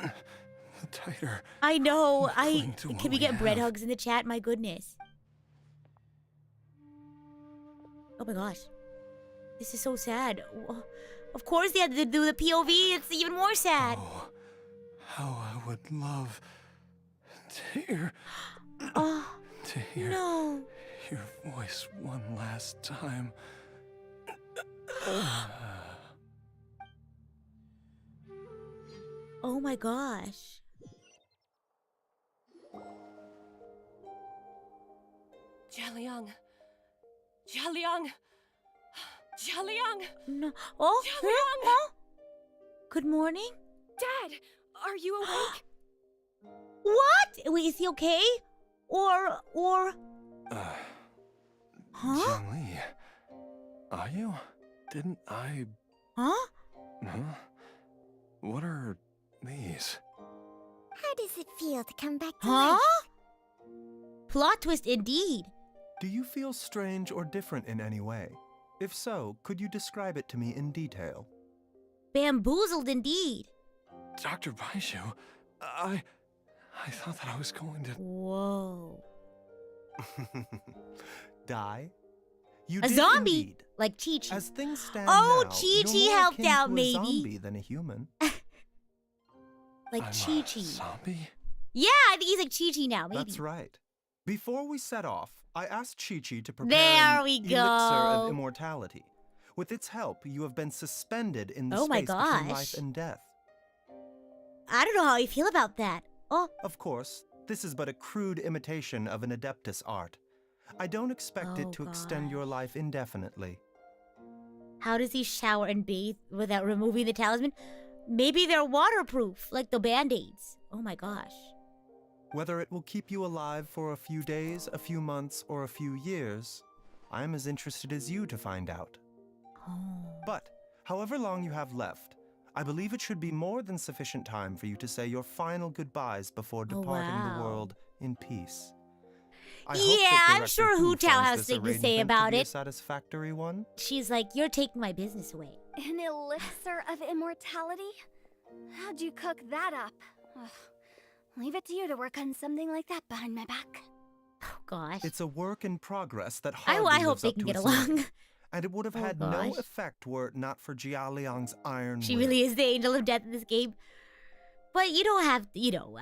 the tighter. I know. cling to Can what we we get bread have. hugs in the chat? My goodness. Oh my gosh. This is so sad. Of course they had to do the POV. It's even more sad. Oh, how I would love to hear, Oh, to hear no. your voice one last time. Oh my gosh. Jialiang. Jialiang. Jialiang. No. Oh, Jialiang. huh? Good morning. Dad, are you awake? What? Wait, is he okay? Or... Huh? Jiangli, are you? Didn't I... Huh? Huh? What are these? How does it feel to come back to Huh? life? Plot twist indeed. Do you feel strange or different in any way? If so, could you describe it to me in detail? Bamboozled indeed. Dr. Baizhu, I thought that I was going to... Whoa. Die? You A did zombie? indeed. Like Chi-Chi. As things stand Oh, now, Chi-Chi you're more helped akin out, to a maybe. zombie than a human. Like I'm Chi-Chi. a zombie? Yeah, I think he's like Chi-Chi now, maybe. That's right. Before we set off, I asked Chi-Chi to prepare There an we elixir go. of immortality. With its help, you have been suspended in the Oh my space between gosh. life and death. I don't know how I feel about that. Oh. Of course, this is but a crude imitation of an Adeptus art. I don't expect it to extend your life indefinitely. How does he shower and bathe without removing the talisman? Maybe they're waterproof, like the Band-Aids. Oh my gosh. Whether it will keep you alive for a few days, a few months, or a few years, I'm as interested as you to find out. But, however long you have left, I believe it should be more than sufficient time for you to say your final goodbyes before departing the world in peace. I hope that I'm Director sure Hu Hu Tao finds has this something to say arrangement about be a it. satisfactory one. She's like, you're taking my business away. An elixir of immortality? How'd you cook that up? Ugh. Leave it to you to work on something like that behind my back. Oh gosh. It's a work in progress that I hardly hope lives they up can to get its along. name, and it would have had no gosh. effect were it not for Jia Liang's iron She will. really is the angel of death in this game. But you don't have,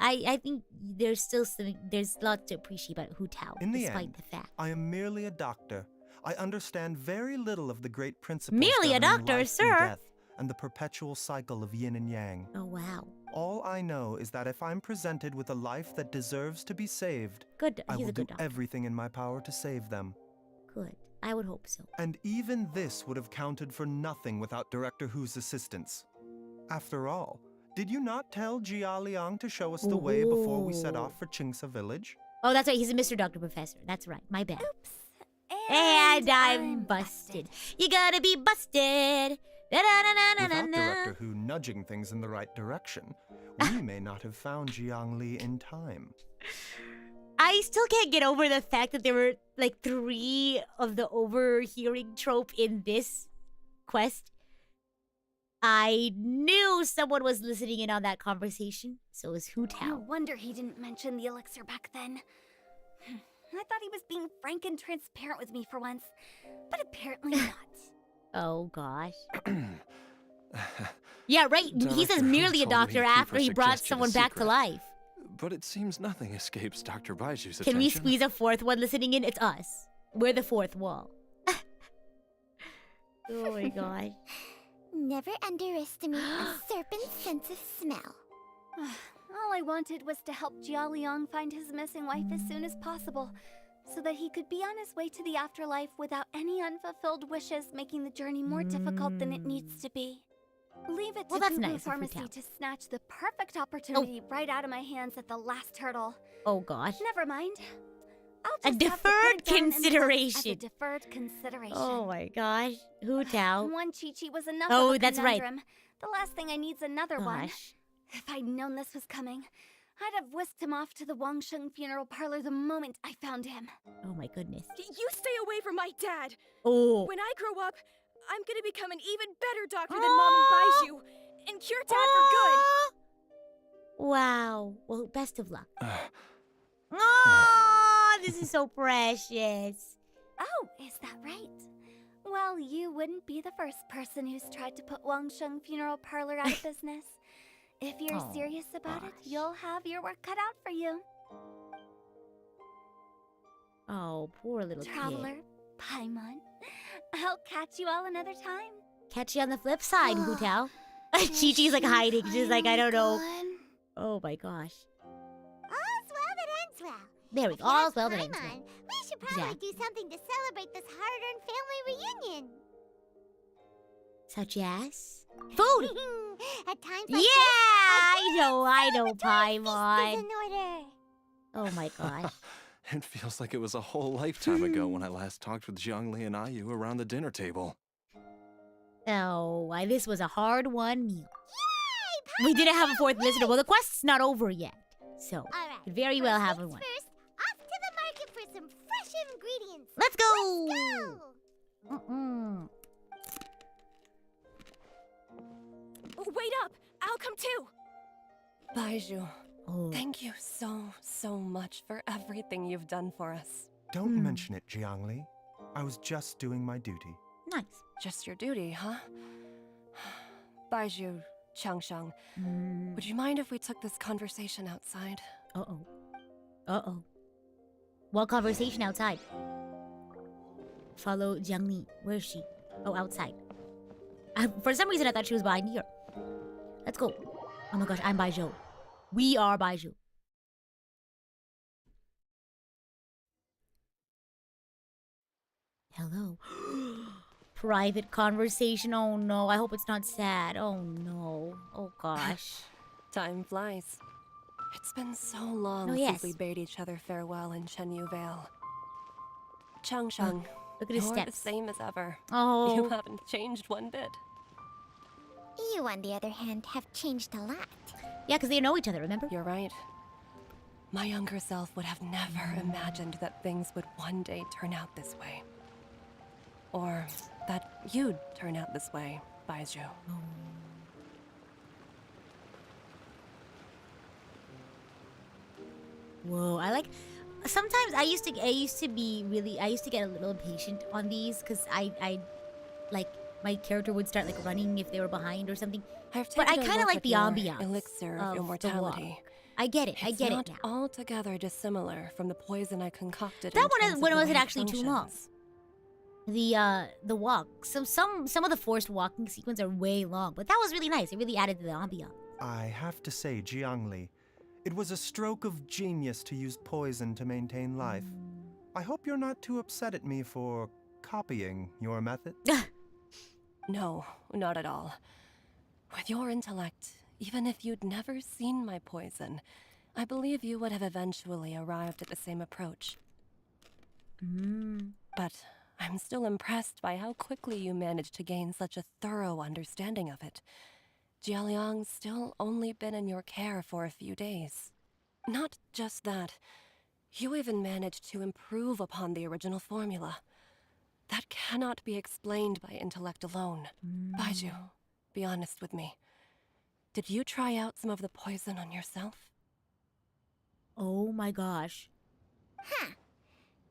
I think there's still there's lots to appreciate about Hu Tao, In the despite end, the fact. I am merely a doctor. I understand very little of the great principles Merely a governing doctor, life sir. and death and the perpetual cycle of yin and yang. Oh wow. All I know is that if I'm presented with a life that deserves to be saved, Good. I He's will a good do doctor. everything in my power to save them. Good. I would hope so. And even this would have counted for nothing without Director Hu's assistance. After all, did you not tell Jia Liang to show us the way before we set off for Qingce Village? Oh, that's right. He's a Mr. Doctor Professor. That's right. My bad. Oops. And I'm busted. You gotta be busted. Without Director Hu nudging things in the right direction, we may not have found Jiang Li in time. I still can't get over the fact that there were like 3 of the overhearing trope in this quest. I knew someone was listening in on that conversation, so it was Hu No Tao. wonder he didn't mention the elixir back then. I thought he was being frank and transparent with me for once, but apparently not. Oh gosh. Yeah, right. He Director says Hu merely a told me doctor he'd keep after her he brought suggestion a someone back to secret. life. But it seems nothing escapes Dr. Baizhu's Can we attention. squeeze a 4th one listening in? It's us. We're the 4th wall. Oh my gosh. Never underestimate a serpent's sense of smell. All I wanted was to help Jia Liang find his missing wife as soon as possible, so that he could be on his way to the afterlife without any unfulfilled wishes making the journey more difficult than it needs to be. Leave it to Well, that's Cuckoo nice of Hu Pharmacy Tao. to snatch the perfect opportunity right out of my hands at the last hurdle. Oh gosh. Never mind. I'll A just have to put deferred it down in the books as a consideration. deferred consideration. Oh my gosh. Hu Tao. One Chi-Chi was enough Oh, of a that's right. conundrum. The last thing I need's another one. Gosh. If I'd known this was coming, I'd have whisked him off to the Wangsheng funeral parlor the moment I found him. Oh my goodness. You stay away from my dad. Oh. When I grow up, I'm gonna become an even better doctor than Mom and Baizhu and cure Dad for good. Wow. Well, best of luck. Oh, this is so precious. Oh, is that right? Well, you wouldn't be the first person who's tried to put Wangsheng funeral parlor out of business. If you're Oh, serious about it, gosh. you'll have your work cut out for you. Oh, poor little Traveler, kid. Paimon. I'll catch you all another time. Catch you on the flip side, Hu Tao. Chi-Chi's like hiding. She's like, I don't know. Oh my gosh. All's well that ends well. There we If go. you All's ask well that ends well. Paimon, we should probably do something to celebrate this hard-earned family reunion. Such as? Food! At times Yeah, like this, I know, feast is Paimon. in order. Oh my gosh. It feels like it was a whole lifetime ago when I last talked with Zhongli and Ayu around the dinner table. Oh, why this was a hard-won meal. Yay! We didn't have a Paimon 4th listener. Well, wins! the quest's not over yet. So, All right. could very well First have things one. First, off to the market for some fresh ingredients. Let's go! Let's go! Mm-mm. Wait up! I'll come too! Baizhu, Oh. thank you so much for everything you've done for us. Don't mention it, Jiangli. I was just doing my duty. Nice. Just your duty, huh? Baizhu, Changsheng, would you mind if we took this conversation outside? Uh-oh. Uh-oh. What conversation outside? Follow Jiangli. Where is she? Oh, outside. For some reason, I thought she was behind here. Let's go. Oh my gosh, I'm Baizhu. We are Baizhu. Hello. Private conversation. Oh no, I hope it's not sad. Oh no. Oh gosh. Time flies. It's been so long Oh, since yes. we bade each other farewell in Shenyu Vale. Changsheng, Look at his you're steps. the same as ever. Oh. You haven't changed one bit. You, on the other hand, have changed a lot. Yeah, because they know each other, remember? You're right. My younger self would have never imagined that things would one day turn out this way. Or that you'd turn out this way, Baizhu. Whoa, I like. Sometimes I used to get a little impatient on these because I like my character would start like running if they were behind or something. But I kind of like the ambiance elixir of of the immortality. walk. I get it. I get it It's now. not altogether dissimilar from the poison I concocted. That in one terms of when the was it way actually too long? functions. The walk. Some of the forced walking sequence are way long, but that was really nice. It really added to the ambiance. I have to say, Jiangli, it was a stroke of genius to use poison to maintain life. I hope you're not too upset at me for copying your method. No, not at all. With your intellect, even if you'd never seen my poison, I believe you would have eventually arrived at the same approach. But I'm still impressed by how quickly you managed to gain such a thorough understanding of it. Jialiang's still only been in your care for a few days. Not just that, you even managed to improve upon the original formula. That cannot be explained by intellect alone. Baizhu, be honest with me. Did you try out some of the poison on yourself? Oh my gosh. Huh.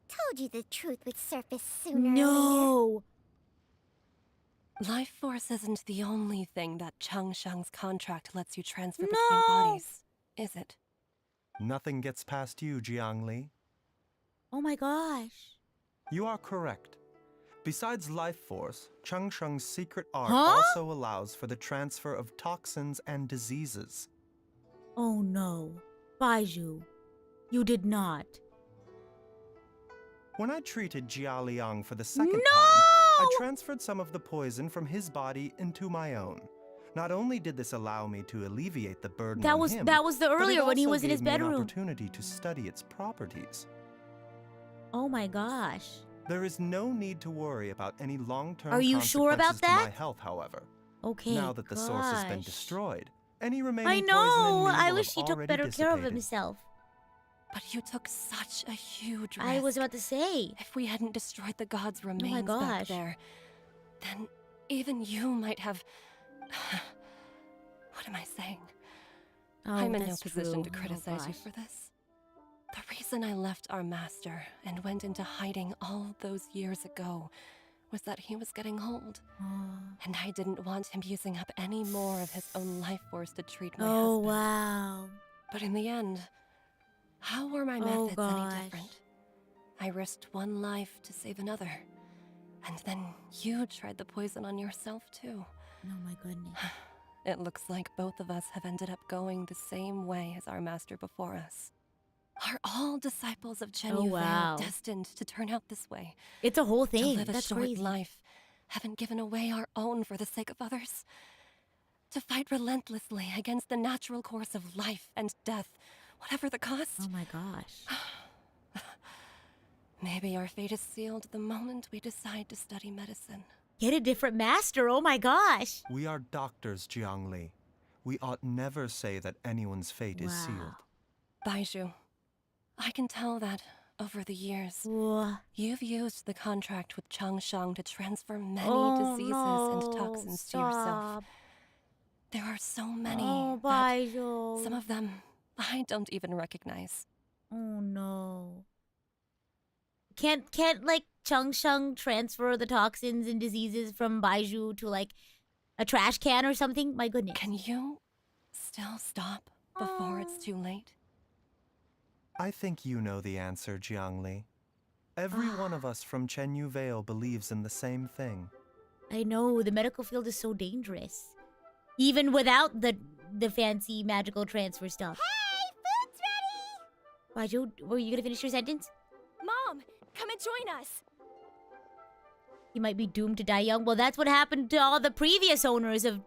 Told you the truth would surface sooner or later. No. Life force isn't the only thing that Changsheng's contract lets you transfer No. between bodies, is it? Nothing gets past you, Jiangli. Oh my gosh. You are correct. Besides life force, Changsheng's secret art Huh? also allows for the transfer of toxins and diseases. Oh no. Baizhu, you did not. When I treated Jia Liang for the second No! time, I transferred some of the poison from his body into my own. Not only did this allow me to alleviate the burden That on was him, that was the but it earlier when he also was in gave his me an bedroom. opportunity to study its properties. Oh my gosh. There is no need to worry about any long-term Are you sure about consequences to my that? health, however. Okay. Now that the source has been gosh. destroyed, any remaining I poison in know. me I will wish have he took already better care of dissipated. himself. But you took such a huge risk. I was about to say. If we hadn't destroyed the god's my remains back gosh. there, then even you might have... What am I saying? Oh, I'm in no that's position to true. Oh, criticize you gosh. for this. The reason I left our master and went into hiding all those years ago was that he was getting old, Oh, and I didn't want him using up any more of his own life force to treat my oh husband. wow. But in the end, how were my Oh, methods gosh. any different? I risked one life to save another. And then you tried the poison on yourself too. Oh my goodness. It looks like both of us have ended up going the same way as our master before us. Are all disciples of Chen Oh, Yu wow. destined to turn out this way? It's a whole To thing. live a That's short crazy. life, haven't given away our own for the sake of others? To fight relentlessly against the natural course of life and death, whatever the cost? Oh my gosh. Maybe our fate is sealed the moment we decide to study medicine. Get a different master. Oh my gosh. We are doctors, Jiangli. We ought never say that anyone's fate is Wow. sealed. Baizhu, I can tell that, over the years, Whoa. you've used the contract with Changsheng to transfer many Oh, diseases no. and toxins to yourself. Stop. There are so many Oh, that Baizhu. some of them I don't even recognize. Oh no. Can't like Changsheng transfer the toxins and diseases from Baizhu to like a trash can or something? My goodness. Can you still stop before it's too late? I think you know the answer, Jiangli. Every one of us from Chenyu Vale believes in the same thing. I know, the medical field is so dangerous. Even without the fancy magical transfer stuff. Hey, food's ready! Baizhu, were you gonna finish your sentence? Mom, come and join us. He might be doomed to die young. Well, that's what happened to all the previous owners of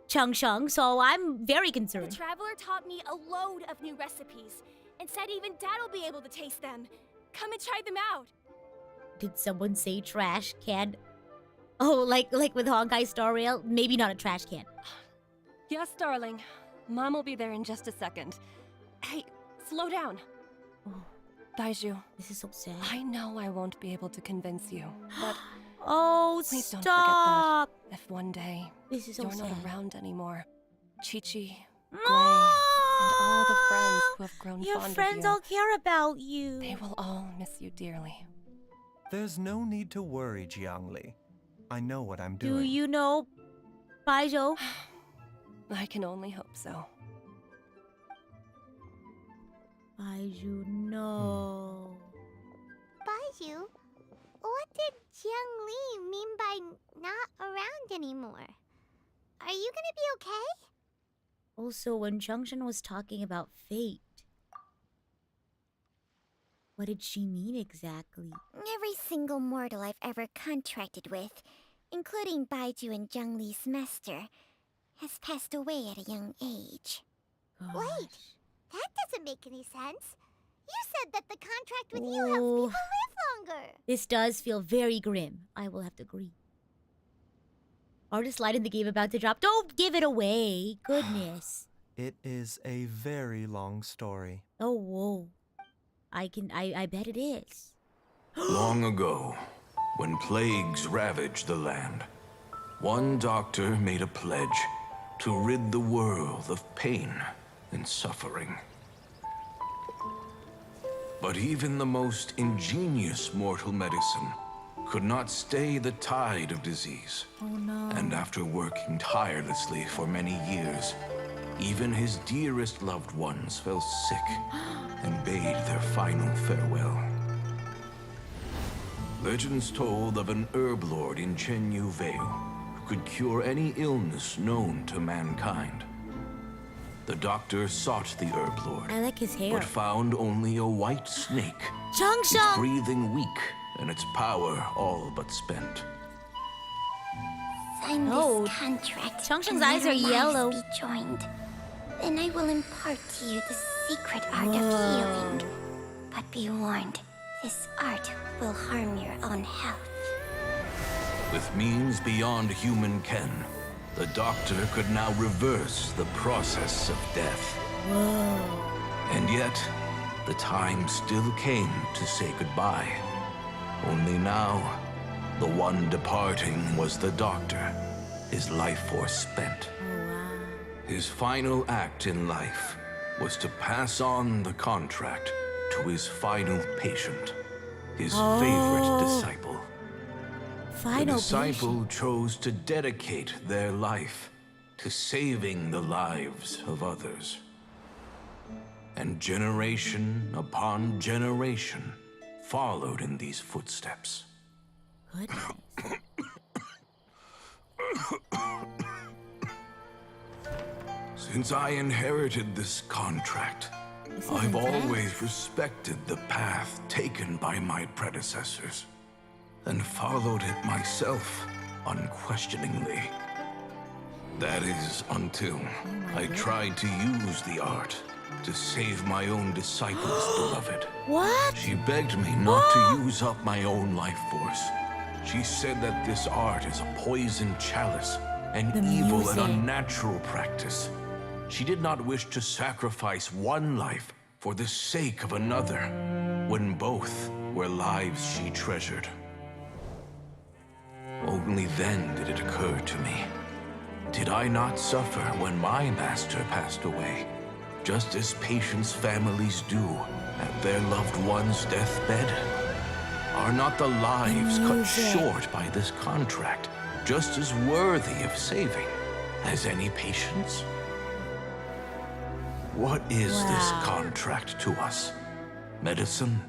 Changsheng, so I'm very The concerned. traveler taught me a load of new recipes and said even Dad will be able to taste them. Come and try them out. Did someone say trash can? Oh, like with Honkai Star Rail? Maybe not a trash can. Yes, darling. Mom will be there in just a second. Hey, slow down. Oh, Baizhu, this is so sad. I know I won't be able to convince you, but Oh, please don't stop! forget that if one day This is so you're sad. not around anymore, Chi-Chi, No! Gui, and all the friends who have grown Your fond friends of you, all care about you. they will all miss you dearly. There's no need to worry, Jiangli. I know what I'm doing. Do you know, Baizhu? I can only hope so. Baizhu, no. Baizhu, what did Jiangli mean by not around anymore? Are you gonna be okay? Also, when Changsheng was talking about fate, what did she mean exactly? Every single mortal I've ever contracted with, including Baizhu and Jiangli's master, has passed away at a young age. Wait, that doesn't make any sense. You said that the contract with you helps people Ooh. live longer. This does feel very grim. I will have to agree. Artist light in the game about to drop. Don't give it away. Goodness. It is a very long story. Oh, whoa. I bet it is. Long ago, when plagues ravaged the land, one doctor made a pledge to rid the world of pain and suffering. But even the most ingenious mortal medicine could not stay the tide of disease. Oh no. And after working tirelessly for many years, even his dearest loved ones fell sick and bade their final farewell. Legends told of an herb lord in Chenyu Vale who could cure any illness known to mankind. The doctor sought the herb lord, I like his hair. but found only a white snake, its Changsheng! breathing weak and its power all but spent. Sign No. this contract. Changsheng's and eyes let are our lives yellow. Be joined. Then I will impart to you the secret art of Whoa. healing. But be warned, this art will harm your own health. With means beyond human ken, the doctor could now reverse the process of death. Whoa. And yet, the time still came to say goodbye. Only now, the one departing was the doctor, his life force spent. Oh, wow. His final act in life was to pass on the contract to his final patient, his favorite disciple. Final The disciple patient. chose to dedicate their life to saving the lives of others. And generation upon generation followed in these footsteps. Goodness. Since I inherited this contract, This is I've intense. always respected the path taken by my predecessors and followed it myself unquestioningly. That is until I tried to use the art to save my own disciple's beloved. What? She begged me not to use up my own life force. She said that this art is a poisoned chalice, an The evil music. and unnatural practice. She did not wish to sacrifice one life for the sake of another, when both were lives she treasured. Only then did it occur to me. Did I not suffer when my master passed away, just as patients' families do at their loved one's deathbed? Are not the lives cut music. short by this contract just as worthy of saving as any patients? What is this Wow. contract to us? medicine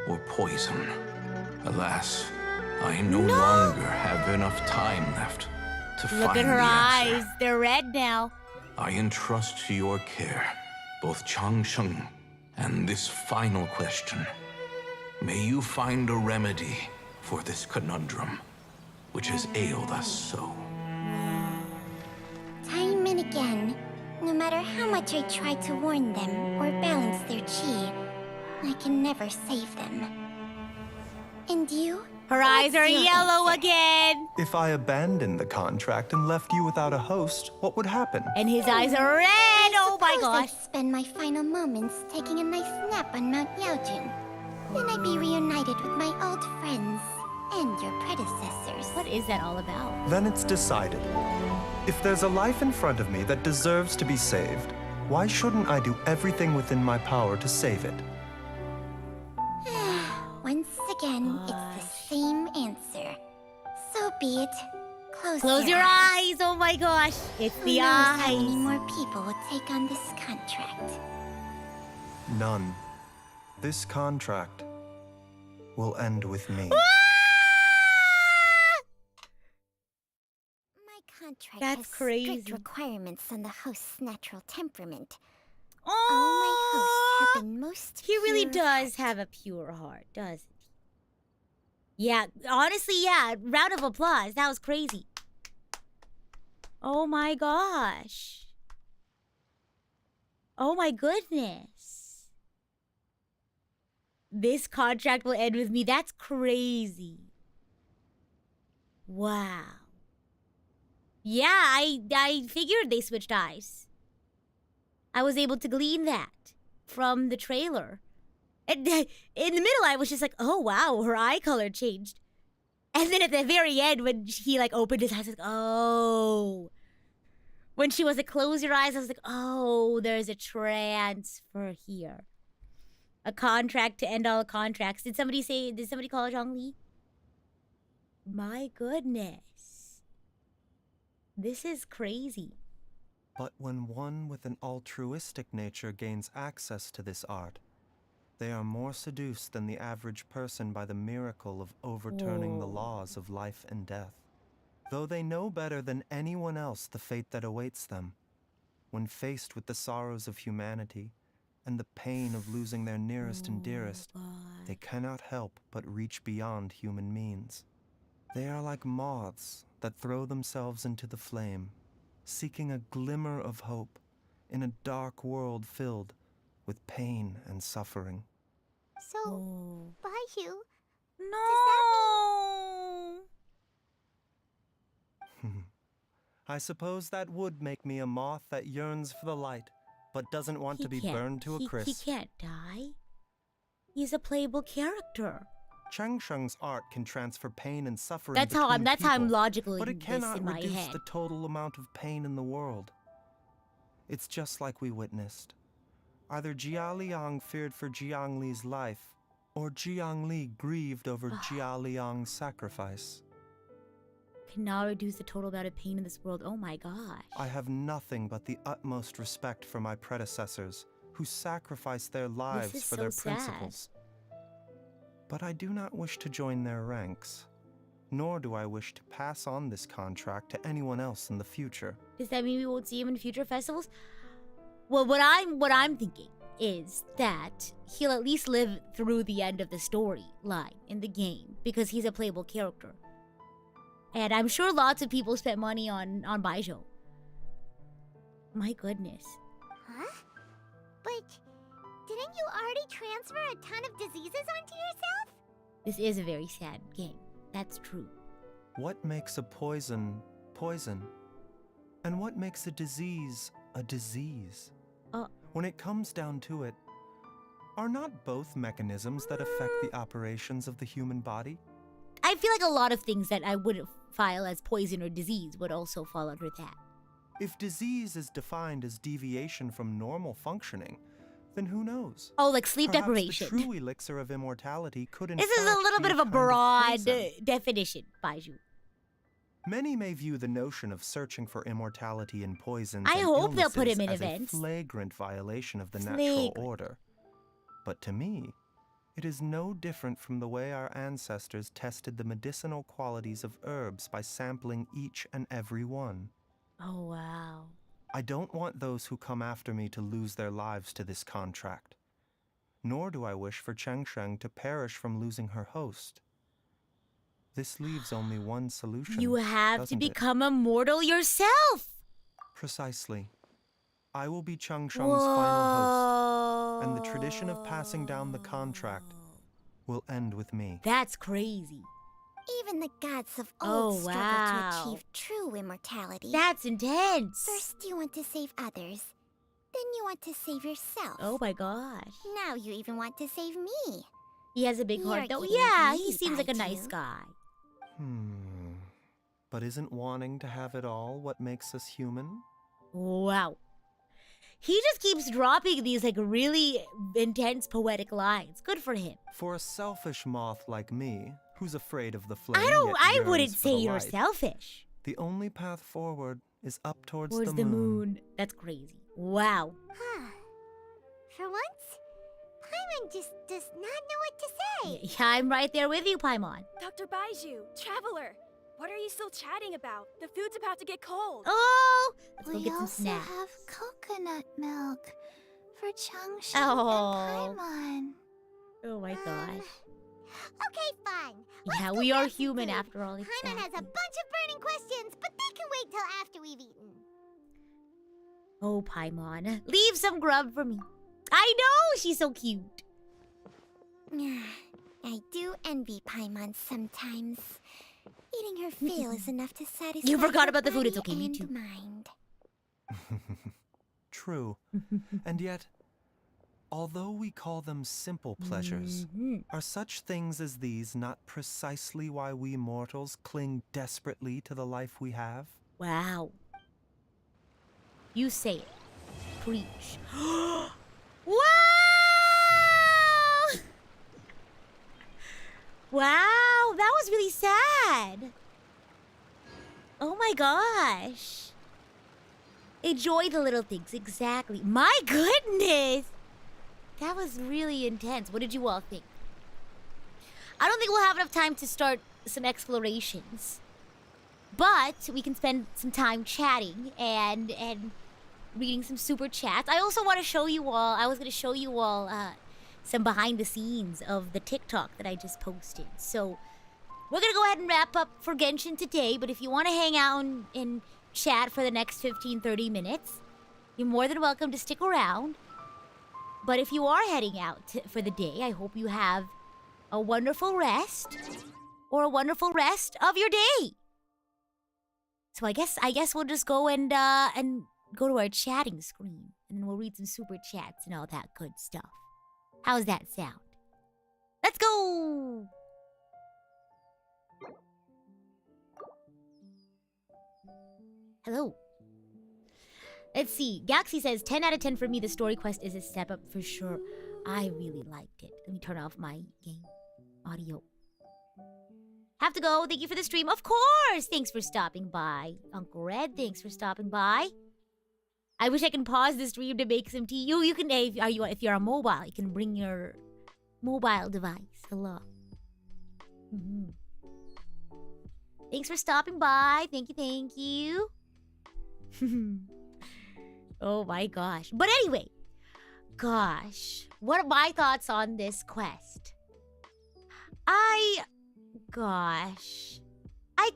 or poison. Alas, I no longer have enough time left to find the answer. Look at her eyes. They're red now. I entrust to your care both Changsheng and this final question. May you find a remedy for this conundrum, which has ailed us so. Time and again, no matter how much I try to warn them or balance their chi, I can never save them. And you? Her eyes are What's your yellow answer? again. If I abandoned the contract and left you without a host, what would happen? And his eyes are red. Oh my gosh. I'd spend my final moments taking a nice nap on Mount Yaojin. Then I'd be reunited with my old friends and your predecessors. What is that all about? Then it's decided. If there's a life in front of me that deserves to be saved, why shouldn't I do everything within my power to save it? Once again, it's the same answer. So be it. Close your eyes. Oh my gosh. It's Who the knows how many eyes. more people will take on this contract? None. This contract will end with me. My contract That's has crazy. strict requirements on the host's natural temperament. Oh, All my hosts have been most he really pure does have a pure heart, doesn't he? Yeah, honestly, yeah. Round of applause. That was crazy. Oh my gosh. Oh my goodness. This contract will end with me. That's crazy. Wow. Yeah, I figured they switched eyes. I was able to glean that from the trailer. And in the middle, I was just like, oh, wow, her eye color changed. And then at the very end, when he, like, opened his eyes, I was like, oh. When she was like, close your eyes, I was like, oh, there's a transfer here. A contract to end all contracts. Did somebody call Zhongli? My goodness. This is crazy. But when one with an altruistic nature gains access to this art, they are more seduced than the average person by the miracle of overturning the laws of life and death. Though they know better than anyone else the fate that awaits them, when faced with the sorrows of humanity and the pain of losing their nearest and dearest, they cannot help but reach beyond human means. They are like moths that throw themselves into the flame, seeking a glimmer of hope in a dark world filled with pain and suffering. So, Baizhu, No. I suppose that would make me a moth that yearns for the light, but doesn't want to be burned to a crisp. He can't die. He's a playable character. Changsheng's art can transfer pain and suffering That's how I'm between people, logically but it this cannot in my reduce head. the total amount of pain in the world. It's just like we witnessed. Either Jia Liang feared for Jiang Li's life, or Jiang Li grieved over Jia Liang's sacrifice. Cannot reduce the total amount of pain in this world. Oh my gosh. I have nothing but the utmost respect for my predecessors, who sacrificed their lives is for so their sad. principles. But I do not wish to join their ranks, nor do I wish to pass on this contract to anyone else in the future. Does that mean we won't see him in future festivals? Well, what I'm thinking is that he'll at least live through the end of the storyline in the game because he's a playable character. And I'm sure lots of people spent money on Baizhu. My goodness. Huh? But didn't you already transfer a ton of diseases onto yourself? This is a very sad game. That's true. What makes a poison poison? And what makes a disease a disease? When it comes down to it, are not both mechanisms that affect the operations of the human body? I feel like a lot of things that I wouldn't file as poison or disease would also fall under that. If disease is defined as deviation from normal functioning, then who knows? Oh, like sleep Perhaps deprivation. The true elixir of immortality could in This is a fact little be bit of a kind broad poison. definition, Baizhu. Many may view the notion of searching for immortality in poisons I and hope they'll put illnesses him in as events. a flagrant violation of the natural Flagrant. order. But to me, It is no different from the way our ancestors tested the medicinal qualities of herbs by sampling each and every one. Oh, wow. I don't want those who come after me to lose their lives to this contract. Nor do I wish for Chengsheng to perish from losing her host. This leaves only one solution. You have to doesn't it? become immortal yourself. Precisely. I will be Chengsheng's final host, and the tradition of passing down the contract will end with me. That's crazy. Even the gods of old struggle wow. to achieve true immortality. That's intense. First you want to save others, then you want to save yourself. Oh my gosh. Now you even want to save me. He has a big heart though. getting Yeah, greedy, he seems like a nice Baizhu. guy. But isn't wanting to have it all what makes us human? Wow. He just keeps dropping these like really intense poetic lines. Good for him. For a selfish moth like me, who's afraid of the flame, I yet wouldn't yearns for say the you're light, selfish. the only path forward is up towards Towards the moon. That's crazy. Wow. For once, Paimon just does not know what to say. Yeah, I'm right there with you, Paimon. Dr. Baizhu, Traveler, what are you still chatting about? The food's about to get cold. Oh, let's go We get some also snacks. have coconut milk for Changsheng Oh. and Paimon. Oh my gosh. Okay, fine. Yeah, we are human after all. Paimon has a bunch of burning questions, but they can wait till after we've eaten. Oh, Paimon, leave some grub for me. I know, she's so cute. I do envy Paimon sometimes. Eating her fill is enough to satisfy You forgot her about the food, it's body okay, me and too. mind. True. And yet, although we call them simple pleasures, are such things as these not precisely why we mortals cling desperately to the life we have? Wow. You say it. Preach. Wow! Wow, that was really sad. Oh my gosh. Enjoy the little things, exactly. My goodness! That was really intense. What did you all think? I don't think we'll have enough time to start some explorations. But we can spend some time chatting and reading some super chats. I also want to show you all, I was going to show you all some behind the scenes of the TikTok that I just posted. So we're going to go ahead and wrap up for Genshin today. But if you want to hang out and chat for the next 15-30 minutes, you're more than welcome to stick around. But if you are heading out for the day, I hope you have a wonderful rest or a wonderful rest of your day. So I guess we'll just go and go to our chatting screen, and then we'll read some super chats and all that good stuff. How's that sound? Let's go! Hello. Let's see. Galaxy says 10 out of 10 for me. The story quest is a step up for sure. I really liked it. Let me turn off my game audio. Have to go. Thank you for the stream. Of course. Thanks for stopping by. Uncle Red, thanks for stopping by. I wish I can pause the stream to make some tea. You can, if you're on mobile, you can bring your mobile device along. Thanks for stopping by. Thank you. Oh my gosh. But anyway, gosh, what are my thoughts on this quest? I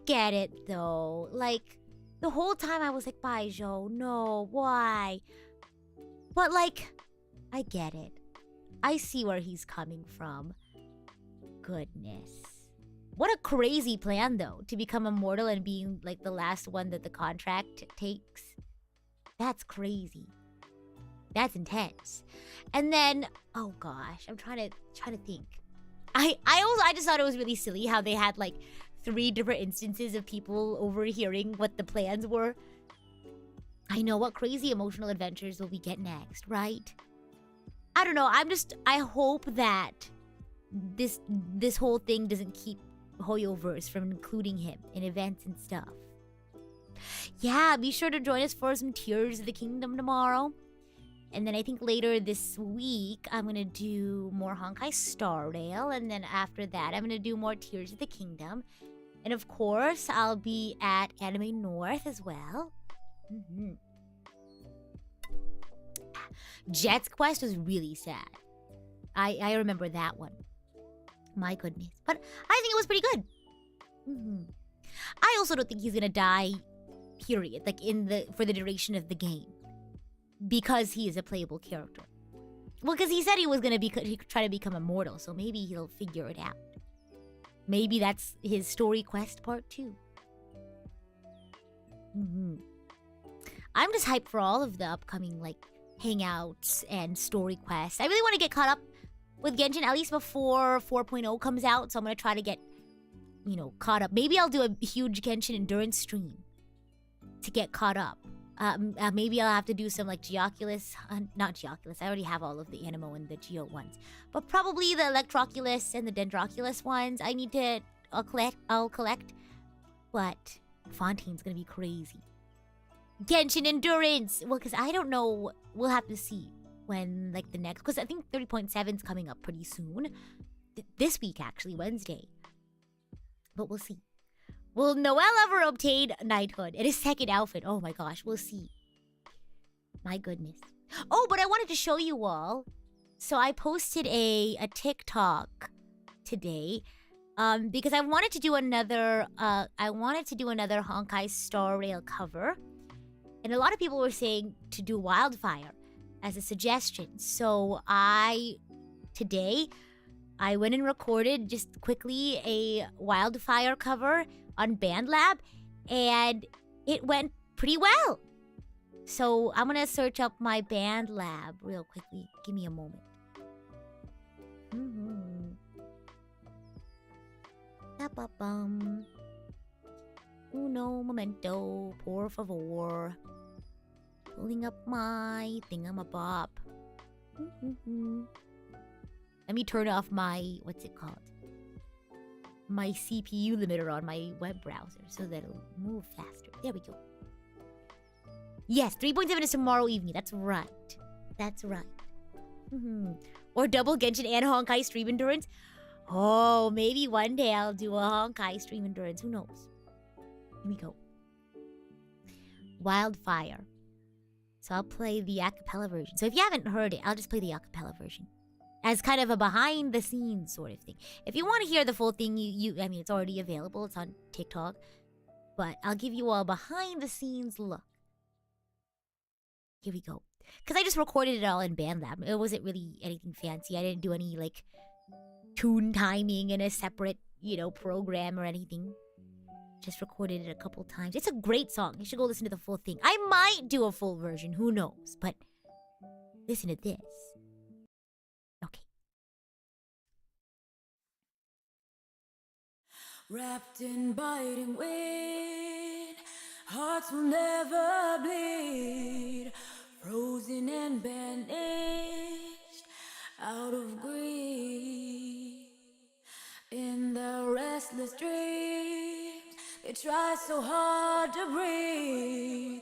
get it though. Like, the whole time I was like, Baizhu, no, why? But like, I get it. I see where he's coming from. Goodness. What a crazy plan though, to become immortal and being like the last one that the contract takes. That's crazy. That's intense. And then, oh gosh, I'm trying to think. I just thought it was really silly how they had like 3 different instances of people overhearing what the plans were. I know what crazy emotional adventures will we get next, right? I don't know. I hope that this whole thing doesn't keep Hoyoverse from including him in events and stuff. Yeah, be sure to join us for some Tears of the Kingdom tomorrow. And then I think later this week, I'm going to do more Honkai Star Rail. And then after that, I'm going to do more Tears of the Kingdom. And of course, I'll be at Anime North as well. Jet's Quest was really sad. I remember that one. My goodness. But I think it was pretty good. I also don't think he's going to die, period. Like, for the duration of the game. Because he is a playable character. Well, because he said he was going to try to become immortal, so maybe he'll figure it out. Maybe that's his story quest part 2. I'm just hyped for all of the upcoming, like, hangouts and story quests. I really want to get caught up with Genshin, at least before 4.0 comes out, so I'm going to try to get, caught up. Maybe I'll do a huge Genshin endurance stream to get caught up. Maybe I'll have to do some like Geoculus, not Geoculus, I already have all of the Anemo and the Geo ones. But probably the Electroculus and the Dendroculus ones I need to, I'll collect. But Fontaine's gonna be crazy. Genshin Endurance! Well, because I don't know, we'll have to see when like the next, because I think 30.7's coming up pretty soon. This week actually, Wednesday. But we'll see. Will Noel ever obtain knighthood in his second outfit? Oh my gosh, we'll see. My goodness. Oh, but I wanted to show you all. So I posted a TikTok today because I wanted to do another Honkai Star Rail cover. And a lot of people were saying to do Wildfire as a suggestion. So today I went and recorded just quickly a Wildfire cover on BandLab, and it went pretty well. So I'm gonna search up my BandLab real quickly. Give me a moment. Uno momento, por favor. Pulling up my thingamabob. Let me turn off my, what's it called? My CPU limiter on my web browser so that it'll move faster. There we go. Yes, 3.7 is tomorrow evening. That's right. That's right. Or double Genshin and Honkai stream endurance. Oh, maybe one day I'll do a Honkai stream endurance. Who knows? Here we go. Wildfire. So I'll play the acapella version. So if you haven't heard it, I'll just play the acapella version. As kind of a behind-the-scenes sort of thing. If you want to hear the full thing, I mean, it's already available. It's on TikTok. But I'll give you a behind-the-scenes look. Here we go. Because I just recorded it all in BandLab. It wasn't really anything fancy. I didn't do any, like, tune timing in a separate, program or anything. Just recorded it a couple times. It's a great song. You should go listen to the full thing. I might do a full version. Who knows? But listen to this. Okay. Wrapped in biting wind, hearts will never bleed, frozen and banished out of grief. In the restless dreams, they try so hard to breathe,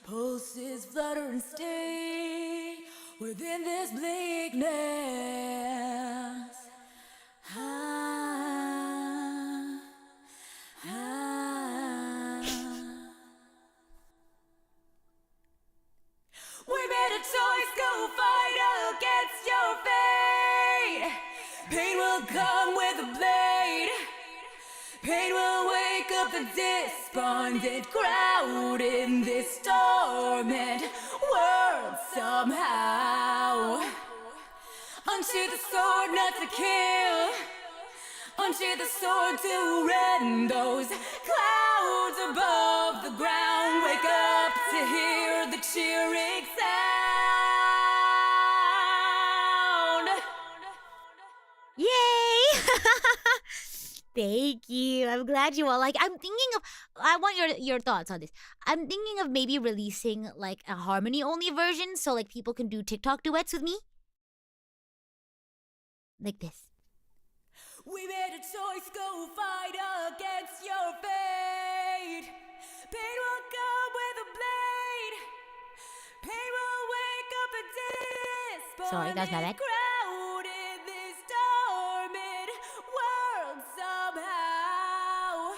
pulses flutter and sting within this bleakness. We made a choice, go fight against your fate. Pain will come with a blade. Pain will wake up the despondent crowd in this torment world somehow. Unsheathe the sword not to kill. Unsheathe the sword to rend those clouds above the ground. Wake up to hear the cheering sound. Yay! Thank you. I'm glad you all like. I'm thinking of. I want your thoughts on this. I'm thinking of maybe releasing like a harmony only version, so like people can do TikTok duets with me, like this. We made a choice, go fight against your fate. Pain will come with a blade. Pain will wake up a Sorry, that was my bad. Crowded this tormented world somehow.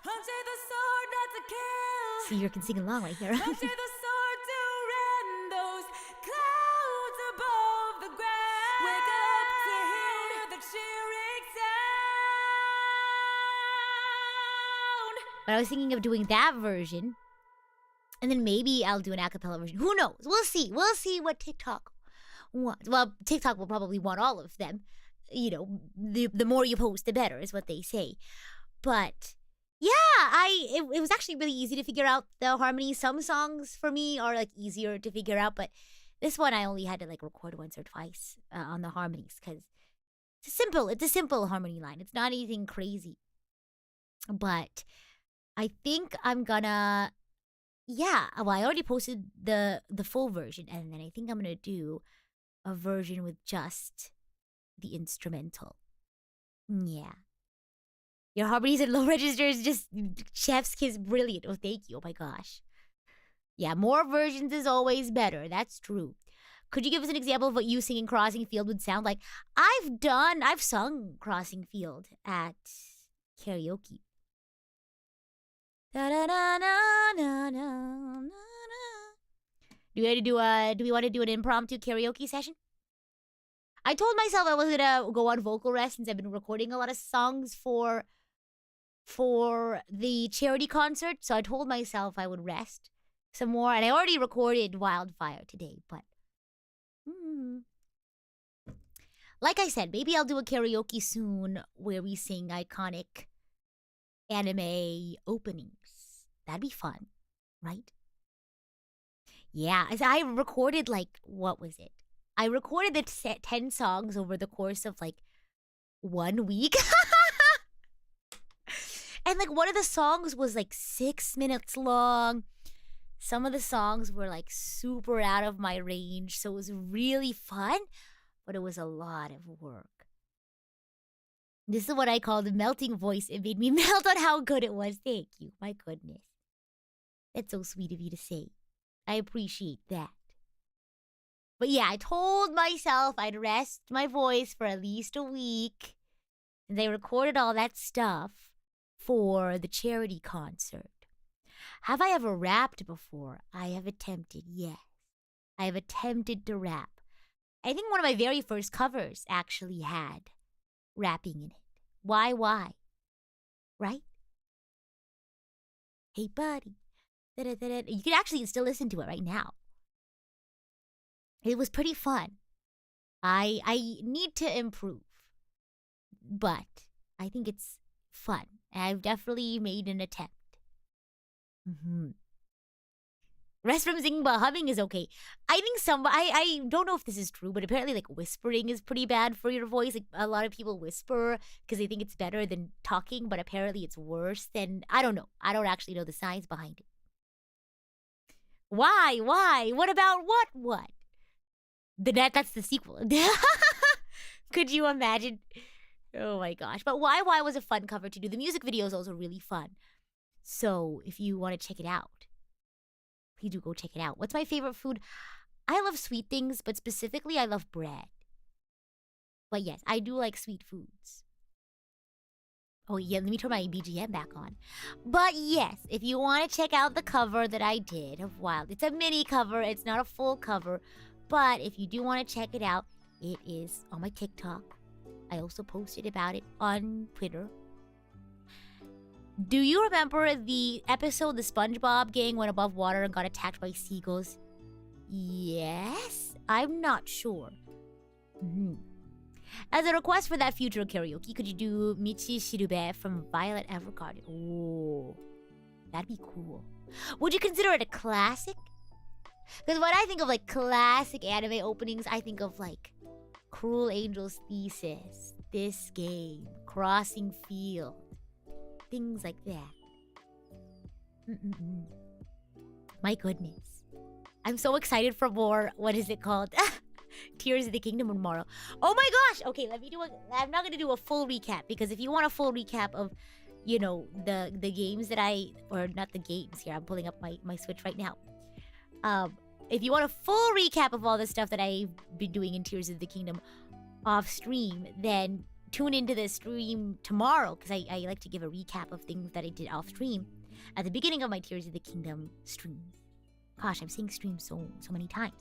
Unto the sword not to kill. See, you can sing along right here. Unto the sword to rend those clouds above the ground. Wake up to hear the cheering sound. But I was thinking of doing that version. And then maybe I'll do an a cappella version. Who knows? We'll see. We'll see what TikTok wants. Well, TikTok will probably want all of them. You know, the more you post, the better is what they say. But yeah, it was actually really easy to figure out the harmonies. Some songs for me are like easier to figure out, but this one I only had to like record once or twice on the harmonies because it's a simple harmony line. It's not anything crazy. But I think I'm gonna. Yeah, well, I already posted the full version, and then I think I'm gonna do a version with just the instrumental. Yeah. Your harmonies and low registers, just chef's kiss, brilliant. Oh, thank you. Oh my gosh. Yeah, more versions is always better. That's true. Could you give us an example of what you singing Crossing Field would sound like? I've sung Crossing Field at karaoke. Da, da, da, da, da, da, da. Do we want to do an impromptu karaoke session? I told myself I was gonna go on vocal rest since I've been recording a lot of songs for the charity concert. So I told myself I would rest some more, and I already recorded Wildfire today. But like I said, maybe I'll do a karaoke soon where we sing iconic anime openings. That'd be fun, right? Yeah, I recorded what was it? I recorded the 10 songs over the course of 1 week. And one of the songs was 6 minutes long. Some of the songs were super out of my range, so it was really fun, but it was a lot of work. This is what I call the melting voice. It made me melt on how good it was. Thank you. My goodness. That's so sweet of you to say. I appreciate that. But yeah, I told myself I'd rest my voice for at least a week. And they recorded all that stuff for the charity concert. Have I ever rapped before? I have attempted, yes. I have attempted to rap. I think one of my very first covers actually had rapping in it. Why? Right? Hey, buddy. Da-da-da-da. You can actually still listen to it right now. It was pretty fun. I need to improve. But I think it's fun. I've definitely made an attempt. Rest from singing but humming is okay. I think I don't know if this is true, but apparently whispering is pretty bad for your voice. A lot of people whisper because they think it's better than talking, but apparently it's worse than, I don't know. I don't actually know the science behind it. Why? What about what? That's the sequel. Could you imagine? Oh my gosh. But Why was a fun cover to do. The music video is also really fun. So if you want to check it out, please do go check it out. What's my favorite food? I love sweet things, but specifically I love bread. But yes, I do like sweet foods. Oh yeah, let me turn my BGM back on. But yes, if you want to check out the cover that I did of Wild, it's a mini cover, it's not a full cover. But if you do want to check it out, it is on my TikTok. I also posted about it on Twitter. Do you remember the episode the SpongeBob gang went above water and got attacked by seagulls? Yes? I'm not sure. As a request for that future karaoke, could you do Michi Shirube from Violet Evergarden? Oh, that'd be cool. Would you consider it a classic? Because when I think of classic anime openings, I think of Cruel Angel's Thesis, This Game, Crossing Field, things like that. My goodness. I'm so excited for more, what is it called? Tears of the Kingdom tomorrow. Oh my gosh! Okay, I'm not going to do a full recap, because if you want a full recap of, the games that or not the games here, I'm pulling up my Switch right now. if you want a full recap of all the stuff that I've been doing in Tears of the Kingdom off stream, then tune into the stream tomorrow, because I like to give a recap of things that I did off stream at the beginning of my Tears of the Kingdom streams. Gosh, I'm saying stream so many times.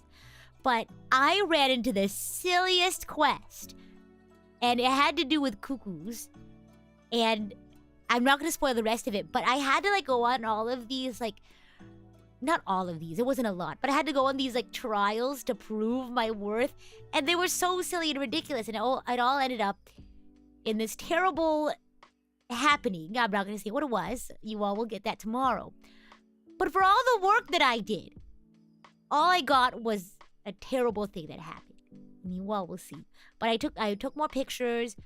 But I ran into the silliest quest, and it had to do with cuckoos, and I'm not going to spoil the rest of it, but I had to, like, go on all of these, like, not all of these, it wasn't a lot, but I had to go on these, like, trials to prove my worth, and they were so silly and ridiculous, and it all ended up in this terrible happening. I'm not going to say what it was. You all will get that tomorrow. But for all the work that I did, all I got was a terrible thing that happened. I mean, well, we'll see. But I took more pictures.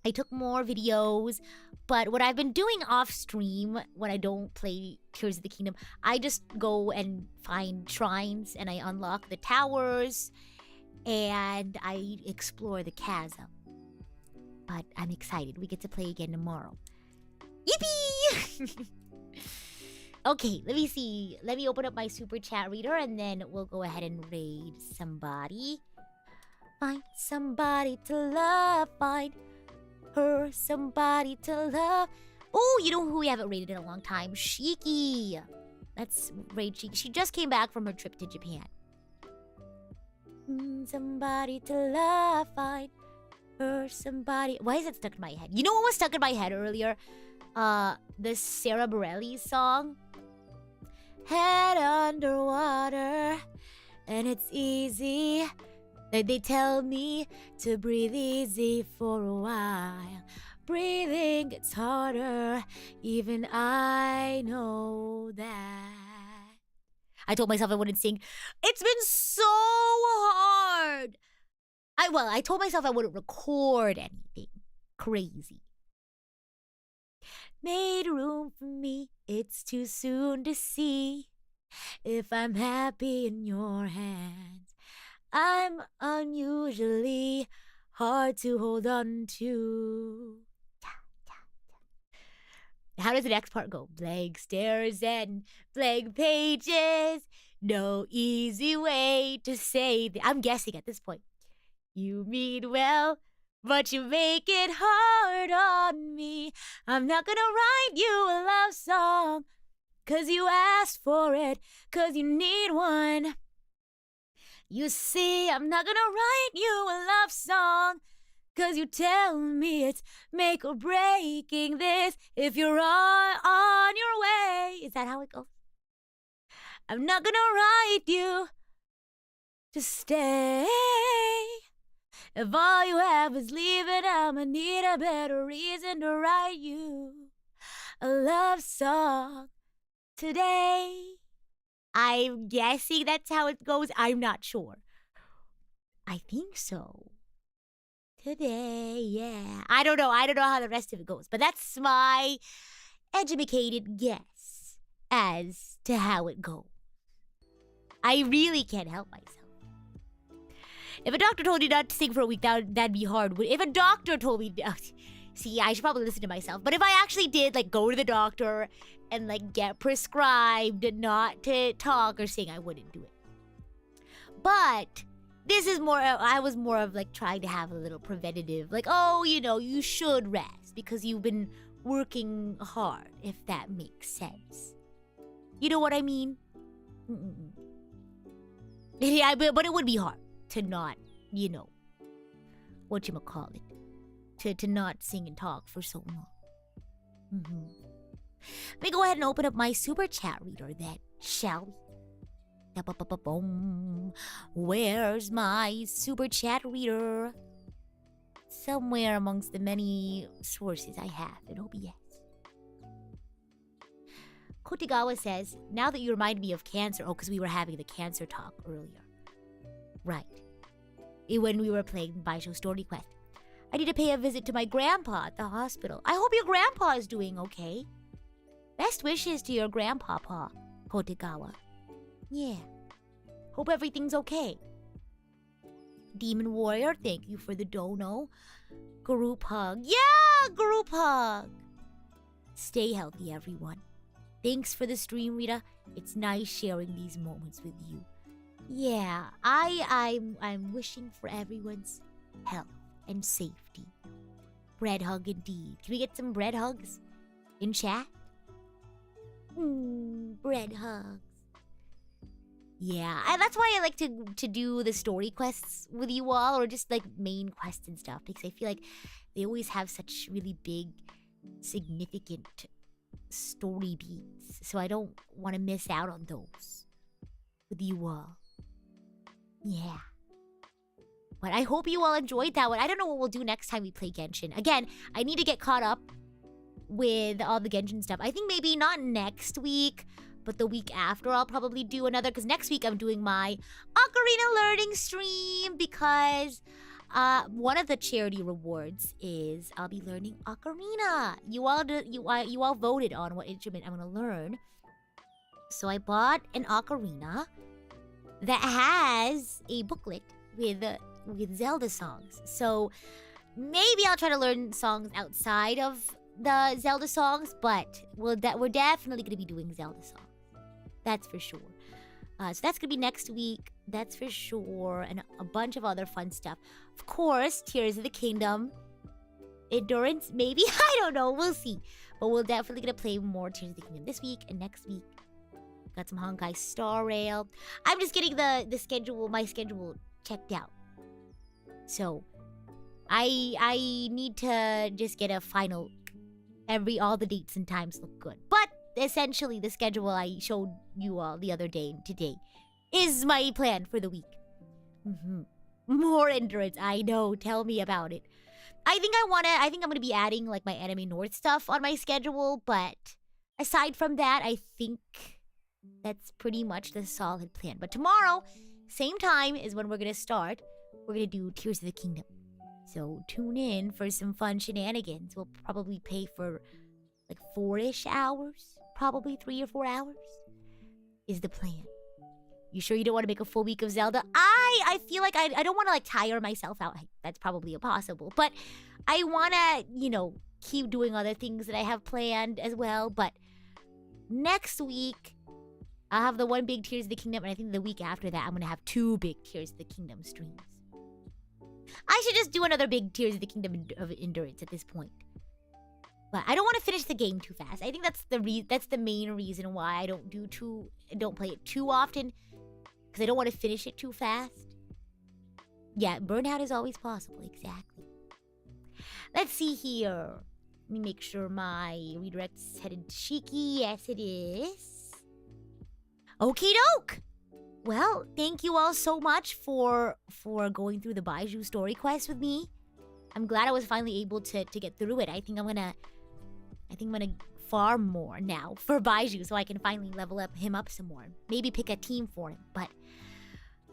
I took more videos. But what I've been doing off stream when I don't play Tears of the Kingdom, I just go and find shrines and I unlock the towers and I explore the chasm. But I'm excited. We get to play again tomorrow. Yippee! Okay, let me see. Let me open up my super chat reader and then we'll go ahead and raid somebody. Find somebody to love. Find her somebody to love. Oh, you know who we haven't raided in a long time? Shiki. Let's raid Shiki. She just came back from her trip to Japan. Somebody to love. Find her somebody. Why is it stuck in my head? You know what was stuck in my head earlier? The Sarah Bareilles song. Head underwater, and it's easy. They tell me to breathe easy for a while. Breathing gets harder, even I know that. I told myself I wouldn't sing. It's been so hard. I told myself I wouldn't record anything crazy. Made room for me, it's too soon to see if I'm happy in your hands. I'm unusually hard to hold on to. How does the next part go? Blank stares and blank pages. No easy way to say I'm guessing at this point. You mean well, but you make it hard on me. I'm not gonna write you a love song, 'cause you asked for it, 'cause you need one. You see, I'm not gonna write you a love song, 'cause you tell me it's make or breaking this if you're on your way. Is that how it goes? I'm not gonna write you to stay. If all you have is leaving, I'ma need a better reason to write you a love song today. I'm guessing that's how it goes. I'm not sure. I think so. Today, yeah. I don't know how the rest of it goes, but that's my educated guess as to how it goes. I really can't help myself. If a doctor told you not to sing for a week, that'd be hard. If a doctor told me... See, I should probably listen to myself. But if I actually did, like, go to the doctor and, like, get prescribed not to talk or sing, I wouldn't do it. But this is more... I was more of, like, trying to have a little preventative. Like, oh, you know, you should rest because you've been working hard, if that makes sense. You know what I mean? Yeah, but it would be hard to not, you know, whatchamacallit, to not sing and talk for so long. Let me go ahead and open up my super chat reader then, shall we? Where's my super chat reader? Somewhere amongst the many sources I have in OBS. Kotigawa says, now that you remind me of cancer, because we were having the cancer talk earlier. Right. When we were playing Baizhu Story Quest. I need to pay a visit to my grandpa at the hospital. I hope your grandpa is doing okay. Best wishes to your grandpa, Kotigawa. Yeah. Hope everything's okay. Demon Warrior, thank you for the dono. Group hug. Yeah, group hug. Stay healthy, everyone. Thanks for the stream, Rita. It's nice sharing these moments with you. Yeah, I'm wishing for everyone's health and safety. Bread hug indeed. Can we get some bread hugs in chat? Bread hugs. Yeah, that's why I like to do the story quests with you all, or just like main quests and stuff, because I feel like they always have such really big, significant story beats, so I don't want to miss out on those with you all. Yeah. But I hope you all enjoyed that one. I don't know what we'll do next time we play Genshin. Again, I need to get caught up with all the Genshin stuff. I think maybe not next week, but the week after I'll probably do another, because next week I'm doing my Ocarina learning stream, because one of the charity rewards is I'll be learning Ocarina. You all voted on what instrument I'm gonna learn. So I bought an Ocarina that has a booklet with Zelda songs. So maybe I'll try to learn songs outside of the Zelda songs, but we're definitely going to be doing Zelda songs. That's for sure. So that's going to be next week. That's for sure. And a bunch of other fun stuff. Of course, Tears of the Kingdom. Endurance, maybe? I don't know. We'll see. But we're definitely going to play more Tears of the Kingdom this week and next week. Got some Honkai Star Rail. I'm just getting my schedule checked out. So, I need to just get a final. All the dates and times look good. But essentially, the schedule I showed you all the other day and today is my plan for the week. More endurance. I know. Tell me about it. I think I'm gonna be adding like my Anime North stuff on my schedule. But aside from that, I think that's pretty much the solid plan. But tomorrow, same time is when we're gonna start. We're gonna do Tears of the Kingdom. So tune in for some fun shenanigans. We'll probably pay for like 4-ish hours. Probably 3 or 4 hours is the plan. You sure you don't want to make a full week of Zelda? I feel like I don't want to like tire myself out. That's probably impossible. But I want to, keep doing other things that I have planned as well. But next week, I'll have the one big Tears of the Kingdom. And I think the week after that, I'm going to have 2 big Tears of the Kingdom streams. I should just do another big Tears of the Kingdom of Endurance at this point. But I don't want to finish the game too fast. I think that's the main reason why I don't play it too often, because I don't want to finish it too fast. Yeah, burnout is always possible. Exactly. Let's see here. Let me make sure my redirect's headed to Shiki. Yes, it is. Okie doke. Well, thank you all so much for going through the Baizhu story quest with me. I'm glad I was finally able to get through it. I think I'm gonna farm more now for Baizhu so I can finally level him up some more. Maybe pick a team for him. But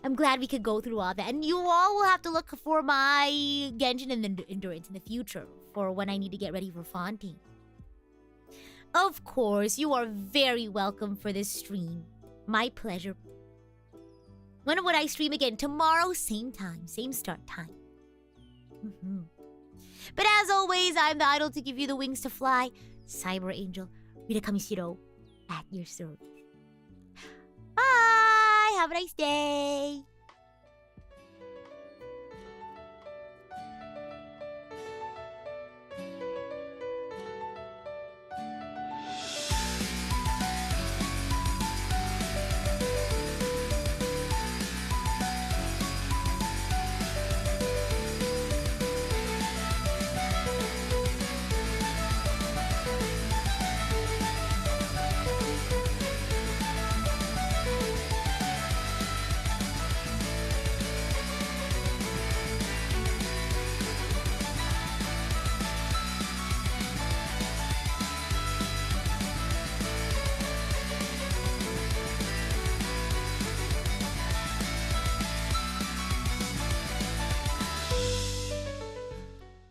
I'm glad we could go through all that. And you all will have to look for my Genshin and Endurance in the future for when I need to get ready for Fontaine. Of course, you are very welcome for this stream. My pleasure. When would I stream again? Tomorrow, same time, same start time. But as always, I'm the idol to give you the wings to fly. Cyber Angel, Rita Kamishiro, at your service. Bye! Have a nice day!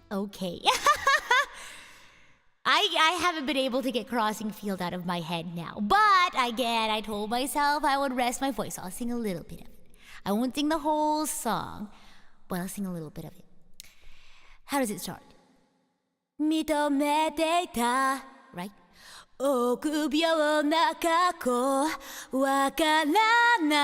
Okay. I haven't been able to get Crossing Field out of my head now. But again, I told myself I would rest my voice. I'll sing a little bit of it. I won't sing the whole song, but I'll sing a little bit of it. How does it start? 認めていた right? 臆病な過去わからな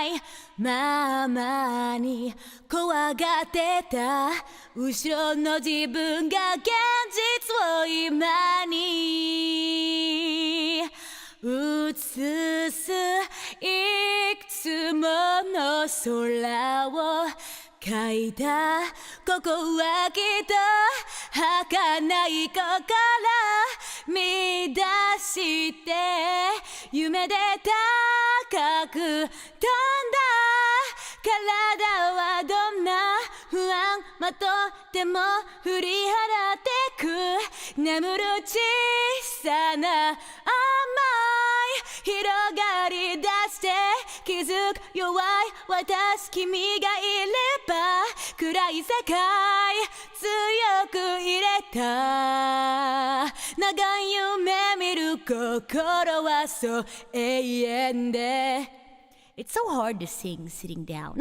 いままに怖がってた後ろの自分が現実を今に映すいくつもの空を描いたここはきっと儚い心見出して夢で高く飛んだ体はどんな不安まとっても振り払ってく眠る小さな想い広がり出して気づく弱い私君がいれば暗い世界強く入れた長い夢見る心はそう永遠で It's so hard to sing sitting down.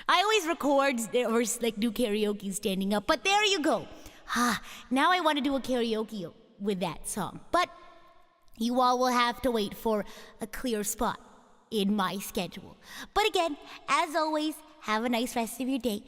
I always record or like do karaoke standing up, but there you go. Now I want to do a karaoke with that song, but you all will have to wait for a clear spot in my schedule. But again, as always, have a nice rest of your day.